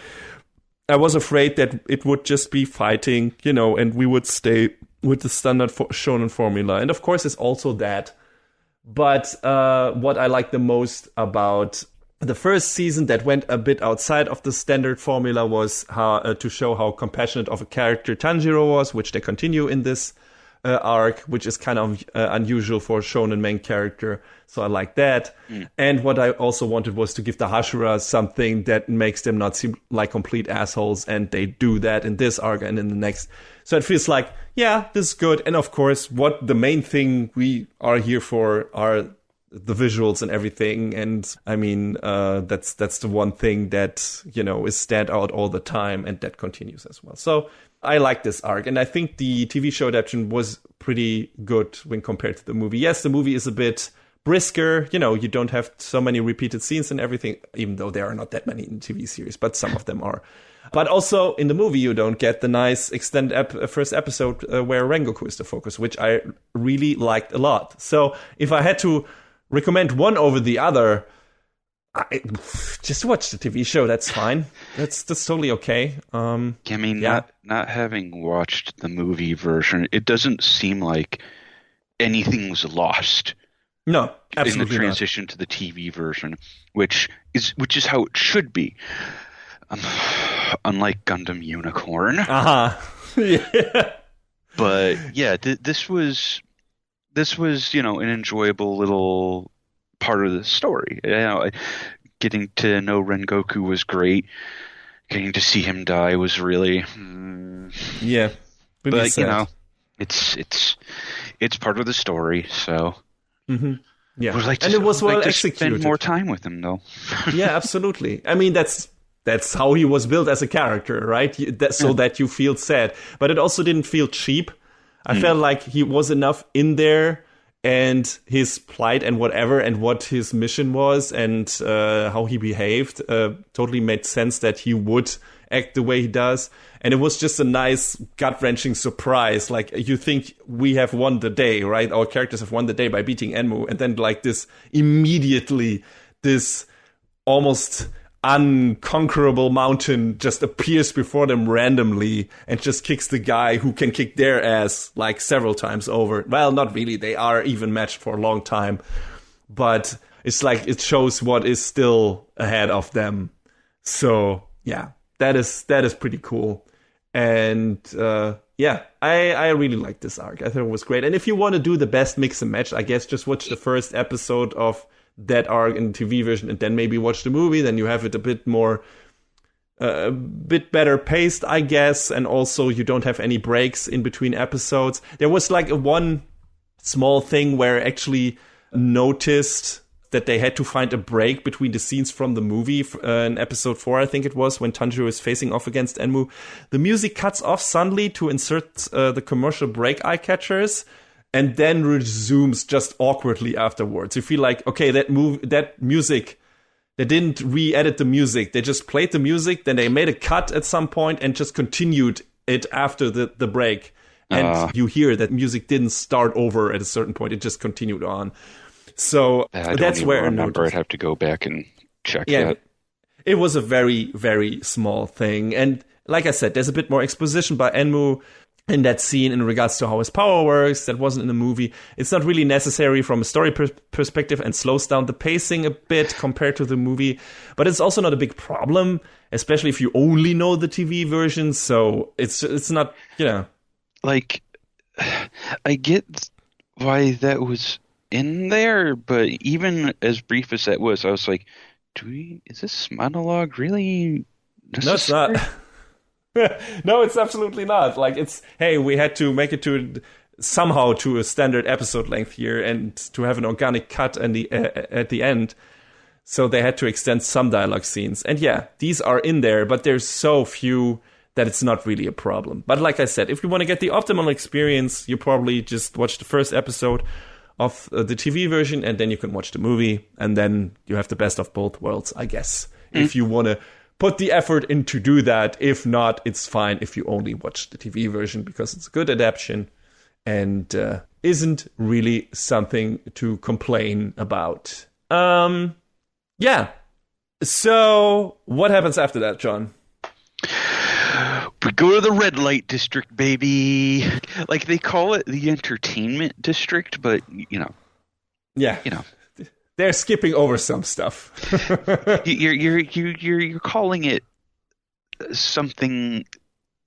I was afraid that it would just be fighting, and we would stay with the standard shonen formula. And of course, it's also that. But what I like the most about the first season that went a bit outside of the standard formula was how to show how compassionate of a character Tanjiro was, which they continue in this arc, which is kind of unusual for a shonen main character. So I like that. And what I also wanted was to give the Hashira something that makes them not seem like complete assholes, and they do that in this arc and in the next. So it feels like, yeah, this is good. And of course, what the main thing we are here for are the visuals and everything. And I mean, that's the one thing that, you know, is stand out all the time, and that continues as well. So I like this arc, and I think the TV show adaptation was pretty good when compared to the movie. Yes, the movie is a bit brisker, you know, you don't have so many repeated scenes and everything, even though there are not that many in the TV series, but some of them are. But also in the movie, you don't get the nice extended first episode where Rengoku is the focus, which I really liked a lot. So if I had to recommend one over the other, just watch the TV show. That's fine. That's totally okay. I mean, not having watched the movie version, it doesn't seem like anything was lost. No, absolutely in the transition to the TV version, which is how it should be. Unlike Gundam Unicorn. Yeah. But yeah, this was an enjoyable little part of the story. You know, getting to know Rengoku was great. Getting to see him die was really yeah. But sad. You know, it's part of the story. So yeah, it was well executed. Spend more time with him, though. Yeah, absolutely. I mean, that's how he was built as a character, right? That you feel sad, but it also didn't feel cheap. I felt like he was enough in there, and his plight and whatever, and what his mission was, and how he behaved, totally made sense that he would act the way he does. And it was just a nice, gut-wrenching surprise. Like, you think we have won the day, right? Our characters have won the day by beating Enmu, and then like this almost unconquerable mountain just appears before them randomly and just kicks the guy who can kick their ass like several times over. Well, not really. They are even matched for a long time. But it's like it shows what is still ahead of them. So, yeah, that is pretty cool. And, I really like this arc. I thought it was great. And if you want to do the best mix and match, I guess just watch the first episode of that arc in the TV version, and then maybe watch the movie. Then you have it a bit more, a bit better paced, I guess. And also you don't have any breaks in between episodes. There was like one small thing where I actually noticed that they had to find a break between the scenes from the movie in episode 4, I think it was, when Tanjiro is facing off against Enmu. The music cuts off suddenly to insert the commercial break eye catchers, and then resumes just awkwardly afterwards. You feel like, okay, that music, they didn't re-edit the music. They just played the music, then they made a cut at some point and just continued it after the break. And you hear that music didn't start over at a certain point. It just continued on. So that's where I remember. I'd have to go back and check that. It was a very, very small thing. And like I said, there's a bit more exposition by Enmu in that scene in regards to how his power works. That wasn't in the movie. It's not really necessary from a story perspective and slows down the pacing a bit compared to the movie. But it's also not a big problem, especially if you only know the TV version. So it's not, Like, I get why that was in there, but even as brief as that was, I was like, is this monologue really necessary? No, it's not. No, it's absolutely not. Like, we had to make it somehow to a standard episode length here, and to have an organic cut at the end. So they had to extend some dialogue scenes. And yeah, these are in there, but there's so few that it's not really a problem. But like I said, if you want to get the optimal experience, you probably just watch the first episode of the TV version, and then you can watch the movie, and then you have the best of both worlds, I guess. If you want to put the effort in to do that. If not, it's fine if you only watch the TV version, because it's a good adaptation and isn't really something to complain about. Yeah. So what happens after that, John? We go to the red light district, baby. Like, they call it the entertainment district, but, Yeah. they're skipping over some stuff. You're calling it something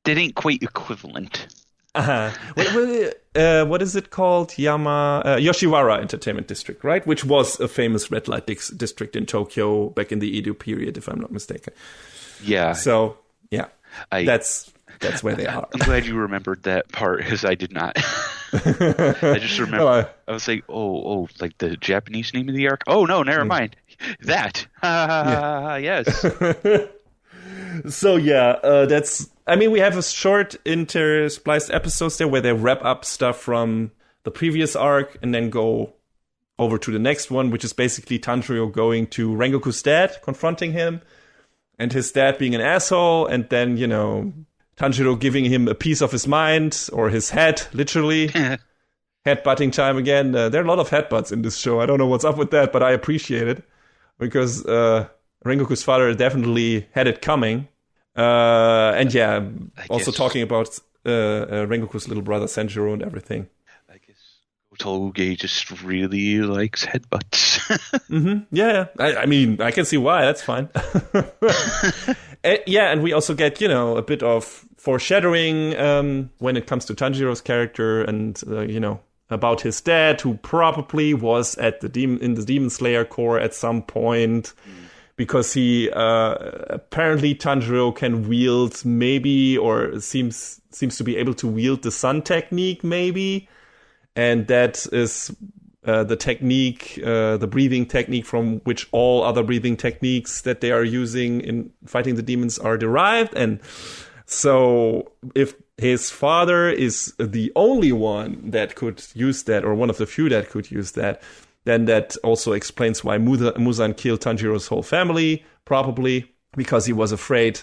that ain't quite equivalent. What is it called? Yoshiwara Entertainment District, right? Which was a famous red light district in Tokyo back in the Edo period, if I'm not mistaken. Yeah. So, yeah, that's where they are. I'm glad you remembered that part, because I did not. I just remember. I was like, oh, like the Japanese name of the arc? Oh, no, never mind. That. Yes. So, that's... I mean, we have a short interspliced episodes there where they wrap up stuff from the previous arc and then go over to the next one, which is basically Tanjiro going to Rengoku's dad, confronting him, and his dad being an asshole, and then, Tanjiro giving him a piece of his mind, or his head, literally. Headbutting time again. There are a lot of headbutts in this show. I don't know what's up with that, but I appreciate it, because Rengoku's father definitely had it coming. Also talking about Rengoku's little brother Senjiro and everything. I guess Toge just really likes headbutts. Mm-hmm. Yeah, I mean, I can see why. That's fine. And we also get, a bit of foreshadowing when it comes to Tanjiro's character and, about his dad, who probably was in the Demon Slayer Corps at some point. Because he apparently Tanjiro can wield maybe, or seems to be able to wield the sun technique maybe, and that is the technique, the breathing technique from which all other breathing techniques that they are using in fighting the demons are derived. And so if his father is the only one that could use that, or one of the few that could use that, then that also explains why Muzan killed Tanjiro's whole family, probably because he was afraid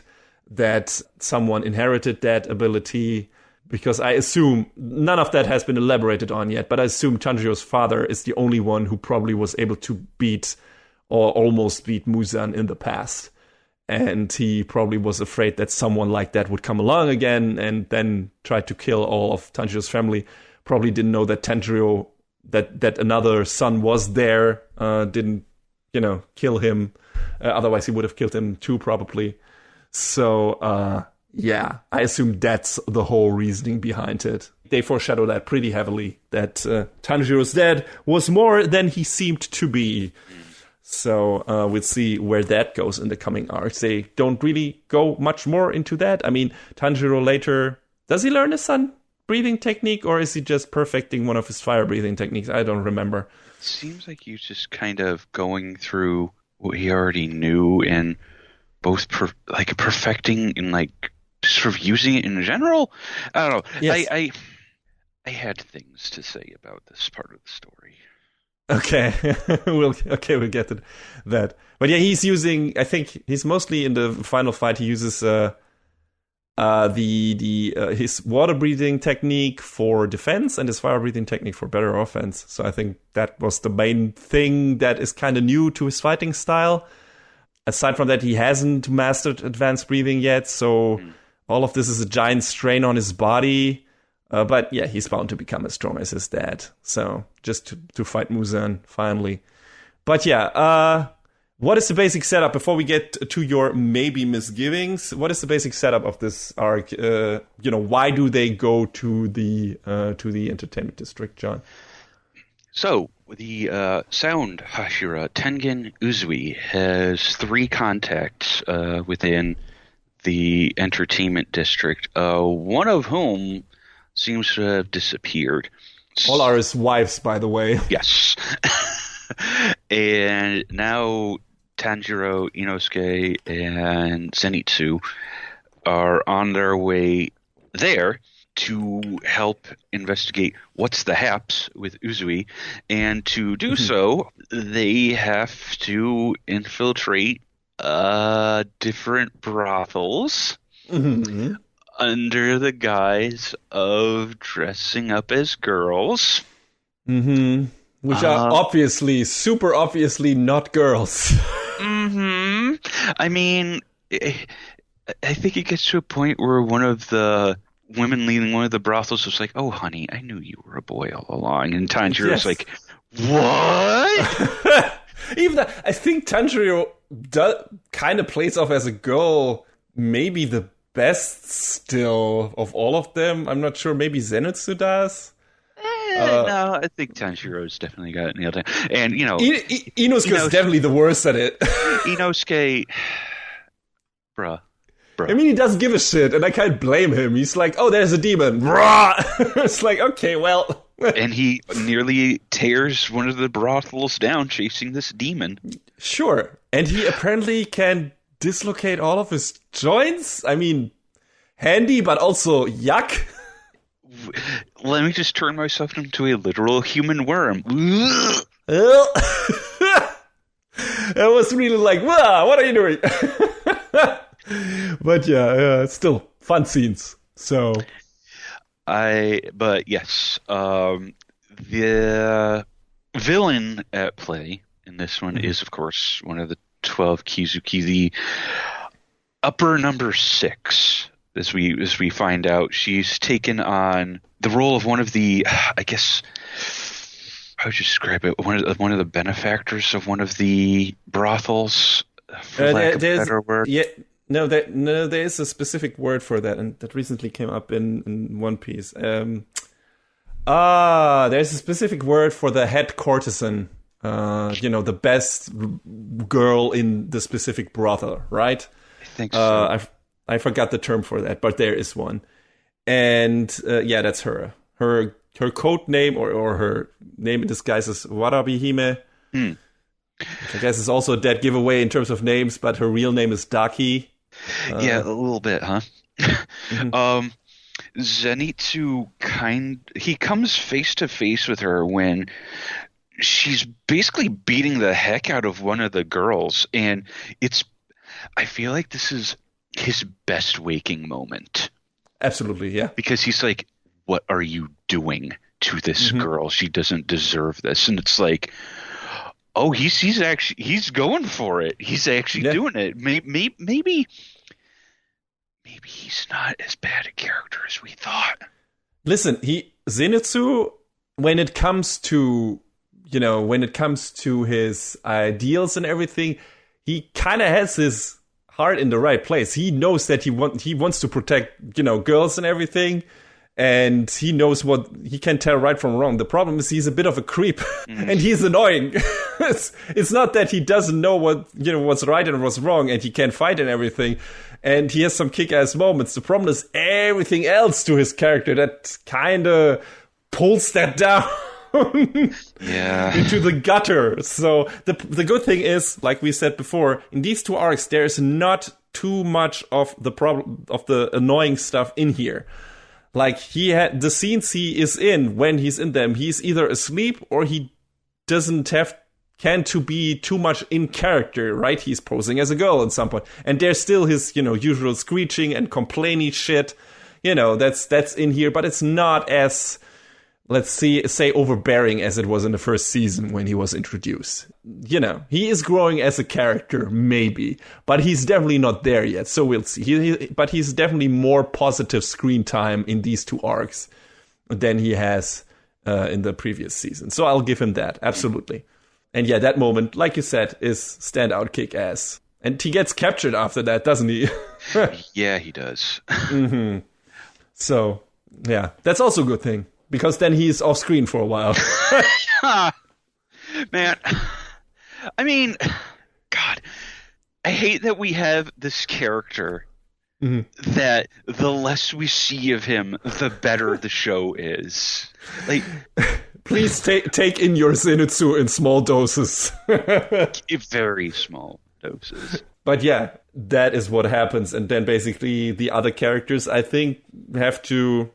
that someone inherited that ability. Because I assume, none of that has been elaborated on yet, but I assume Tanjiro's father is the only one who probably was able to beat or almost beat Muzan in the past. And he probably was afraid that someone like that would come along again and then try to kill all of Tanjiro's family. Probably didn't know that Tanjiro... That another son was there, didn't, kill him. Otherwise, he would have killed him too, probably. So, I assume that's the whole reasoning behind it. They foreshadow that pretty heavily, that Tanjiro's dad was more than he seemed to be. So, we'll see where that goes in the coming arcs. They don't really go much more into that. I mean, Tanjiro later... Does he learn his son breathing technique, or is he just perfecting one of his fire breathing techniques? I don't remember. Seems like he's just kind of going through what he already knew and both perfecting and sort of using it in general. I don't know. Yes. I had things to say about this part of the story. Okay, we'll get to that. But yeah, he's using. I think he's mostly in the final fight. He uses his water breathing technique for defense and his fire breathing technique for better offense. So I think that was the main thing that is kind of new to his fighting style. Aside from that, he hasn't mastered advanced breathing yet, so all of this is a giant strain on his body. But yeah, he's bound to become as strong as his dad. So just to fight Muzan finally. But yeah, what is the basic setup before we get to your maybe misgivings? What is the basic setup of this arc? Why do they go to the entertainment district, John? So the sound Hashira Tengen Uzui has 3 contacts within the entertainment district. One of whom seems to have disappeared. All are his wives, by the way. Yes. And now Tanjiro, Inosuke, and Zenitsu are on their way there to help investigate what's the haps with Uzui. And to do so, they have to infiltrate different brothels under the guise of dressing up as girls. Mm-hmm. Which are obviously, super obviously not girls. Mm-hmm. I mean, I think it gets to a point where one of the women leading one of the brothels was like, "Oh, honey, I knew you were a boy all along." And Tanjiro's like, "What?" Even I think Tanjiro kind of plays off as a girl, maybe the best still of all of them. I'm not sure. Maybe Zenitsu does. No, I think Tanjiro's definitely got it nailed down. And, Inosuke is definitely the worst at it. Inosuke, bruh. I mean, he doesn't give a shit, and I can't blame him. He's like, oh, there's a demon. It's like, okay, well. And he nearly tears one of the brothels down chasing this demon. Sure. And he apparently can dislocate all of his joints. I mean, handy, but also yuck. Let me just turn myself into a literal human worm. That was really like, wow, what are you doing? But yeah, still fun scenes. So, but yes, the villain at play in this one is, of course, one of the 12 Kizuki, the upper number 6. As we find out, she's taken on the role of one of the, I guess, how would you describe it? One of the benefactors of one of the brothels, for lack of a better word. Yeah, no, there is a specific word for that, and that recently came up in One Piece. There's a specific word for the head courtesan. The best girl in the specific brothel, right? I think so. I forgot the term for that, but there is one. And that's her. Her code name or her name in disguise is Warabi Hime. Which I guess is also a dead giveaway in terms of names, but her real name is Daki. Yeah, a little bit, huh? Mm-hmm. Zenitsu he comes face to face with her when she's basically beating the heck out of one of the girls, and I feel like this is his best waking moment. Absolutely, yeah. Because he's like, what are you doing to this girl? She doesn't deserve this. And it's like, oh, he's going for it. He's actually doing it. Maybe he's not as bad a character as we thought. Listen, Zenitsu, when it comes to his ideals and everything, he kind of has his heart in the right place. He knows that he wants to protect, girls and everything, and he knows what he can tell right from wrong. The problem is he's a bit of a creep, and he's annoying. It's not that he doesn't know what's right and what's wrong, and he can't fight and everything, and he has some kick-ass moments. The problem is everything else to his character that kind of pulls that down. Into the gutter. So the good thing is, like we said before, in these two arcs, there's not too much of the problem of the annoying stuff in here. Like the scenes he is in, when he's in them, he's either asleep or he can't be too much in character, right? He's posing as a girl at some point, and there's still his usual screeching and complaining shit. That's in here, but it's not as, let's say overbearing as it was in the first season when he was introduced. He is growing as a character, maybe, but he's definitely not there yet. So we'll see. But he's definitely more positive screen time in these two arcs than he has in the previous season. So I'll give him that, absolutely. And yeah, that moment, like you said, is standout kick-ass. And he gets captured after that, doesn't he? Yeah, he does. So, yeah, that's also a good thing. Because then he's off screen for a while. Man, I mean, God, I hate that we have this character that the less we see of him, the better the show is. Like, please take in your Zenitsu in small doses. Very small doses. But yeah, that is what happens. And then basically the other characters, I think, have to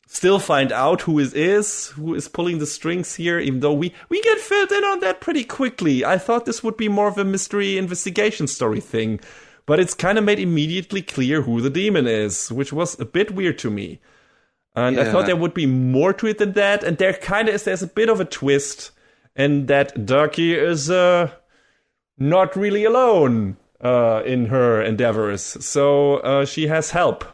still find out who is pulling the strings here, even though we get filled in on that pretty quickly. I thought this would be more of a mystery investigation story thing, but it's kind of made immediately clear who the demon is, which was a bit weird to me. And I thought there would be more to it than that, and there's a bit of a twist, and that Ducky is not really alone in her endeavors, so she has help.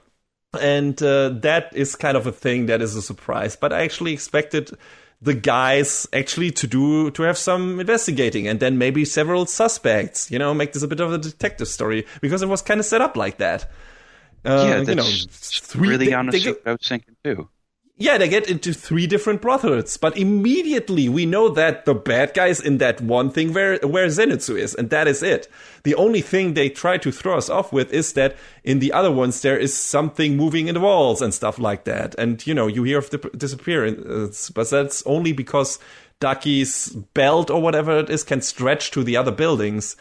And that is kind of a thing that is a surprise. But I actually expected the guys actually to have some investigating, and then maybe several suspects, make this a bit of a detective story, because it was kind of set up like that. That's really honestly what I was thinking too. Yeah, they get into 3 different brotherhoods, but immediately we know that the bad guys in that one thing where Zenitsu is, and that is it. The only thing they try to throw us off with is that in the other ones there is something moving in the walls and stuff like that. And, you hear of the disappearance, but that's only because Daki's belt or whatever it is can stretch to the other buildings,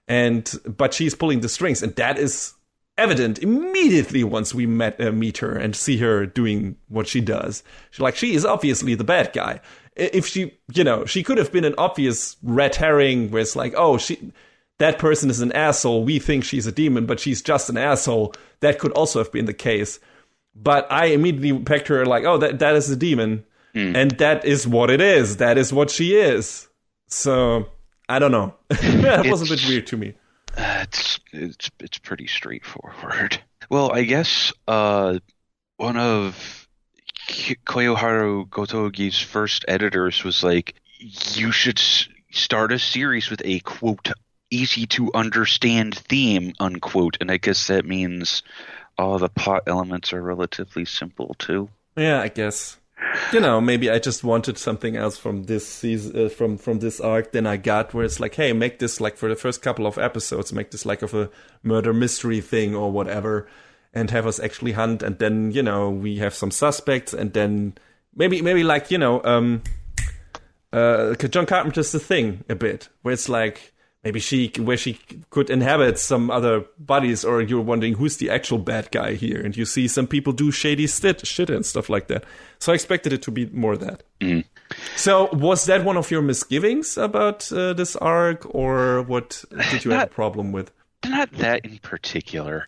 but she's pulling the strings, and that is evident immediately once we meet her and see her doing what she does. She is obviously the bad guy. If she could have been an obvious red herring where it's like, oh, that person is an asshole, we think she's a demon, but she's just an asshole. That could also have been the case. But I immediately pegged her like, oh, that is a demon. And that is what it is. That is what she is. So, I don't know. That was a bit weird to me. It's pretty straightforward. Well, I guess one of Koyoharu Gotogi's first editors was like, you should start a series with a, quote, easy to understand theme, unquote. And I guess that means all the plot elements are relatively simple, too. Yeah, I guess. Maybe I just wanted something else from this season, from this arc than I got, where it's like, hey, make this like for the first couple of episodes, make this like of a murder mystery thing or whatever, and have us actually hunt, and then we have some suspects, and then maybe like John Carpenter's The Thing a bit, where it's like maybe she could inhabit some other bodies, or you're wondering who's the actual bad guy here, and you see some people do shady shit and stuff like that. So I expected it to be more that. So was that one of your misgivings about this arc, or what did you have a problem with? Not that in particular.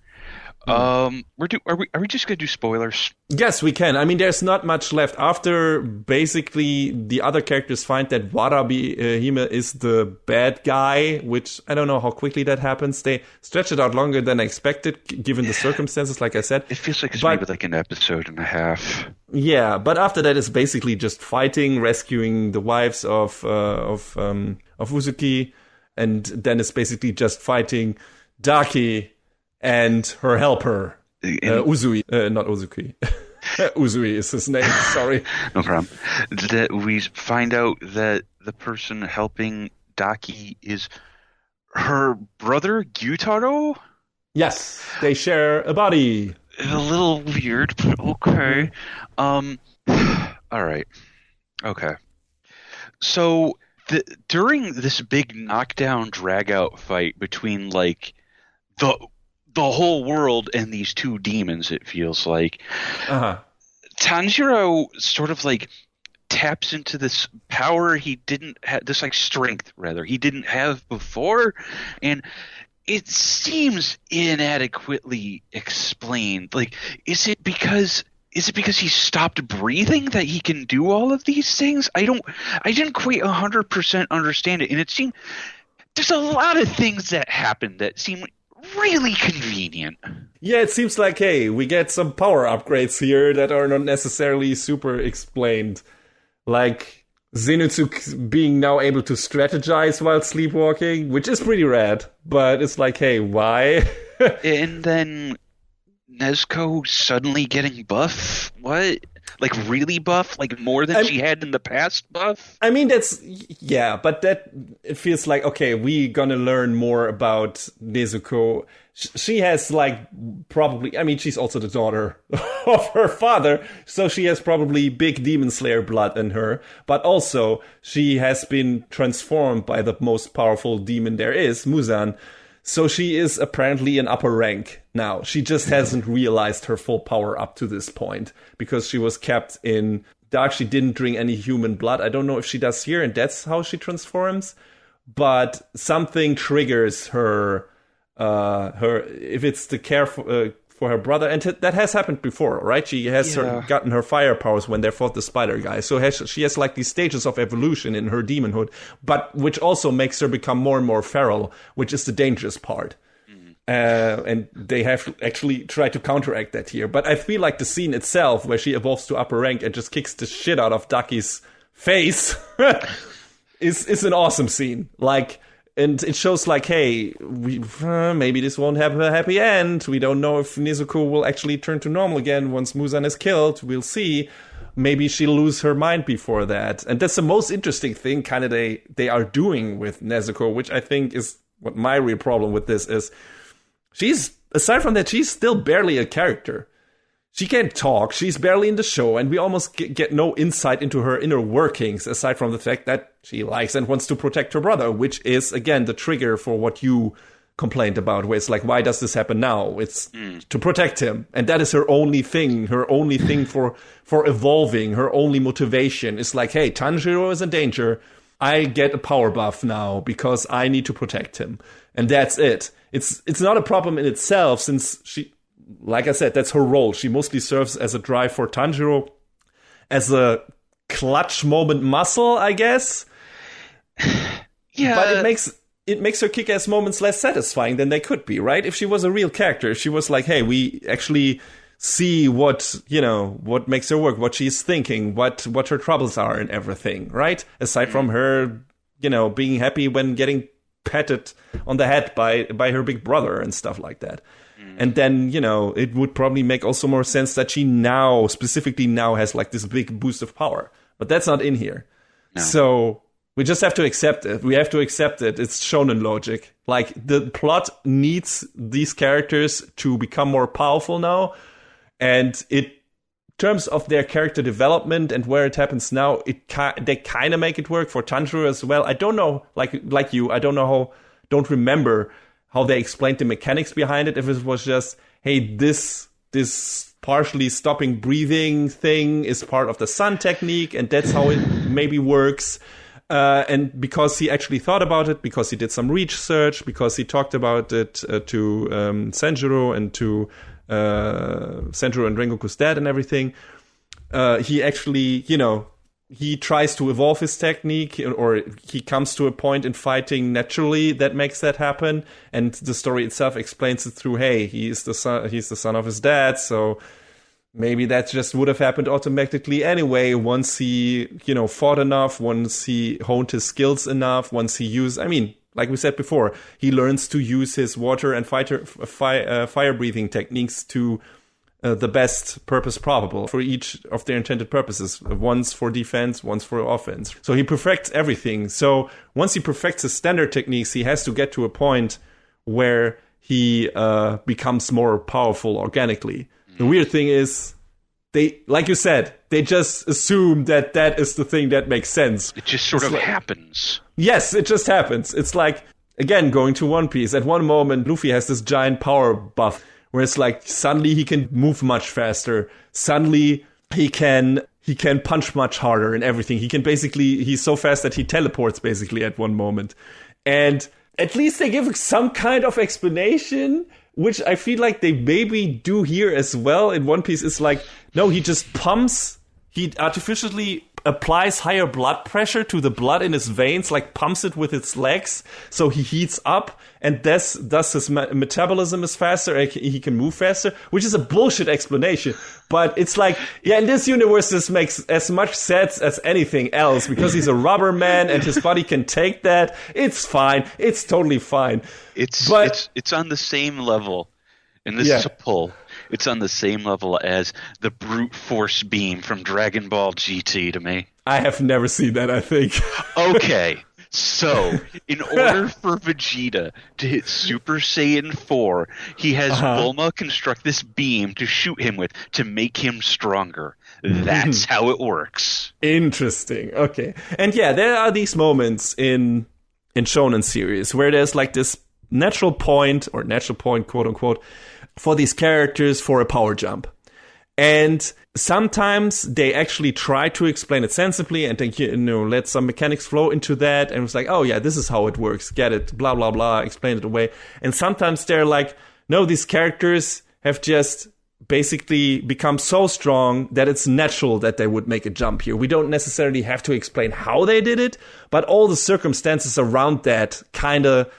Are we just gonna do spoilers? Yes, we can. I mean, there's not much left after basically the other characters find that Warabi Hime is the bad guy, which I don't know how quickly that happens. They stretch it out longer than I expected, given the circumstances, like I said. It feels like it's maybe like an episode and a half. Yeah, but after that it's basically just fighting, rescuing the wives of Uzuki, and then it's basically just fighting Daki and her helper, Uzui, not Uzuki. Uzui is his name, sorry. No problem. That we find out that the person helping Daki is her brother, Gyutaro? Yes, they share a body. A little weird, but okay. Alright. Okay. So, during this big knockdown, drag-out fight between, like, the whole world and these 2 demons, it feels like. Tanjiro sort of like taps into this power he didn't have, this like strength rather he didn't have before, and it seems inadequately explained. Like, is it because he stopped breathing that he can do all of these things? I didn't quite 100% understand it, and it seemed there's a lot of things that happen that seem really convenient. Yeah, it seems like, hey, we get some power upgrades here that are not necessarily super explained. Like Zenitsu being now able to strategize while sleepwalking, which is pretty rad, but it's like, hey, why? And then Nezuko suddenly getting buff? What? Like really buff? Like more than she had in the past buff? I mean, but that it feels like, okay, we gonna learn more about Nezuko. She has like probably, I mean, she's also the daughter of her father, so she has probably big Demon Slayer blood in her, but also she has been transformed by the most powerful demon there is, Muzan. So she is apparently an upper rank now. She just hasn't realized her full power up to this point because she was kept in dark. She didn't drink any human blood. I don't know if she does here, and that's how she transforms. But something triggers her if it's the care for her brother, and that has happened before, right? She has gotten her fire powers when they fought the spider guy. So she has like these stages of evolution in her demonhood, but which also makes her become more and more feral, which is the dangerous part. And they have actually tried to counteract that here. But I feel like the scene itself, where she evolves to upper rank and just kicks the shit out of Daki's face is an awesome scene. Like, and it shows like, hey, maybe this won't have a happy end. We don't know if Nezuko will actually turn to normal again once Muzan is killed. We'll see. Maybe she'll lose her mind before that. And that's the most interesting thing kind of they are doing with Nezuko, which I think is what my real problem with this is. Aside from that, she's still barely a character. She can't talk. She's barely in the show, and we almost get no insight into her inner workings, aside from the fact that she likes and wants to protect her brother, which is, again, the trigger for what you complained about, where it's like, why does this happen now? It's to protect him. And that is her only thing for evolving, her only motivation. It's like, hey, Tanjiro is in danger. I get a power buff now because I need to protect him. And that's it. It's not a problem in itself, since she, like I said, that's her role. She mostly serves as a drive for Tanjiro, as a clutch moment muscle, I guess. Yeah. But it makes her kick-ass moments less satisfying than they could be, right? If she was a real character, if she was like, hey, we actually see what makes her work, what she's thinking, what her troubles are and everything, right? Aside from her, being happy when getting patted on the head by her big brother and stuff like that. And then, it would probably make also more sense that she specifically now has like this big boost of power. But that's not in here. No. So we just have to accept it. We have to accept it. It's shonen logic. Like, the plot needs these characters to become more powerful now. And in terms of their character development and where it happens now, they kind of make it work for Tanjiro as well. I don't know, like you, I don't remember how they explained the mechanics behind it. If it was just, hey, this partially stopping breathing thing is part of the sun technique, and that's how it maybe works. And because he actually thought about it, because he did some research, because he talked about it to Senjuro and to Senjuro and Rengoku's dad and everything, he actually, he tries to evolve his technique, or he comes to a point in fighting naturally that makes that happen. And the story itself explains it through, hey, he's the son of his dad, so maybe that just would have happened automatically anyway once he, fought enough, once he honed his skills enough, once he used, like we said before, he learns to use his water and fire breathing techniques to the best purpose probable for each of their intended purposes. Once for defense, once for offense. So he perfects everything. So once he perfects his standard techniques, he has to get to a point where he becomes more powerful organically. The weird thing is, like you said, they just assume that is the thing that makes sense. It just sort of happens. Yes, it just happens. It's like, again, going to One Piece. At one moment, Luffy has this giant power buff, where it's like, suddenly he can move much faster. Suddenly he can punch much harder and everything. He's so fast that he teleports basically at one moment. And at least they give some kind of explanation, which I feel like they maybe do here as well in One Piece. It's like, no, he artificially applies higher blood pressure to the blood in his veins, like pumps it with its legs, so he heats up, and thus his metabolism is faster, and he can move faster, which is a bullshit explanation. But it's like, yeah, in this universe, this makes as much sense as anything else, because he's a rubber man, and his body can take that. It's fine. It's totally fine. It's on the same level, and this is a pull. It's on the same level as the brute force beam from Dragon Ball GT to me. I have never seen that, I think. Okay, so in order for Vegeta to hit Super Saiyan 4, he has Bulma construct this beam to shoot him with to make him stronger. That's how it works. Interesting. Okay. And yeah, there are these moments in shonen series where there's like this natural point, quote unquote, for these characters for a power jump. And sometimes they actually try to explain it sensibly and then, let some mechanics flow into that. And it's like, oh yeah, this is how it works. Get it, blah, blah, blah, explain it away. And sometimes they're like, no, these characters have just basically become so strong that it's natural that they would make a jump here. We don't necessarily have to explain how they did it, but all the circumstances around that kind of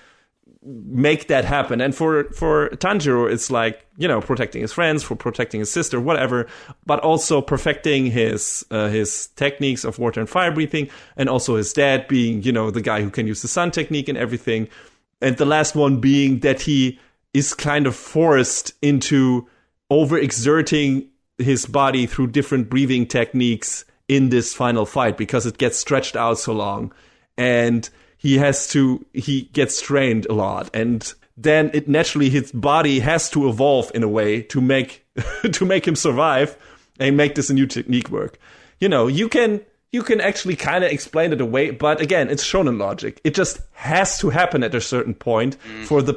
make that happen. And for Tanjiro, it's like, protecting his friends, for protecting his sister, whatever, but also perfecting his techniques of water and fire breathing, and also his dad being, the guy who can use the sun technique and everything. And the last one being that he is kind of forced into overexerting his body through different breathing techniques in this final fight because it gets stretched out so long. And he gets strained a lot. And then his body has to evolve in a way to make him survive and make this a new technique work. You can actually kind of explain it away, but again, it's shonen logic. It just has to happen at a certain point for the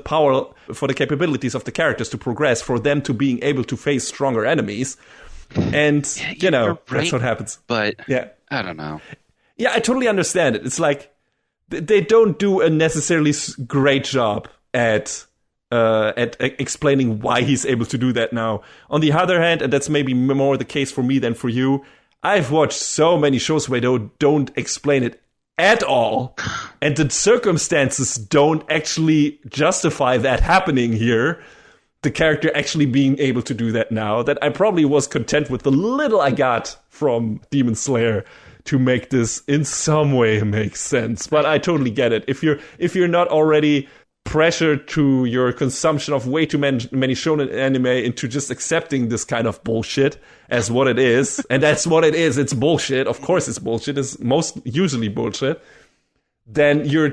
capabilities of the characters to progress, for them to being able to face stronger enemies. And, that's what happens. But, I don't know. Yeah, I totally understand it. It's like, they don't do a necessarily great job at explaining why he's able to do that now. On the other hand, and that's maybe more the case for me than for you, I've watched so many shows where they don't explain it at all, and the circumstances don't actually justify that happening here. The character actually being able to do that now, that I probably was content with the little I got from Demon Slayer to make this in some way make sense. But I totally get it. If you're not already pressured to your consumption of way too many shonen anime into just accepting this kind of bullshit as what it is, and that's what it is, it's bullshit, of course it's bullshit, it's most usually bullshit, then you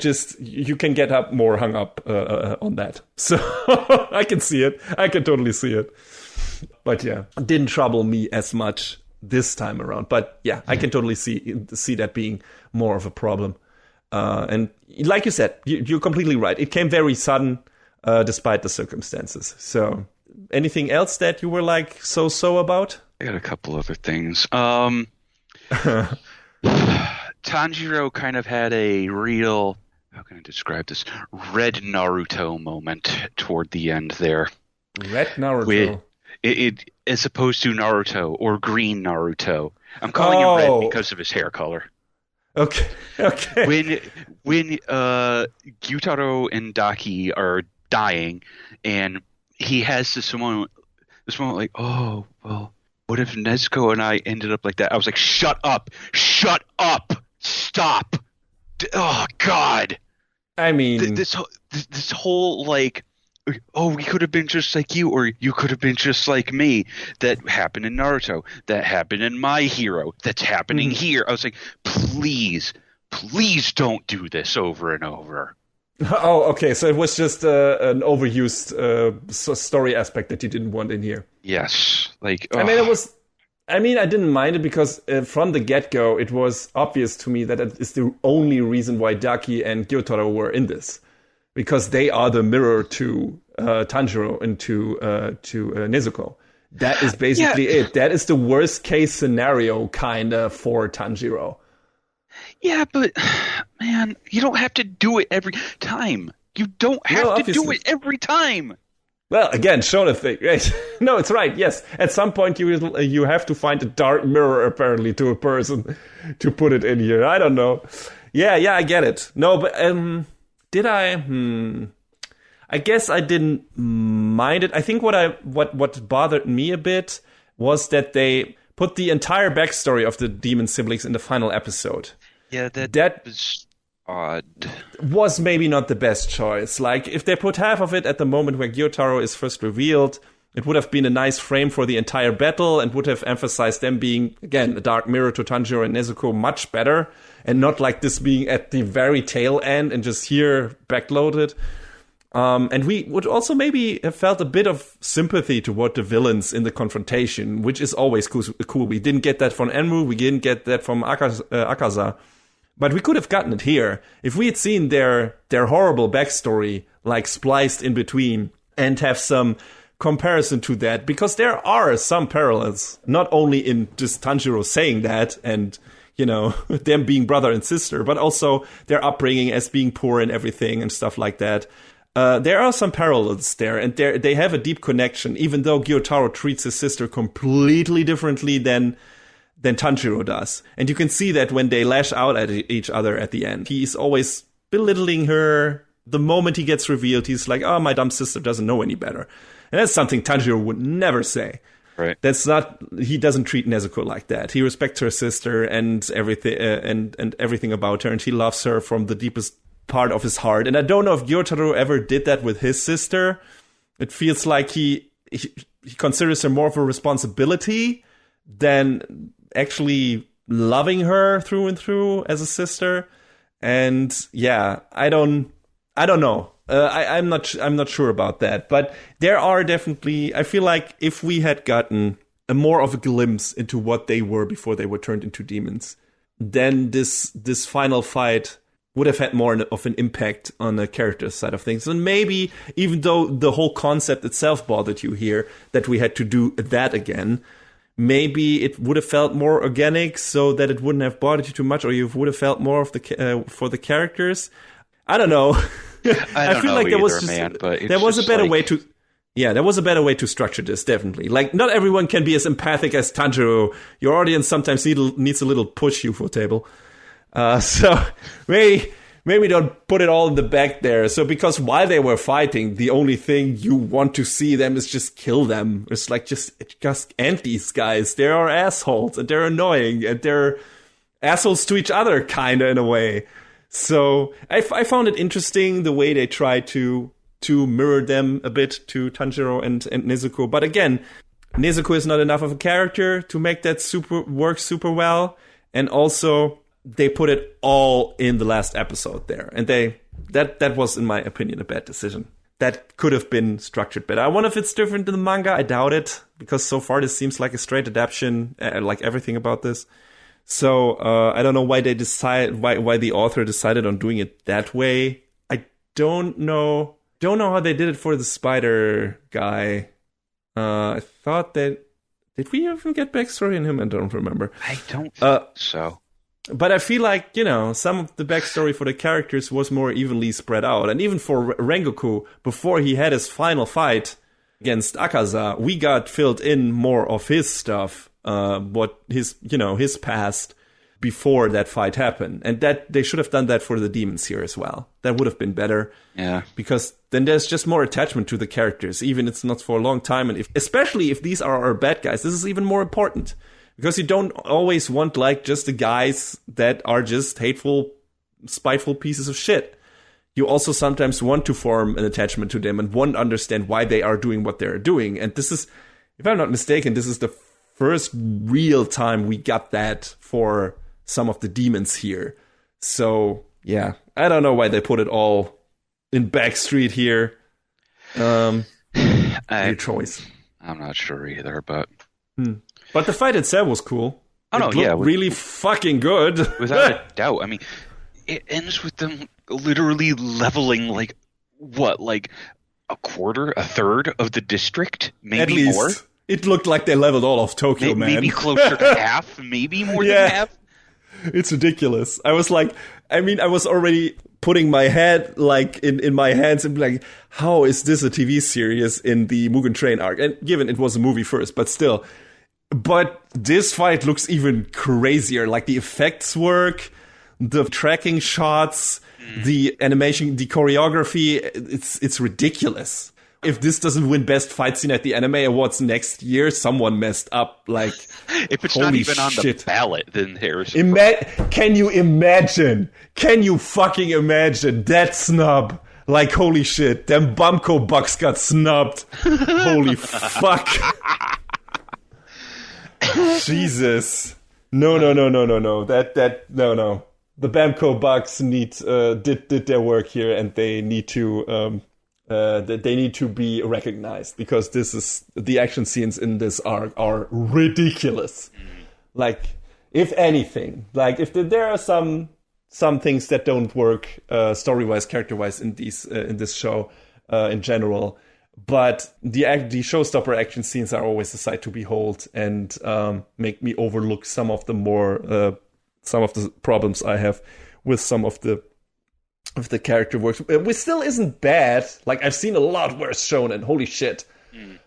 can get more hung up on that. So I can see it. I can totally see it. But yeah, it didn't trouble me as much this time around. But yeah, I can totally see that being more of a problem. And like you said, you're completely right. It came very sudden, despite the circumstances. So anything else that you were like so about? I got a couple other things. Tanjiro kind of had a real, how can I describe this, red Naruto moment toward the end there. Red Naruto? It as opposed to Naruto or green Naruto. I'm calling him red because of his hair color. Okay. When Gyutaro and Daki are dying, and he has this moment like, oh, well, what if Nezuko and I ended up like that? I was like, shut up, stop. Oh, God. I mean, this whole like, oh, we could have been just like you, or you could have been just like me. That happened in Naruto. That happened in My Hero. That's happening here. I was like, please don't do this over and over. Oh, okay. So it was just an overused story aspect that you didn't want in here. Yes. Like, I didn't mind it because from the get-go, it was obvious to me that it is the only reason why Daki and Gyotaro were in this. Because they are the mirror to Tanjiro and to Nezuko. That is basically it. That is the worst case scenario kind of for Tanjiro. Yeah, but man, you don't have to do it every time. You don't have to do it every time. Well, again, shonen thing, right? No, it's right. Yes, at some point you have to find a dark mirror apparently to a person to put it in here. I don't know. Yeah, I get it. No, but did I? I guess I didn't mind it. I think what bothered me a bit was that they put the entire backstory of the demon siblings in the final episode. Yeah, that was odd. Was maybe not the best choice. Like, if they put half of it at the moment where Gyotaro is first revealed, it would have been a nice frame for the entire battle and would have emphasized them being, again, a dark mirror to Tanjiro and Nezuko much better, and not like this being at the very tail end and just here backloaded. And we would also maybe have felt a bit of sympathy toward the villains in the confrontation, which is always cool. We didn't get that from Enmu, we didn't get that from Akaza. But we could have gotten it here. If we had seen their horrible backstory, like, spliced in between, and have some comparison to that, because there are some parallels, not only in just Tanjiro saying that and, them being brother and sister, but also their upbringing as being poor and everything and stuff like that. There are some parallels there, and they have a deep connection, even though Gyotaro treats his sister completely differently than Tanjiro does. And you can see that when they lash out at each other at the end. He's always belittling her, the moment he gets revealed, he's like, oh, my dumb sister doesn't know any better. And that's something Tanjiro would never say. Right. That's not, he doesn't treat Nezuko like that. He respects her sister and everything, and everything about her, and he loves her from the deepest part of his heart. And I don't know if Gyotaro ever did that with his sister. It feels like he considers her more of a responsibility than actually loving her through and through as a sister. And yeah, I don't know. I'm not sure about that, but there are definitely, I feel like if we had gotten a more of a glimpse into what they were before they were turned into demons, then this final fight would have had more of an impact on the character side of things. And maybe, even though the whole concept itself bothered you here, that we had to do that again, maybe it would have felt more organic so that it wouldn't have bothered you too much, or you would have felt more of the for the characters. I don't know. I feel like there was a better way to. Yeah, there was a better way to structure this, definitely. Like, not everyone can be as empathic as Tanjiro. Your audience sometimes needs a little push you for table. So maybe don't put it all in the back there. So because while they were fighting, the only thing you want to see them is just kill them. It's like, just end these guys. They are assholes, and they're annoying, and they're assholes to each other, kind of, in a way. So I found it interesting the way they tried to mirror them a bit to Tanjiro and Nezuko. But again, Nezuko is not enough of a character to make that work super well. And also, they put it all in the last episode there. And that was, in my opinion, a bad decision. That could have been structured better. I wonder if it's different in the manga. I doubt it, because so far this seems like a straight adaptation, like everything about this. So I don't know why why the author decided on doing it that way. I don't know how they did it for the spider guy. I thought that, did we even get backstory on him? I don't remember. I don't think so. But I feel like, some of the backstory for the characters was more evenly spread out. And even for Rengoku, before he had his final fight against Akaza, we got filled in more of his stuff. What his past before that fight happened, and that they should have done that for the demons here as well. That would have been better. Yeah, because then there's just more attachment to the characters, even if it's not for a long time. And especially if these are our bad guys, this is even more important, because you don't always want like just the guys that are just hateful, spiteful pieces of shit. You also sometimes want to form an attachment to them and want to understand why they are doing what they're doing. And this is, if I'm not mistaken, this is the first real time we got that for some of the demons here. So, yeah, I don't know why they put it all in Backstreet here. Your choice. I'm not sure either, but... But the fight itself was cool. Oh, no, yeah. Really fucking good. Without a doubt. I mean, it ends with them literally leveling, like a quarter, a third of the district? Maybe at least more? It looked like they leveled all of Tokyo, man. Maybe closer to half, maybe more than half. It's ridiculous. I was already putting my head like in my hands and be like, how is this a TV series in the Mugen Train arc? And given it was a movie first, but still. But this fight looks even crazier. Like the effects work, the tracking shots, the animation, the choreography, it's ridiculous. If this doesn't win Best Fight Scene at the Anime Awards next year, someone messed up. Like, if it's not even on the ballot, then there's... Can you imagine? Can you fucking imagine that snub? Like, holy shit, them Bumco Bucks got snubbed. Holy fuck. Jesus. No. The Bamco Bucks did their work here, and they need to... they need to be recognized, because the action scenes in this arc are ridiculous. Like, if anything, like if there are some things that don't work story-wise, character-wise in this show in general, but the showstopper action scenes are always a sight to behold, and make me overlook some of the problems I have with some of the character works. It still isn't bad. Like, I've seen a lot worse shown, and holy shit.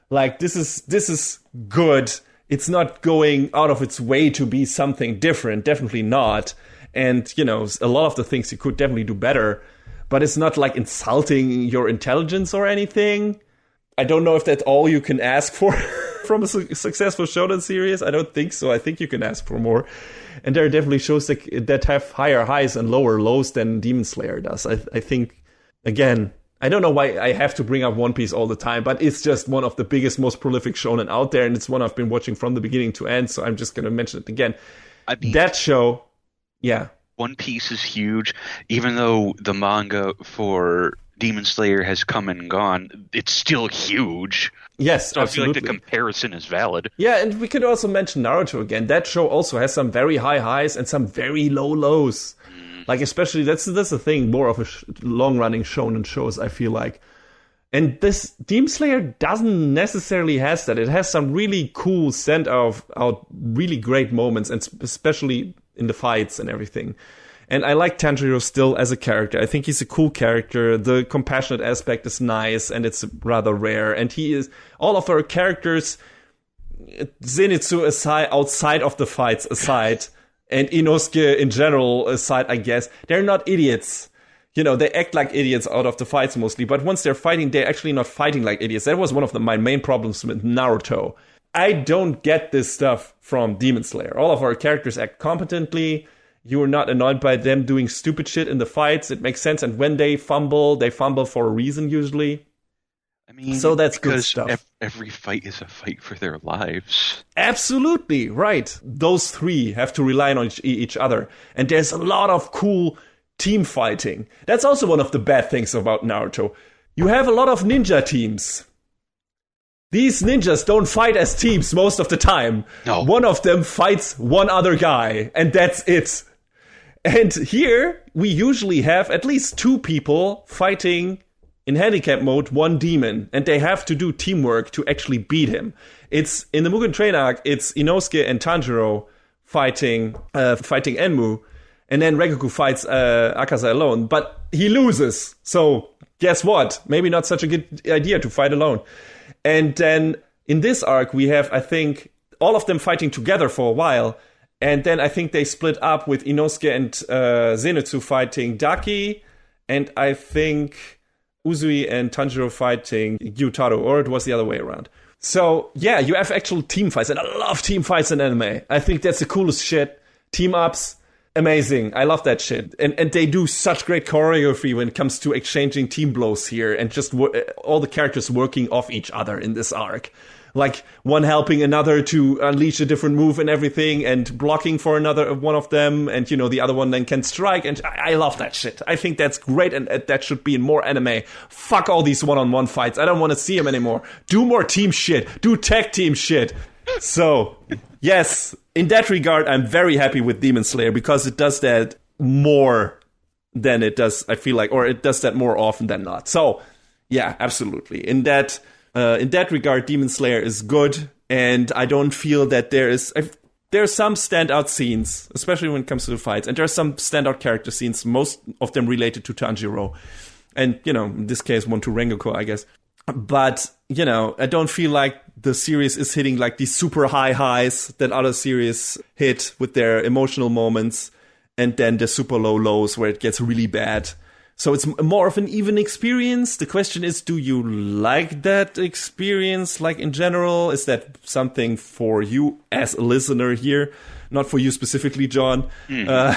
Like, this is good. It's not going out of its way to be something different. Definitely not. And, a lot of the things you could definitely do better. but it's not like insulting your intelligence or anything. I don't know if that's all you can ask for from a successful shonen series. I don't think so. I think you can ask for more. And there are definitely shows that have higher highs and lower lows than Demon Slayer does. I think, again, I don't know why I have to bring up One Piece all the time, but it's just one of the biggest, most prolific shonen out there, and it's one I've been watching from the beginning to end, so I'm just going to mention it again. I mean, that show, yeah. One Piece is huge, even though the manga for Demon Slayer has come and gone, it's still huge. Yes, so absolutely. I feel like the comparison is valid. Yeah, and we could also mention Naruto again. That show also has some very high highs and some very low lows. Like, especially, that's the thing, more of a long-running shonen shows, I feel like. And this Demon Slayer doesn't necessarily has that. It has some really cool out really great moments, and especially in the fights and everything. And I like Tanjiro still as a character. I think he's a cool character. The compassionate aspect is nice, and it's rather rare. And all of our characters, Zenitsu aside, outside of the fights aside, and Inosuke in general aside, I guess, they're not idiots. You know, they act like idiots out of the fights mostly, but once they're fighting, they're actually not fighting like idiots. That was one of my main problems with Naruto. I don't get this stuff from Demon Slayer. All of our characters act competently. You are not annoyed by them doing stupid shit in the fights. It makes sense. And when they fumble for a reason usually. I mean, so that's good stuff. Every fight is a fight for their lives. Absolutely, right. Those three have to rely on each other. And there's a lot of cool team fighting. That's also one of the bad things about Naruto. You have a lot of ninja teams. These ninjas don't fight as teams most of the time. No. One of them fights one other guy, and that's it. And here, we usually have at least two people fighting in handicap mode, one demon, and they have to do teamwork to actually beat him. It's in the Mugen Train arc, it's Inosuke and Tanjiro fighting Enmu, and then Rengoku fights Akaza alone, but he loses. So, guess what? Maybe not such a good idea to fight alone. And then in this arc, we have, I think, all of them fighting together for a while. And then I think they split up with Inosuke and Zenitsu fighting Daki. And I think Uzui and Tanjiro fighting Gyutaro, or it was the other way around. So, yeah, you have actual team fights. And I love team fights in anime. I think that's the coolest shit. Team ups. Amazing. I love that shit. And they do such great choreography when it comes to exchanging team blows here and just all the characters working off each other in this arc. Like one helping another to unleash a different move and everything and blocking for one of them. And, you know, the other one then can strike. And I love that shit. I think that's great. And that should be in more anime. Fuck all these one-on-one fights. I don't want to see them anymore. Do more team shit. Do tag team shit. So, yes, in that regard, I'm very happy with Demon Slayer because it does that more than it does, I feel like, or it does that more often than not. So, yeah, absolutely. In that regard, Demon Slayer is good, and I don't feel that there are some standout scenes, especially when it comes to the fights, and there are some standout character scenes, most of them related to Tanjiro, and, you know, in this case, one to Rengoku, I guess. But, you know, I don't feel like the series is hitting like these super high highs that other series hit with their emotional moments, and then the super low lows where it gets really bad. So it's more of an even experience. The question is, do you like that experience, like in general? Is that something for you as a listener here? Not for you specifically, John. No,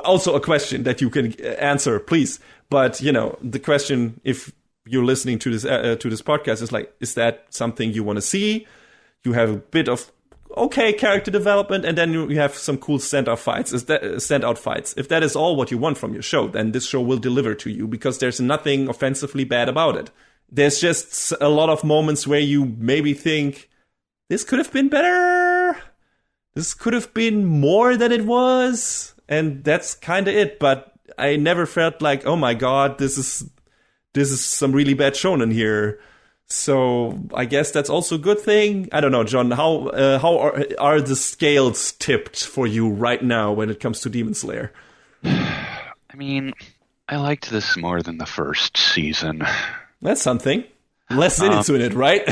also a question that you can answer, please. But, you know, the question, if you're listening to this podcast, is like, is that something you want to see? You have a bit of okay character development, and then you have some cool standout fights. If that is all what you want from your show, then this show will deliver to you because there's nothing offensively bad about it. There's just a lot of moments where you maybe think, this could have been better. This could have been more than it was. And that's kind of it. But I never felt like, oh my god, this is some really bad shonen here. So I guess that's also a good thing. I don't know, John. How are the scales tipped for you right now when it comes to Demon Slayer? I mean, I liked this more than the first season. That's something. Less Zenitsu in it, right?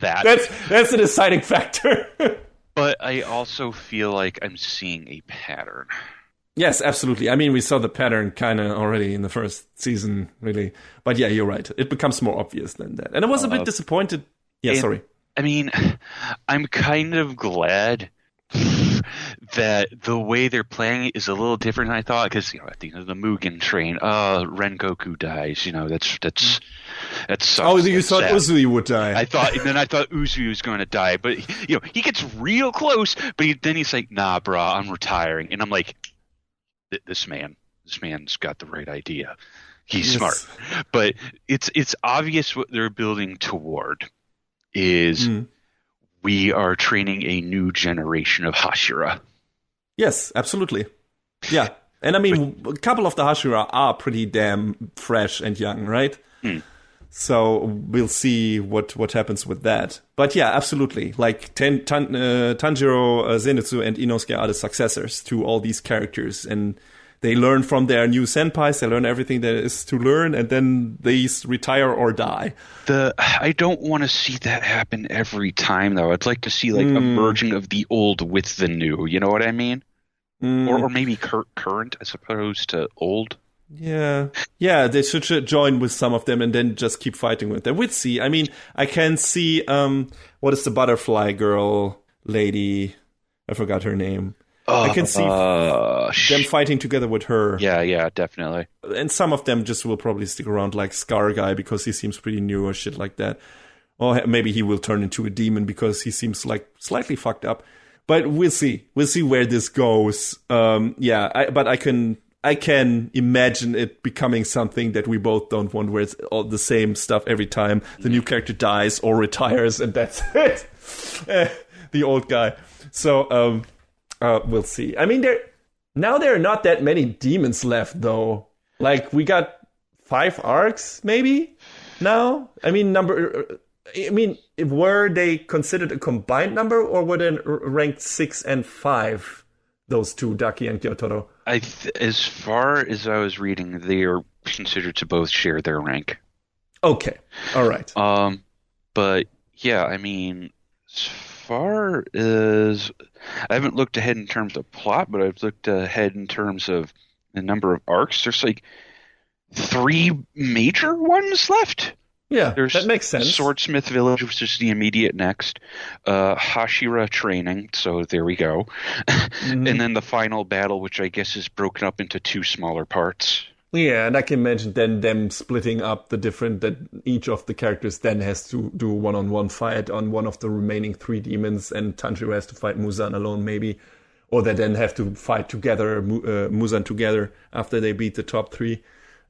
That's a deciding factor. But I also feel like I'm seeing a pattern. Yes, absolutely. I mean, we saw the pattern kind of already in the first season, really. But yeah, you're right. It becomes more obvious than that. And I was a bit disappointed. Yeah, sorry. I mean, I'm kind of glad that the way they're playing it is a little different than I thought. Because, at the end of the Mugen train, Rengoku dies. That's sucks. Oh, you thought Uzui would die. I thought Uzui was going to die. But, he gets real close. But then he's like, nah, brah, I'm retiring. And I'm like... This man's got the right idea. He's smart. But it's obvious what they're building toward is we are training a new generation of Hashira. Yes, absolutely. Yeah. And I mean, a couple of the Hashira are pretty damn fresh and young, right? So we'll see what happens with that. But yeah, absolutely. Like Tanjiro, Zenitsu, and Inosuke are the successors to all these characters. And they learn from their new senpais. They learn everything there is to learn. And then they retire or die. I don't want to see that happen every time, though. I'd like to see like a merging of the old with the new. You know what I mean? Or maybe current as opposed to old. Yeah, they should join with some of them and then just keep fighting with them. We'll see. I mean, I can see, what is the butterfly girl lady? I forgot her name. I can see them fighting together with her. Yeah, definitely. And some of them just will probably stick around, like Scar Guy, because he seems pretty new or shit like that. Or maybe he will turn into a demon because he seems like slightly fucked up. But we'll see. We'll see where this goes. But I can imagine it becoming something that we both don't want, where it's all the same stuff every time. The new character dies or retires, and that's it. The old guy. So we'll see. I mean, there are not that many demons left, though. Like, we got 5 arcs, maybe, now? I mean, were they considered a combined number, or were they ranked 6 and 5? Those two, Daki and Gyotaro. As far as I was reading, they are considered to both share their rank. Okay, all right. But yeah, I mean, as far as I haven't looked ahead in terms of plot, but I've looked ahead in terms of the number of arcs. There's like 3 major ones left. Yeah, that makes sense. Swordsmith Village, which is the immediate next. Hashira Training, so there we go. And then the final battle, which I guess is broken up into 2 smaller parts. Yeah, and I can imagine then them splitting up the different, that each of the characters then has to do a one-on-one fight on one of the remaining 3 demons, and Tanjiro has to fight Muzan alone, maybe. Or they then have to fight together, Muzan together, after they beat the top 3.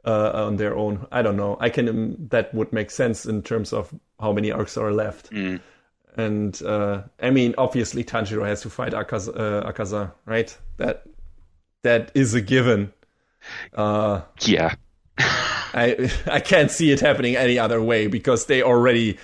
On their own. I don't know. That would make sense in terms of how many arcs are left. And I mean, obviously Tanjiro has to fight Akaza, right? That is a given. Yeah. I can't see it happening any other way, because they already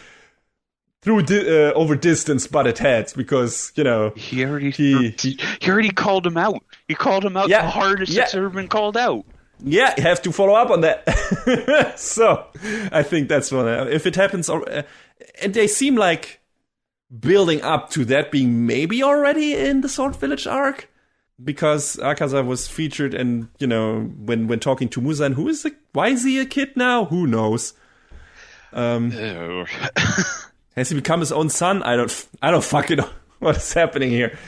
through over distance butted heads, because he already called him out. He called him out the hardest it's ever been called out. Yeah, you have to follow up on that. So, I think that's one. If it happens, and they seem like building up to that being maybe already in the Sword Village arc, because Akaza was featured, and when talking to Muzan, why is he a kid now? Who knows? Has he become his own son? I don't fucking know what is happening here.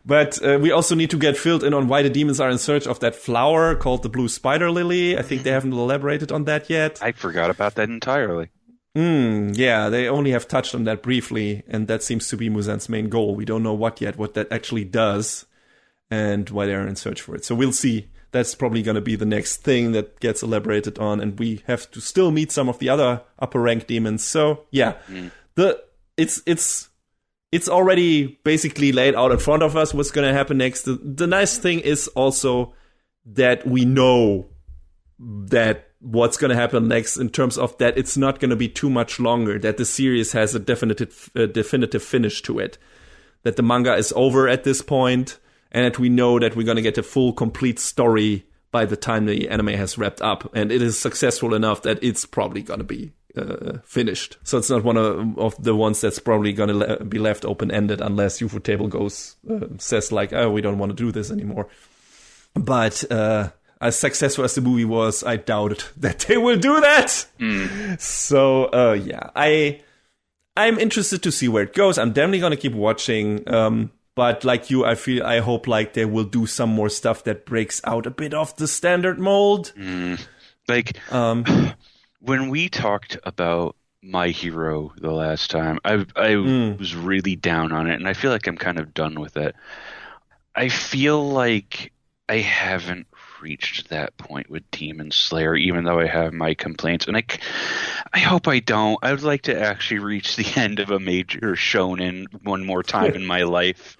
But we also need to get filled in on why the demons are in search of that flower called the blue spider lily. I think they haven't elaborated on that yet. I forgot about that entirely. Yeah, they only have touched on that briefly, and that seems to be Muzan's main goal. We don't know what that actually does, and why they're in search for it. So we'll see. That's probably going to be the next thing that gets elaborated on, and we have to still meet some of the other upper rank demons. So yeah, it's already basically laid out in front of us what's going to happen next. The nice thing is also that we know that what's going to happen next, in terms of that it's not going to be too much longer, that the series has a definitive finish to it, that the manga is over at this point, and that we know that we're going to get a full, complete story by the time the anime has wrapped up, and it is successful enough that it's probably going to be finished. So it's not one of the ones that's probably going to be left open-ended, unless Ufotable says like, oh, we don't want to do this anymore. But as successful as the movie was, I doubt that they will do that. So, yeah, I'm interested to see where it goes. I'm definitely going to keep watching. But like you, I hope like they will do some more stuff that breaks out a bit of the standard mold. Like, when we talked about My Hero the last time, I was really down on it, and I feel like I'm kind of done with it. I feel like I haven't reached that point with Demon Slayer, even though I have my complaints, and I hope I don't. I would like to actually reach the end of a major shonen one more time in my life.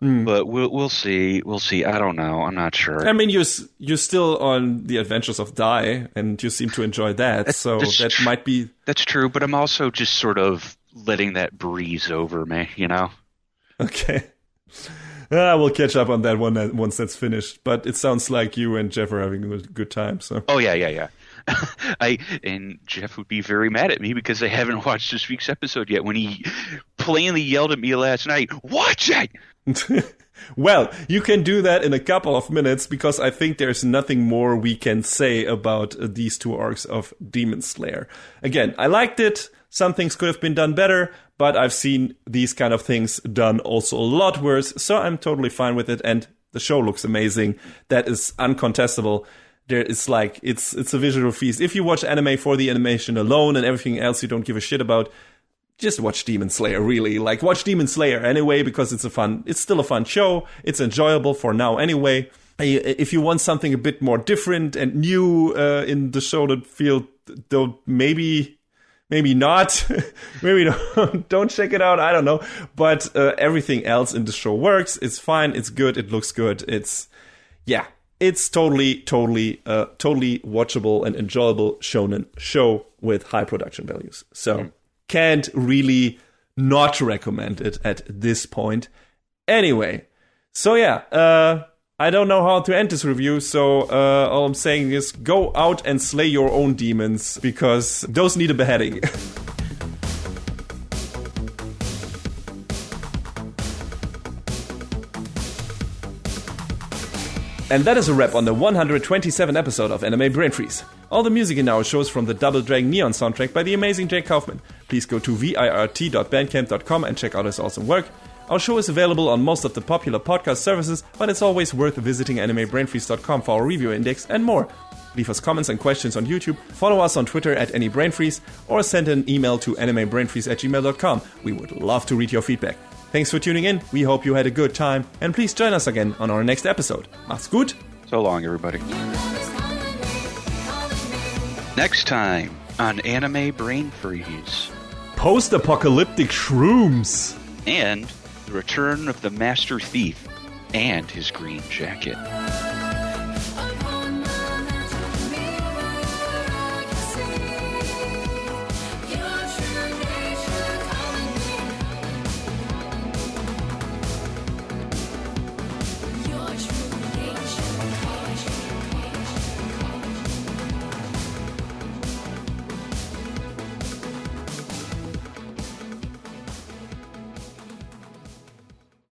But we'll see. We'll see. I don't know. I'm not sure. I mean, you're still on the Adventures of Dai, and you seem to enjoy that. That might be. That's true, but I'm also just sort of letting that breeze over me, you know? Okay. We'll catch up on that one once that's finished. But it sounds like you and Jeff are having a good time. So. Oh yeah. And Jeff would be very mad at me because I haven't watched this week's episode yet. When he plainly yelled at me last night, "Watch it!" Well, you can do that in a couple of minutes because I think there's nothing more we can say about these two arcs of Demon Slayer. Again, I liked it. Some things could have been done better, but I've seen these kind of things done also a lot worse, so I'm totally fine with it, and the show looks amazing. That is uncontestable. There is like, it's a visual feast. If you watch anime for the animation alone and everything else you don't give a shit about, just watch Demon Slayer, really. Like, watch Demon Slayer anyway, because it's still a fun show. It's enjoyable for now anyway. If you want something a bit more different and new in the shonen field, though, maybe not. Maybe don't check it out. I don't know. But everything else in the show works. It's fine. It's good. It looks good. It's totally watchable and enjoyable shonen show with high production values. So can't really not recommend it at this point. Anyway, so yeah, I don't know how to end this review, so all I'm saying is go out and slay your own demons, because those need a beheading. And that is a wrap on the 127th episode of Anime Brain Freeze. All the music in our show is from the Double Dragon Neon soundtrack by the amazing Jake Kaufman. Please go to virt.bandcamp.com and check out his awesome work. Our show is available on most of the popular podcast services, but it's always worth visiting animebrainfreeze.com for our review index and more. Leave us comments and questions on YouTube, follow us on Twitter at AnyBrainFreeze, or send an email to animebrainfreeze@gmail.com. We would love to read your feedback. Thanks for tuning in, we hope you had a good time, and please join us again on our next episode. Macht's gut! So long, everybody. Next time on Anime Brain Freeze. Post-apocalyptic shrooms! And the return of the Master Thief and his green jacket.